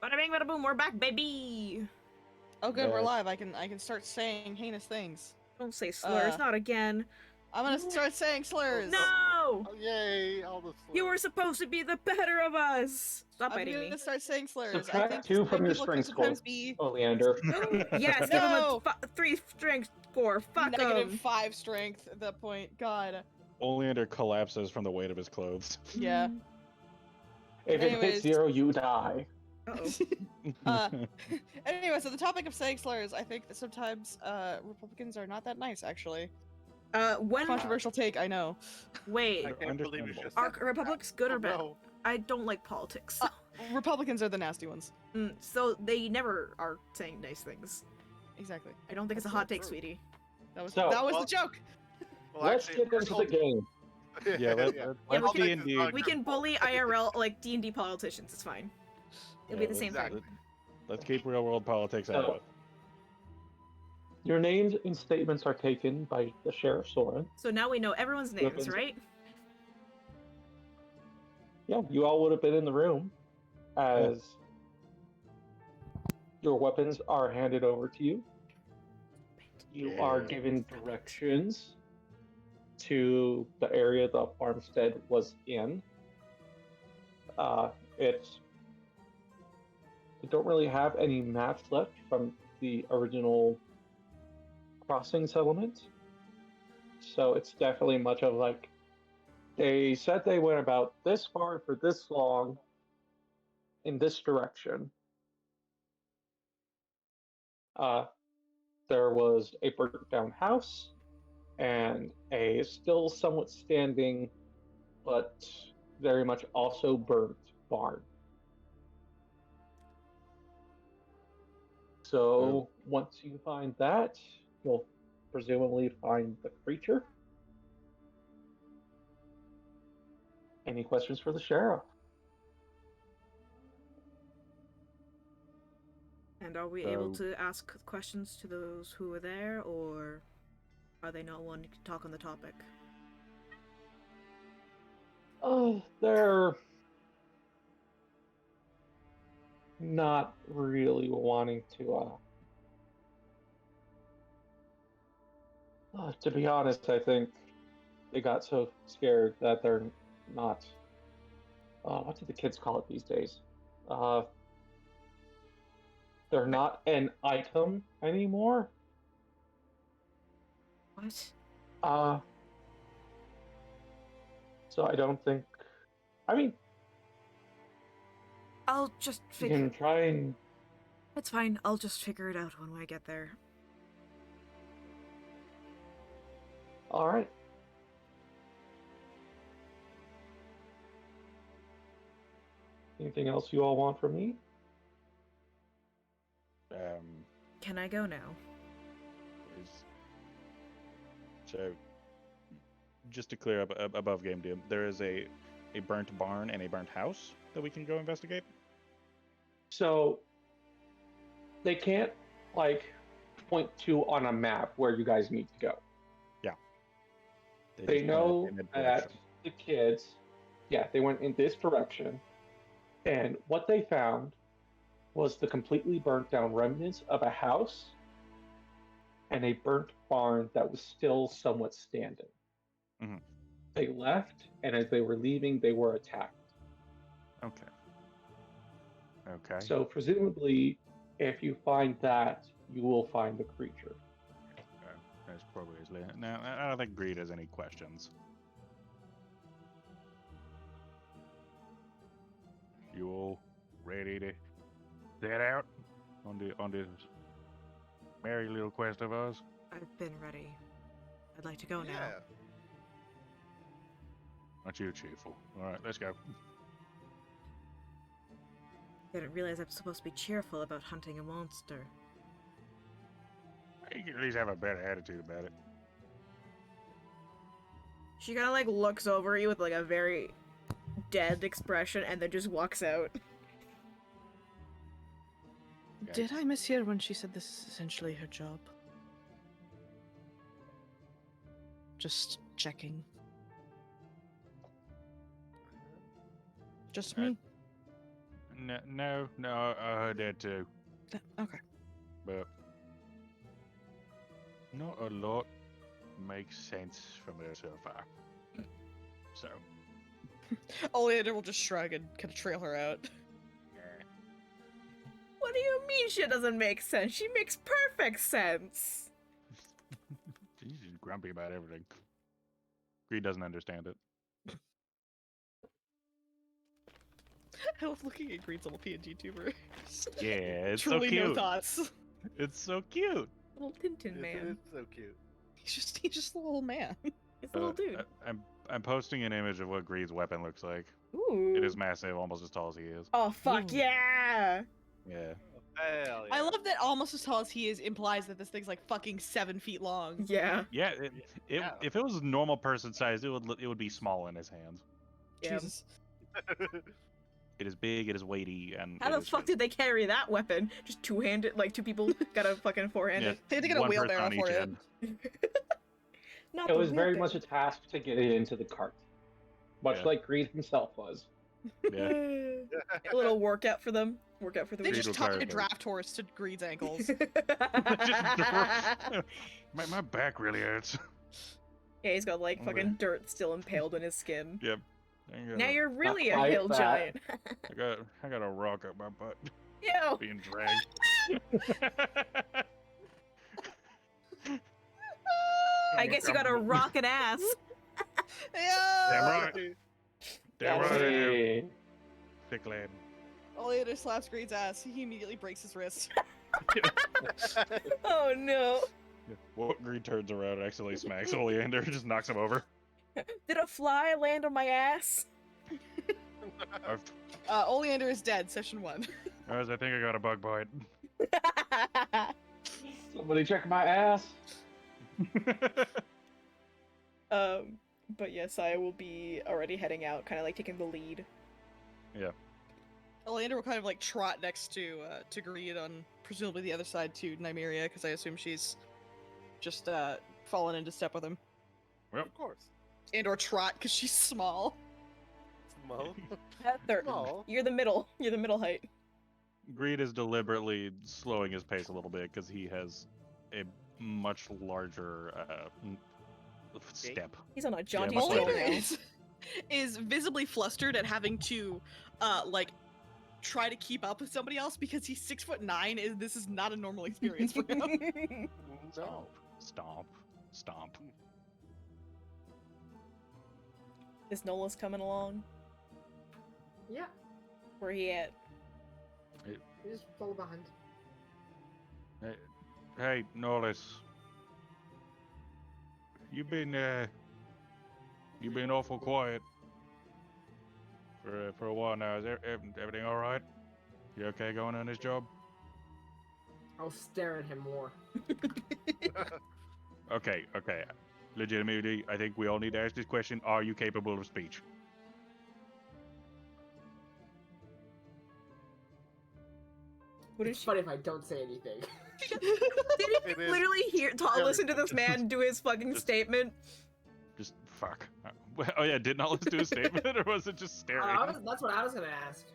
Bada bing, bada boom, we're back, baby! Oh, good, we're Back. live. I can start saying heinous things. Don't say slurs, Uh, not again. I'm gonna start saying slurs. No! Oh, yay! All the You were slurs. supposed to be the better of us! Stop I'm biting me. gonna start saying slurs. I Subtract think 2 from your people strength can score, sometimes be Oleander. Yes, No! give him a 3 strength score. Fuck negative him. 5 strength at that point. God. Oleander collapses from the weight of his clothes. Yeah. If it Anyways. hits 0, you die. Uh-oh. Anyway, so the topic of saying slurs, I think that sometimes Republicans are not that nice, actually. When Controversial take, I know. wait, I can't believe you just are said republics good or that. bad? No. I don't like politics. Republicans are the nasty ones. So they never are saying nice things. Exactly. I don't think it's a That's hot so take, true. sweetie. That was So- the Well- joke. Well, Let's actually, get into the game. Yeah, let's Yeah, let's we can- D&D. We can bully IRL like D&D politicians. It's fine. It'll be Yeah, the same exactly. thing. Let's keep real world politics out of So- it. Your names and statements are taken by the Sheriff Soren. So now we know everyone's names, Weapons. right? Yeah, you all would have been in the room as your weapons are handed over to you. You are Yeah. given directions to the area the farmstead was in. It's they don't really have any maps left from the original crossing settlement, so it's definitely much of like they said they went about this far for this long in this direction. There was a burnt down house and a still somewhat standing but very much also burnt barn. So once you find that, you'll presumably find the creature. Any questions for the sheriff? And are we able So- to ask questions to those who were there, or are they not wanting to talk on the topic? Oh, they're not really wanting to be honest, I think they got so scared that they're not. What do the kids call it these days? They're not an item anymore. What? So I don't think. I mean, I'll just you figure. can try and. It's fine. I'll just figure it out when I get there. All right. Anything else you all want from me? Can I go now? So, just to clear up above Game Doom, there is a burnt barn and a burnt house that we can go investigate. So they can't like point to on a map where you guys need to go. They just know went in a that direction. the kids, they went in this direction, and what they found was the completely burnt down remnants of a house and a burnt barn that was still somewhat standing. Mhm. They left, and as they were leaving, they were attacked. Okay. Okay. So presumably, if you find that, you will find the creature. That's probably easily. Now, I don't think Greed has any questions. You all ready to set out on this merry little quest of ours? I've been ready. I'd like to go now. Yeah. Aren't you cheerful? All right, let's go. Didn't realize I'm supposed to be cheerful about hunting a monster. You can at least have a better attitude about it. She kind of like looks over at you with like a very dead expression and then just walks out. Did I mishear when she said this is essentially her job? Just checking. Just me. No, I heard that too. Okay. But not a lot makes sense from there so far. So, Oleander will just shrug and kind of trail her out. What do you mean she doesn't make sense? She makes perfect sense. she's just grumpy about everything. Greed doesn't understand it. I love looking at Green's little PNG tuber. Yeah, it's Truly so cute. no thoughts. It's so cute. Little Tintin man. It's so cute. He's just a little man. It's a little dude. I'm posting an image of what Greed's weapon looks like. Ooh. It is massive, almost as tall as he is. Oh fuck Ooh. yeah! Yeah. Hell yeah. I love that almost as tall as he is implies that this thing's like fucking 7 feet long. Yeah. Yeah, Yeah. if it was normal person size, it would be small in his hands. Yeah. Jesus. It is big, it is weighty, and How it the is fuck fit. did they carry that weapon? Just two-handed, like two people got a fucking four-handed. They had to get a one person wheelbarrow on each for it. end. Not It the was very wheelbarrow. much a task to get it into the cart, much Yeah. like Greed himself was. Yeah. A little workout for them. Workout for the They week. just Greed tied a required draft horse to Greed's ankles. my back really hurts. Yeah, he's got like Oh, fucking yeah. dirt still impaled on his skin. Yep. Now you're really a quite hill that. giant. I got a rock up my butt Ew. being dragged. I guess you got a rockin' ass. Yeah. Damn right. Damn right I do. Hey. Thick lad. Oleander slaps Greed's ass. He immediately breaks his wrist. Oh no. What Greed turns around and accidentally smacks Oleander, just knocks him over. Did a fly land on my ass? I've- Oleander is dead. Session 1. Guys, I think I got a bug bite. Somebody check my ass. But yes, I will be already heading out, kind of like taking the lead. Oleander will kind of like trot next to Greed on presumably the other side to Nymeria, because I assume she's just fallen into step with him. Of course. And or trot because she's small. Small. Small. You're the middle. You're the middle height. Greed is deliberately slowing his pace a little bit because he has a much larger step. He's on a jaunty Yeah, much stroll Oleander now. is visibly flustered at having to like try to keep up with somebody else because he's 6'9". This is not a normal experience for him. No. Stomp. Stomp. Is Nola's coming along? Yeah, Where he at? you just follow behind. Hey, Nollis. You've been awful quiet for a while now. Is everything all right? You okay going on this job? I'll stare at him more. Okay. Legitimately, I think we all need to ask this question. Are you capable of speech? What It's funny if I don't say anything. Did It you is literally very listen to this man do his fucking Just- statement? Just fuck. Oh yeah, did Nollis do a statement or was it just staring? That's what I was gonna ask.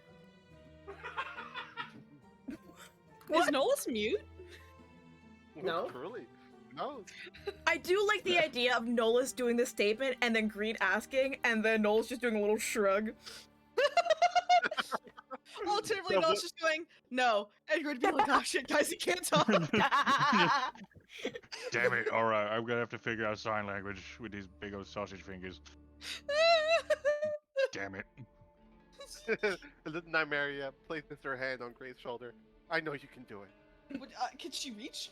Is Nolus mute? No. Truly. No. I do like the idea of Nolus doing the statement and then Greed asking, and then Nolus just doing a little shrug. Alternatively, Nolus just going, no. And Greed being like, oh shit, guys, he can't talk. Damn it! All right, I'm gonna have to figure out sign language with these big old sausage fingers. Damn it! And then Nymeria places her hand on Gray's shoulder. I know you can do it. Can she reach?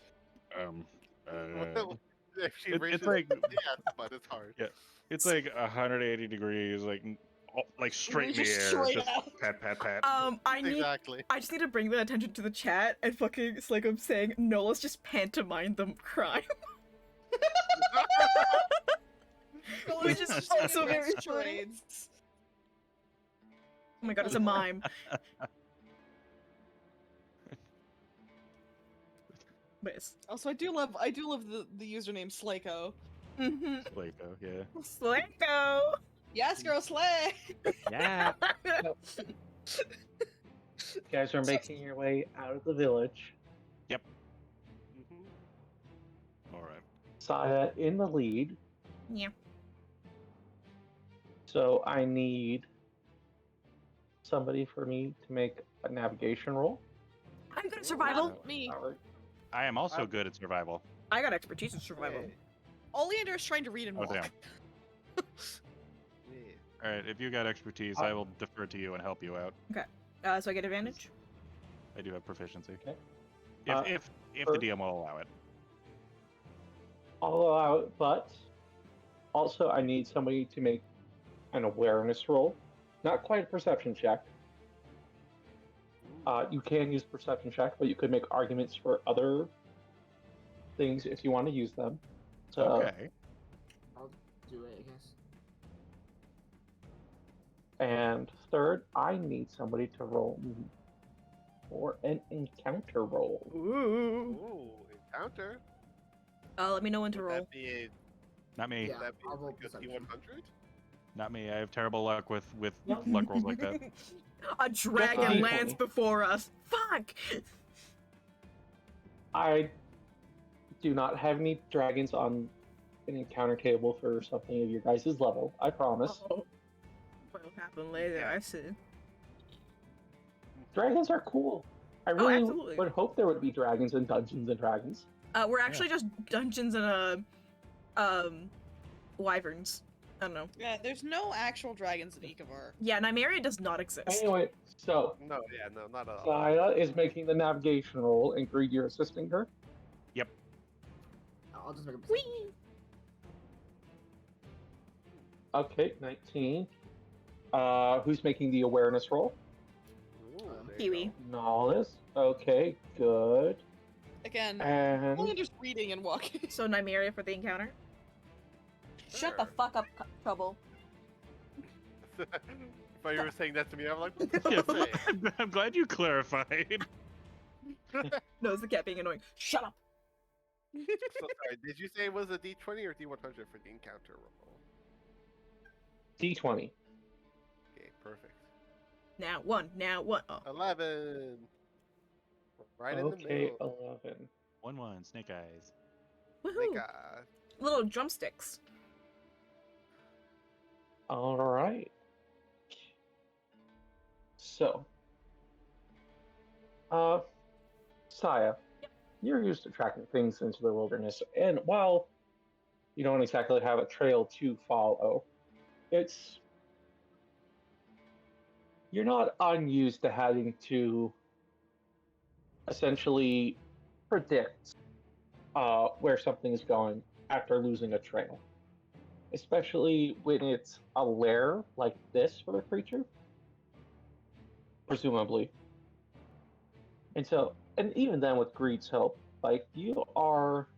If she It's reaches, like yes, but it's hard. Yeah. it's like 180 degrees, like straight in the Just air. straight Just up. pat, pat, pat. Exactly. I just need to bring the attention to the chat and fucking, it's like I'm saying, Nolus just pantomime them crime. Nolus Which is just also doing very funny. charades. Oh my god, it's a mime. But yes. Also, I do love the username Slayko. Mm-hmm. Slayko, yeah. Slayko! Yes, girl, slay. Yeah. You guys are making your way out of the village. All right. Saya in the lead. Yeah. So I need somebody for me to make a navigation roll. I'm good at survival. Not me. Howard. I am also I'm- good at survival. I got expertise in survival. Yeah. Oleander is trying to read and Oh, walk. damn. Yeah. All right, if you got expertise, I will defer to you and help you out. So I get advantage. I do have proficiency. Okay. If Uh, if for- the DM will allow it. I'll allow it, but also I need somebody to make an awareness roll. Not quite a perception check. You can use perception check, but you could make arguments for other things if you want to use them. So Okay. I'll do it, I guess. And third, I need somebody to roll for an encounter roll. Ooh. Ooh, encounter. Let me know when to Would roll. that be a, Not me. Yeah, would that be I'll roll like a perception. D100? Not me. I have terrible luck with Yep. luck rolls like that. A dragon fine. lands before us. Fuck. I do not have any dragons on an encounter table for something of your guys' level. I promise. Oh. What'll happen later? I see. Dragons are cool. I really absolutely. would hope there would be dragons in Dungeons and Dragons. We're actually just dungeons and wyverns. I don't know. Yeah, there's no actual dragons in Ikavar. Yeah, Nymeria does not exist. Anyway, so No, yeah, no, not at all. Saya is making the navigation roll, and Greed, you're assisting her. I'll just make a perception Whee! Okay, 19. Who's making the awareness roll? Ooh, there you Kiwi. go. Nollis. Okay, good. Again, And Oleander's reading and walking. So Nymeria for the encounter. Shut the Sure. fuck up, Trouble. I thought you were saying that to me. I'm like, what the Yeah, fuck is that? I'm glad you clarified. No, it's the cat being annoying. Shut up. So sorry, did you say it was a D20 or D100 for the encounter roll? D20. Okay, perfect. Now one. Oh. 11. Right in the Okay, middle. 11. 1-1, snake eyes. Woohoo! Thank God. Little drumsticks. All right. So, Saya, you're used to tracking things into the wilderness, and while you don't exactly have a trail to follow, you're not unused to having to essentially predict where something is going after losing a trail, especially when it's a lair like this for the creature, presumably. And so, and even then, with Greed's help, like you are,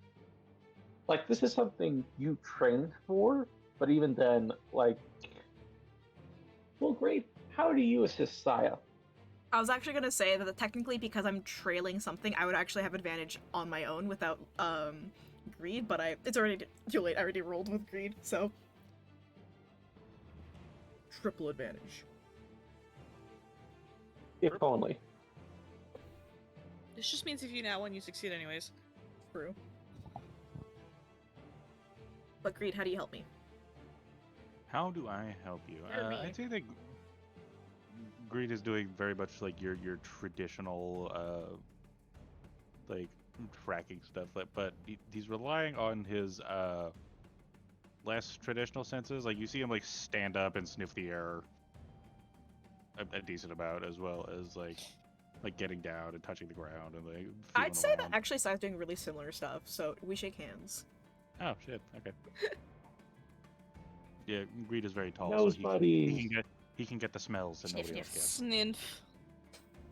like this is something you trained for, but even then, like, well, Greed, how do you assist Saya? I was actually gonna say that technically because I'm trailing something, I would actually have advantage on my own without greed, but it's already too late. I already rolled with greed, so triple advantage. If only. This just means if you now win, you succeed anyways. True. But greed, how do you help me? How do I help you? Or me. I'd say that Greed is doing very much like your traditional like tracking stuff, but he's relying on his less traditional senses. Like you see him like stand up and sniff the air a decent amount, as well as like getting down and touching the ground and like. I'd feeling say that around. actually Sai's doing really similar stuff, so we shake hands. Oh shit! Okay. Yeah, Greed is very tall, Nose so buddies. he can get the smells that Sniff, nobody else sniff. gets. Snинf.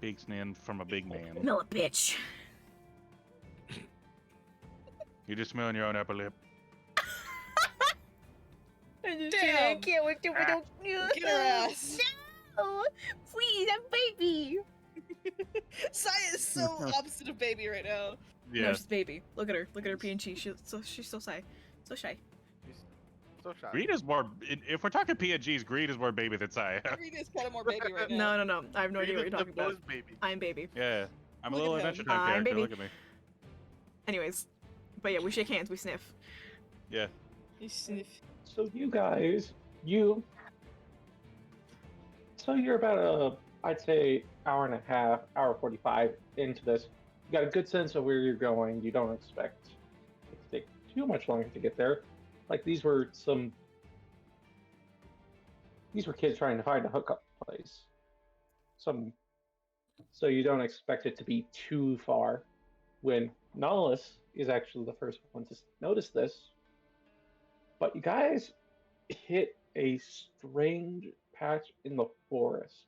Big snin from a big man. Smell a bitch. You're just smelling your own upper lip. Damn. can't wait to Ah. Get her ass. No! Please, I'm baby! Saya is so opposite of baby right now. No, Yeah. she's baby. Look at her. Look at her PNG. She's so shy. So shy. She's so shy. Greed is more. If we're talking PNGs, Greed is more baby than Saya. Green is kind of more baby right now. No. I have no idea what you're Greed is talking the about. most baby. I'm baby. Yeah, I'm a Look little at him. Adventure Time I'm character. baby. Look at me. Anyways, but yeah, we shake hands, we sniff. Yeah. You sniff. So you guys, so you're about I'd say hour and a half, hour 45 into this. You got a good sense of where you're going. You don't expect it to take too much longer to get there. Like these were kids trying to find a hookup place. So you don't expect it to be too far. When Nihilus is actually the first one to notice this, but you guys hit a strange patch in the forest.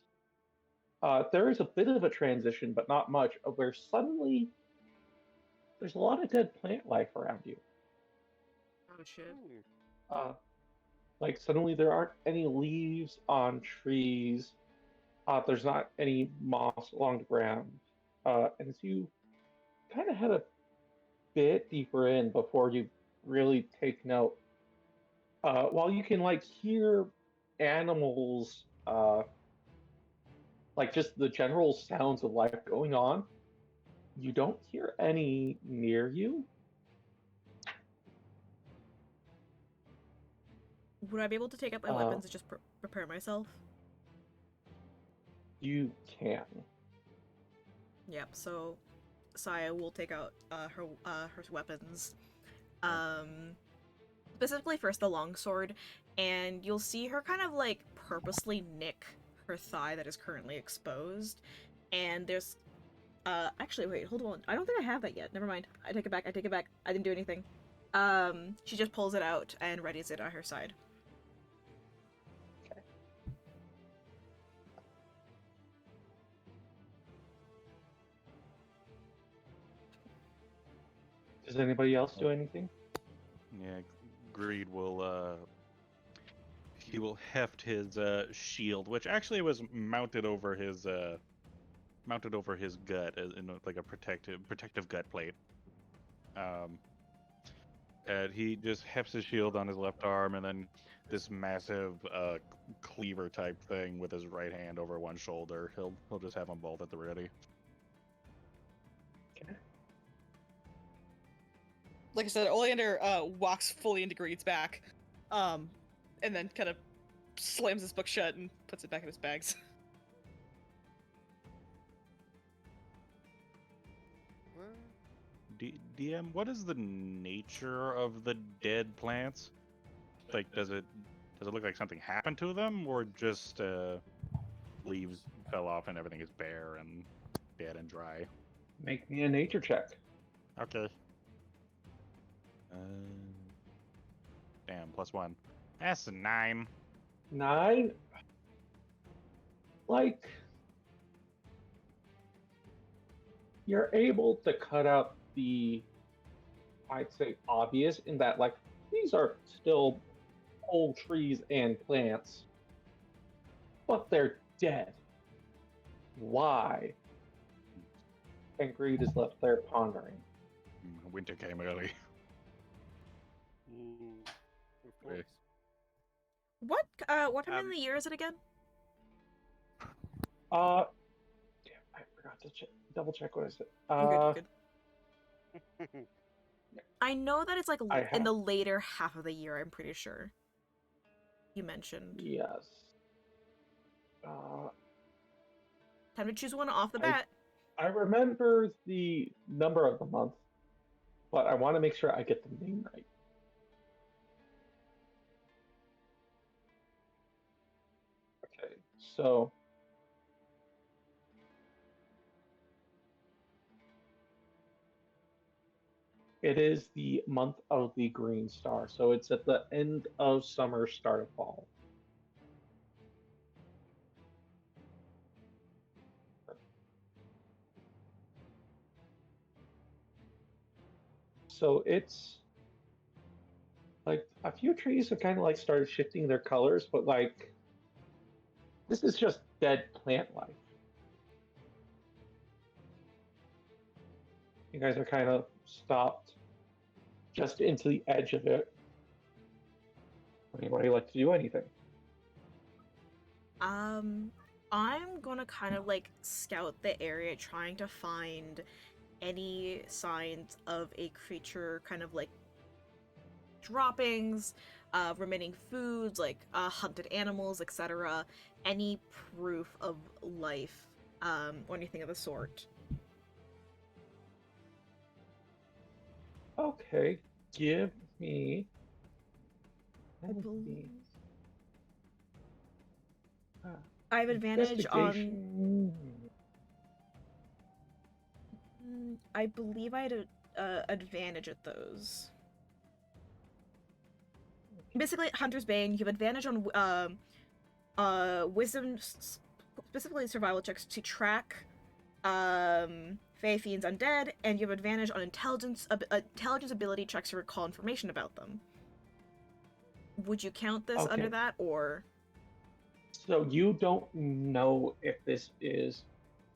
There is a bit of a transition, but not much, of where suddenly there's a lot of dead plant life around you. Oh shit. Like suddenly there aren't any leaves on trees. There's not any moss along the ground. And as you kind of head a bit deeper in before you really take note, while you can like hear animals, like just the general sounds of life going on, you don't hear any near you. Would I be able to take out my weapons and just prepare myself? You can. Yep, so Saya will take out her weapons. Specifically first the longsword, and you'll see her kind of like purposely nick her thigh that is currently exposed. And there's actually wait, hold on. I don't think I have that yet. Never mind. I take it back. I didn't do anything. She just pulls it out and readies it at her side. Does anybody else do anything? Yeah. Greed will. He will heft his shield, which actually was mounted over his gut, as in like a protective gut plate. And he just hefts his shield on his left arm, and then this massive cleaver type thing with his right hand over one shoulder. He'll just have them both at the ready. Like I said, Oleander walks fully into Greed's back, and then kind of slams his book shut and puts it back in his bags. DM, what is the nature of the dead plants? Like, does it look like something happened to them, or just leaves fell off and everything is bare and dead and dry? Make me a nature check. Okay. Damn, +1. That's a 9. 9? Like, you're able to cut out the, I'd say, obvious in that, like, these are still old trees and plants, but they're dead. Why? And Greed is left there pondering. Winter came early. Of course. What time in the year is it again? Damn, I forgot to double check what I said. You're good. I know that it's like I in have- the later half of the year, I'm pretty sure. You mentioned. Yes. Time to choose one off the I- bat. I remember the number of the month, but I want to make sure I get the name right. Okay, so it is the month of the green star, so it's at the end of summer, start of fall. So it's like a few trees have kind of like started shifting their colors, but like this is just dead plant life. You guys are kind of stopped just into the edge of it. Anybody like to do anything? I'm gonna kind of like scout the area, trying to find any signs of a creature, kind of like droppings, remaining foods, like hunted animals, etc. Any proof of life, or anything of the sort. Okay, give me. I believe Ah, I have advantage on. investigation. I believe I had a advantage at those. Basically, Hunter's Bane, you have advantage on wisdom, specifically survival checks to track Fey Fiends undead, and you have advantage on intelligence ability checks to recall information about them. Would you count this under Okay. that, or? So you don't know if this is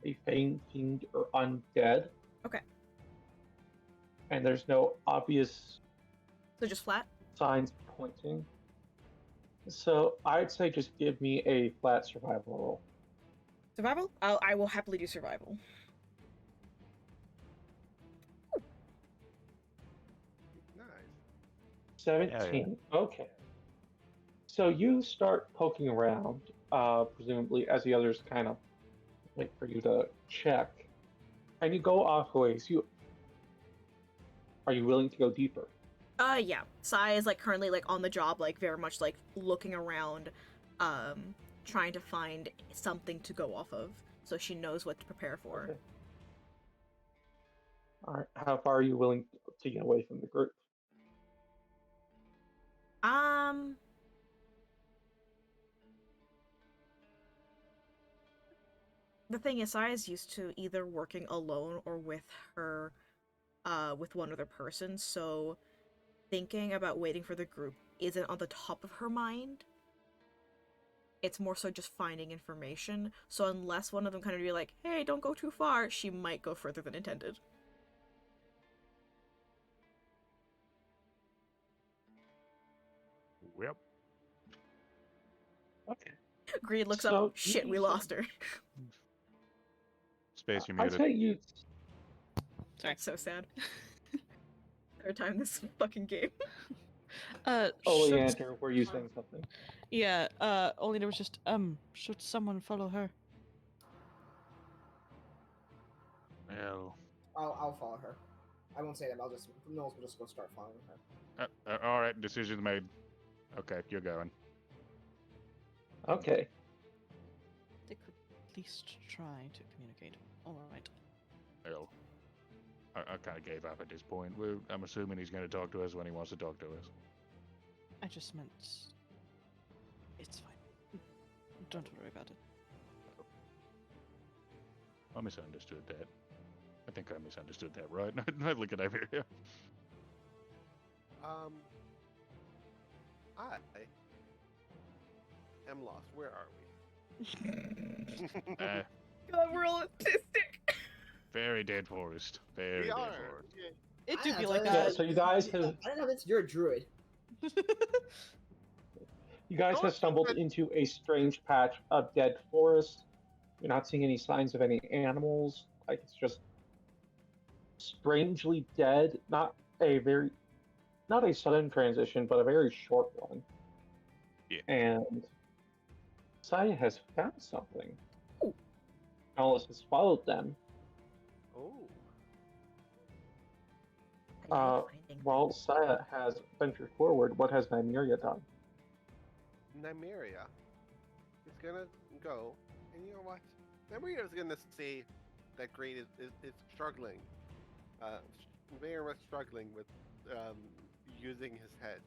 a fiend or undead. Okay. And there's no obvious So just flat? signs pointing. So I'd say just give me a flat survival roll. Survival? I will happily do survival. Nice. 17. Okay. So you start poking around, presumably as the others kind of wait for you to check. And you go off ways. Are you willing to go deeper? Yeah. Sai is like currently like on the job, like very much like looking around, trying to find something to go off of, so she knows what to prepare for. Okay. All right. How far are you willing to get away from the group? The thing is, Sai is used to either working alone or with her, with one other person, so thinking about waiting for the group isn't on the top of her mind. It's more so just finding information, so unless one of them kind of be like, hey, don't go too far, she might go further than intended. Yep. Okay. Greed looks So up, shit, we you- lost her. Space, you I'd muted. say you. That's so sad. Third time this fucking game. Oh, should- Leander, were you saying something? Yeah, only there was just, should someone follow her? Well, I'll follow her. I won't say that. Knowles will just go start following her. all right, decision made. Okay, you're going. Okay. They could at least try to communicate. Alright. Well, I kind of gave up at this point. I'm assuming he's going to talk to us when he wants to talk to us. I just meant... It's fine. Don't worry about it. I misunderstood that. I think I misunderstood that, right? Not looking over here. I am lost. Where are we? God, we're all autistic. Very dead forest. Very We dead are. forest. It I do know, feel so like I- Yeah, that. so you guys have I don't know that you're a druid. stumbled into a strange patch of dead forest. You're not seeing any signs of any animals. Like it's just strangely dead. Not a sudden transition, but a very short one. Yeah. And Saya has found something. Ooh. Alice has followed them. Oh. While Saya has ventured forward, what has Nymeria done? Nymeria is gonna go, and you know what? Nymeria is gonna see that Greed is struggling, very much struggling with using his head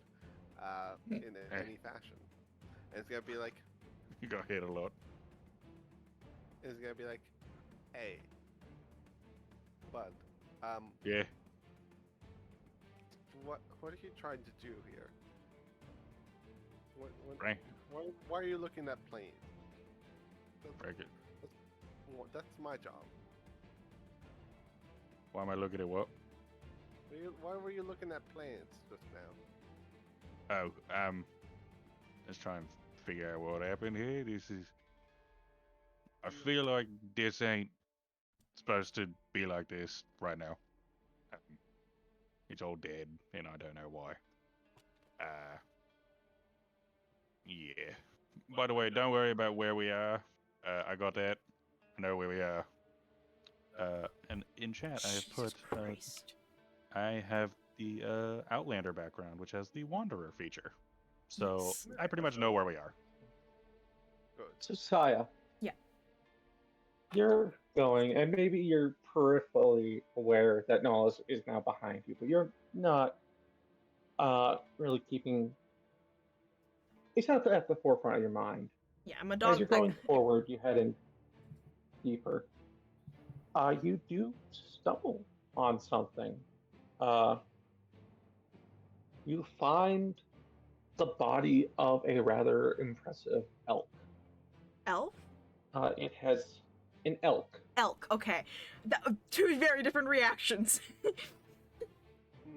in any fashion. And it's gonna be like, You got hit a lot. it's gonna be like, hey, bud, Yeah. what are you trying to do here? Right. Why are you looking at planes? Break it. That's my job. Why am I looking at what? Why were you looking at planes just now? Oh, Let's try and figure out what happened here. I feel like this ain't supposed to be like this right now. It's all dead, and I don't know why. Yeah. By the way, don't worry about where we are. I got that. I know where we are. And in chat, I have Jesus put. Christ. I have the Outlander background, which has the Wanderer feature. So Yes. I pretty much know where we are. Good. So Saya. Yeah. You're going, and maybe you're peripherally aware that Nala is now behind you, but you're not really keeping. It's not at the forefront of your mind. Yeah, I'm a As dog. you're going forward, you head in deeper. You do stumble on something. You find the body of a rather impressive elk. Elf? It has an elk. Elk, okay. Two very different reactions.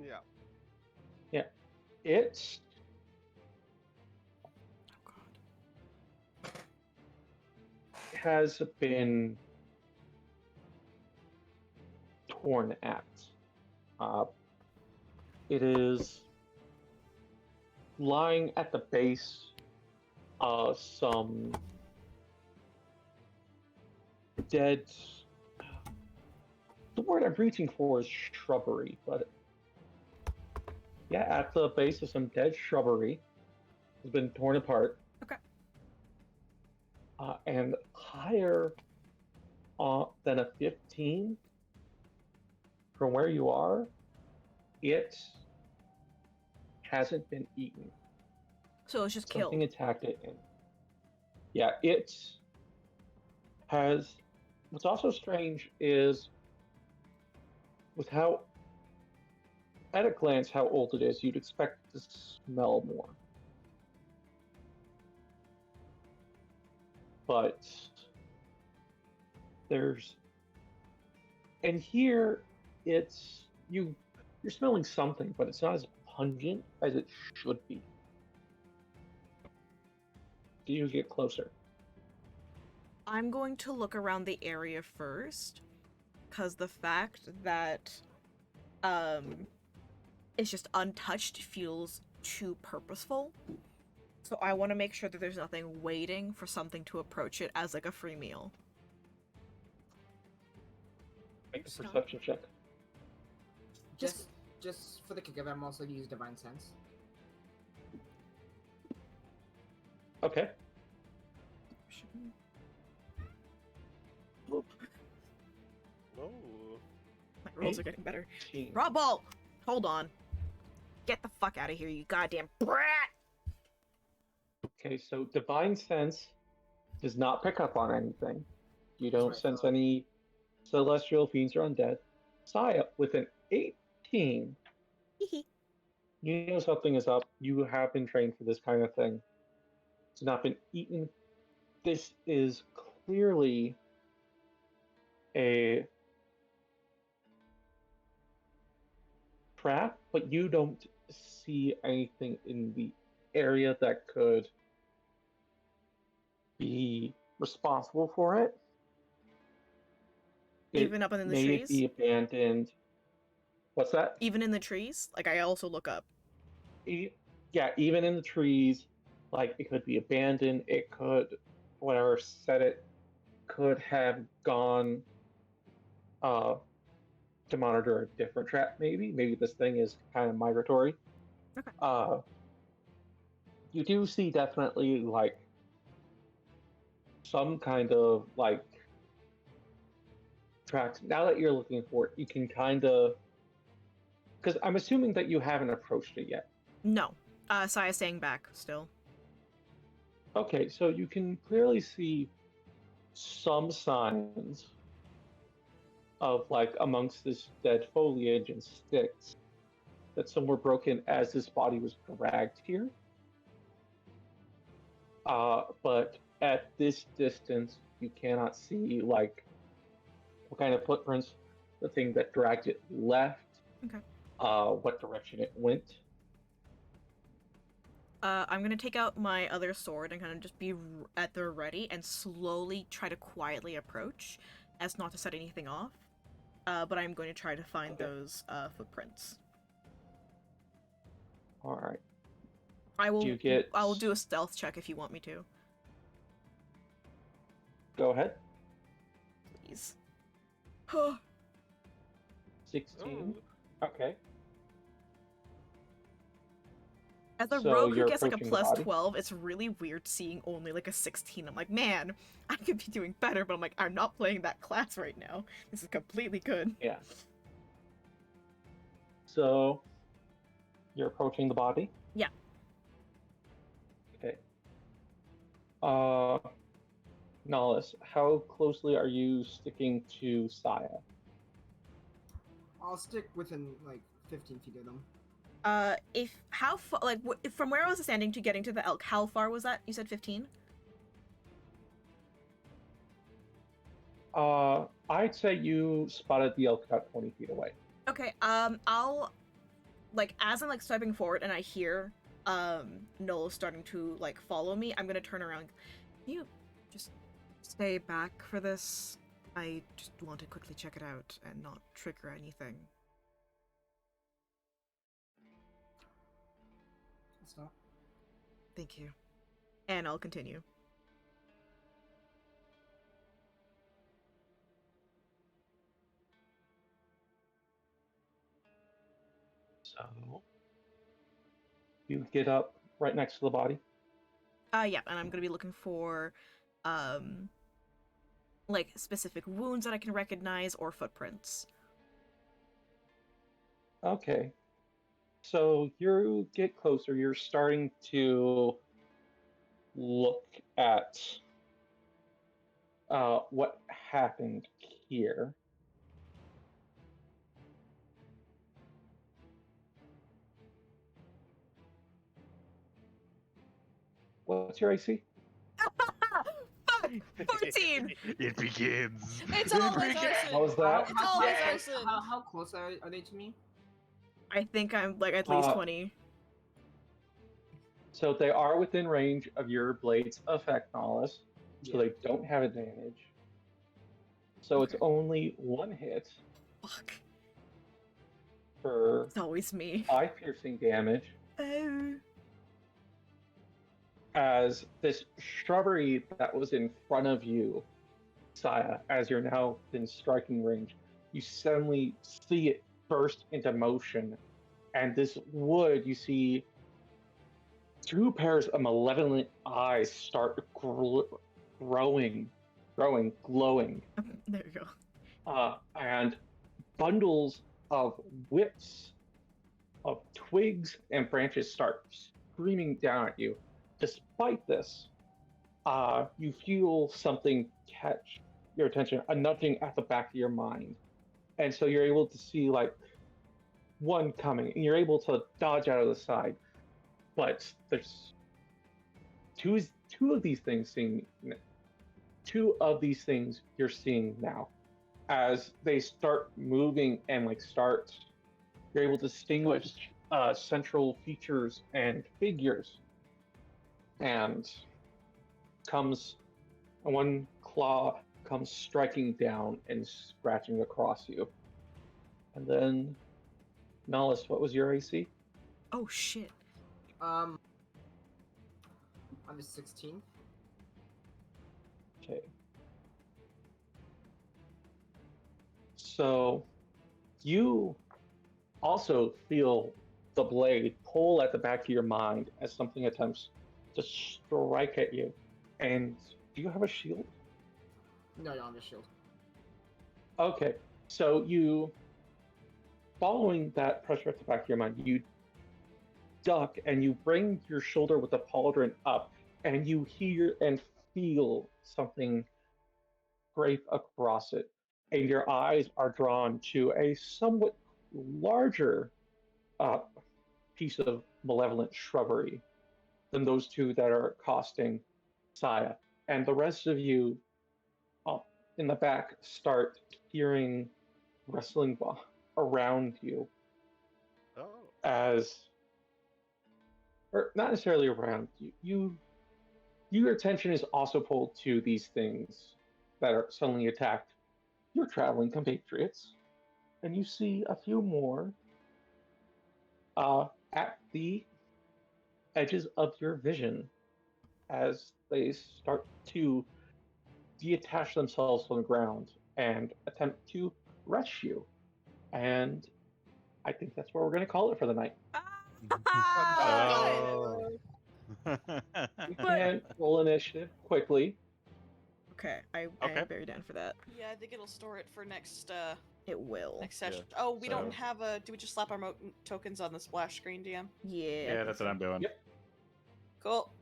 Yeah. It Oh god. has been torn at. It is lying at the base of some dead. The word I'm reaching for is shrubbery, but yeah, at the base of some dead shrubbery, has been torn apart. Okay. And higher than a 15 from where you are, it hasn't been eaten. So it's just Something killed. attacked it. And yeah, it has. What's also strange is with how, at a glance, how old it is, you'd expect it to smell more. But there's, and here it's you're smelling something, but it's not as pungent as it should be. Do you get closer? I'm going to look around the area first, because the fact that it's just untouched feels too purposeful. So I want to make sure that there's nothing waiting for something to approach it as like a free meal. Make a Stop. perception check. Just for the kick of it, I'm also gonna use Divine Sense. Okay. Oh. My rolls are getting better. 18. Rob Ball! Hold on. Get the fuck out of here, you goddamn brat! Okay, so Divine Sense does not pick up on anything. You don't That's what I sense thought. any celestial fiends or undead. Saya, with an 18, you know something is up. You have been trained for this kind of thing. It's not been eaten. This is clearly a trap, but you don't see anything in the area that could be responsible for it. Even up in the may trees? be abandoned. What's that? Even in the trees? Like, I also look up. Yeah, even in the trees, like it could be abandoned. It could, whatever set it, could have gone to monitor a different trap. Maybe this thing is kind of migratory. Okay. You do see definitely like some kind of like tracks. Now that you're looking for it, you can kind of, because I'm assuming that you haven't approached it yet. No. Saya's staying back still. Okay, so you can clearly see some signs of like amongst this dead foliage and sticks that some were broken as this body was dragged here. But at this distance, you cannot see like what kind of footprints the thing that dragged it left. Okay. What direction it went. I'm gonna take out my other sword and kind of just be at the ready and slowly try to quietly approach, as not to set anything off. But I'm going to try to find Okay. those footprints. All right. I will. Do you get? I will do a stealth check if you want me to. Go ahead. Please. 16. Oh, Okay. As a So rogue who you're gets like a approaching the plus body? 12, it's really weird seeing only like a 16. I'm like, man, I could be doing better, but I'm like, I'm not playing that class right now. This is completely good. Yeah. So you're approaching the body? Yeah. Okay. Nollis, how closely are you sticking to Saya? I'll stick within like 15 feet of them. If how far, like, from where I was standing to getting to the elk, how far was that? You said 15? I'd say you spotted the elk about 20 feet away. Okay, I'll, like, as I'm, like, swiping forward and I hear, Noel starting to, like, follow me, I'm gonna turn around. Can you just stay back for this? I just want to quickly check it out and not trigger anything. Stop. Thank you. And I'll continue. So you get up right next to the body. Yeah, and I'm gonna be looking for, like, specific wounds that I can recognize or footprints. Okay. So you get closer, you're starting to look at what happened here. What's your AC? 14! It begins. It's It always begins. arson. How was that? It's always how, arson. how close are they to me? I think I'm, like, at least 20. So they are within range of your blade's effect, Nollis, so Yeah. they don't have advantage. So it's Okay. only one hit Fuck. for It's always me. 5 piercing damage. Oh. As this shrubbery that was in front of you, Saya, as you're now in striking range, you suddenly see it burst into motion. And this wood, you see two pairs of malevolent eyes start glowing. There you go. And bundles of whips of twigs and branches start screaming down at you. Despite this, you feel something catch your attention, a nudging at the back of your mind. And so you're able to see like one coming, and you're able to dodge out of the side. But there's two of these things you're seeing now. As they start moving and you're able to distinguish central features and figures. And one claw comes striking down and scratching across you. And then, Nollis, what was your AC? Oh, shit. I'm a 16. Okay. So, you also feel the blade pull at the back of your mind as something attempts to strike at you. And do you have a shield? No, I don't have a shield. Okay, so following that pressure at the back of your mind, you duck and you bring your shoulder with the pauldron up, and you hear and feel something scrape across it. And your eyes are drawn to a somewhat larger piece of malevolent shrubbery than those two that are accosting Saya. And the rest of you in the back start hearing rustling around you Oh. as or not necessarily around, your attention is also pulled to these things that are suddenly attacked your traveling compatriots, and you see a few more at the edges of your vision as they start to detach themselves from the ground and attempt to rush you. And I think that's where we're going to call it for the night. Oh. You can roll initiative quickly. Okay, I Okay. am very down for that. Yeah, I think it'll store it for next It will. next session. Oh, we don't so- have a. Do we just slap our tokens on the splash screen, DM? Yeah. I Yeah, think that's so. what I'm doing. Yep. Cool.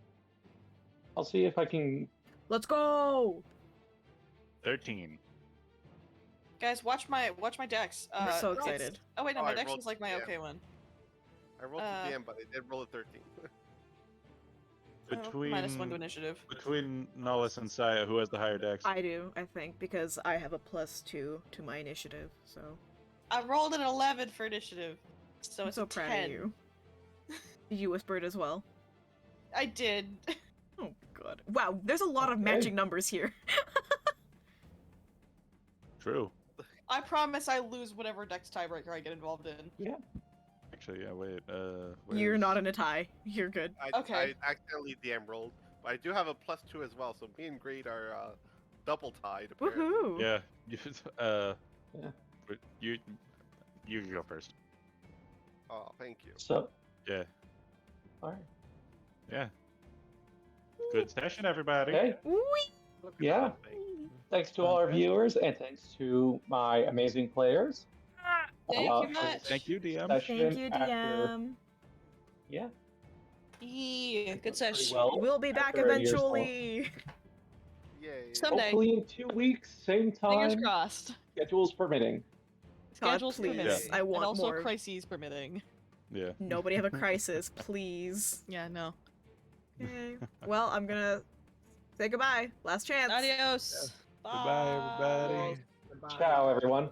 I'll see if I can. Let's go! 13. Guys, watch my dex. I'm so it's- excited. Oh wait, no, Oh, my I dex rolled was like my DM. okay one. I rolled the DM, but I did roll a 13. Between -1 to initiative. between Nollis and Saya, who has the higher dex? I do, I think, because I have a +2 to my initiative, so I rolled an 11 for initiative, so I'm it's so a proud 10. of you. You whispered as well. I did. Oh god. Wow, there's a lot of Okay. matching numbers here. True. I promise I lose whatever dex tiebreaker I get involved in. Actually, yeah. Wait. You're where's- not in a tie. You're good. Okay. I accidentally DM rolled, but I do have a +2 as well, so me and Greed are double tied. Apparently. Woohoo! Yeah. Yeah. but you can go first. Oh, thank you. So, Yeah. all right. Yeah. Good session, everybody. Okay. Whee! Look at Yeah. that thing. Thanks to all our viewers, and thanks to my amazing players. Thank Uh, you much. Thank you, DM. Thank Session you, after- DM. Yeah. Yeah, good Pretty session. well. We'll be back after a year's long. eventually. Yay. Someday. Hopefully in 2 weeks, same Fingers time, crossed. schedules permitting. God, Schedules please. permitting. I want and also more. crises permitting. Yeah. Nobody have a crisis, please. Yeah, no. Okay. Well, I'm gonna say goodbye. Last chance. Adios. Goodbye, everybody. Goodbye. Ciao, everyone.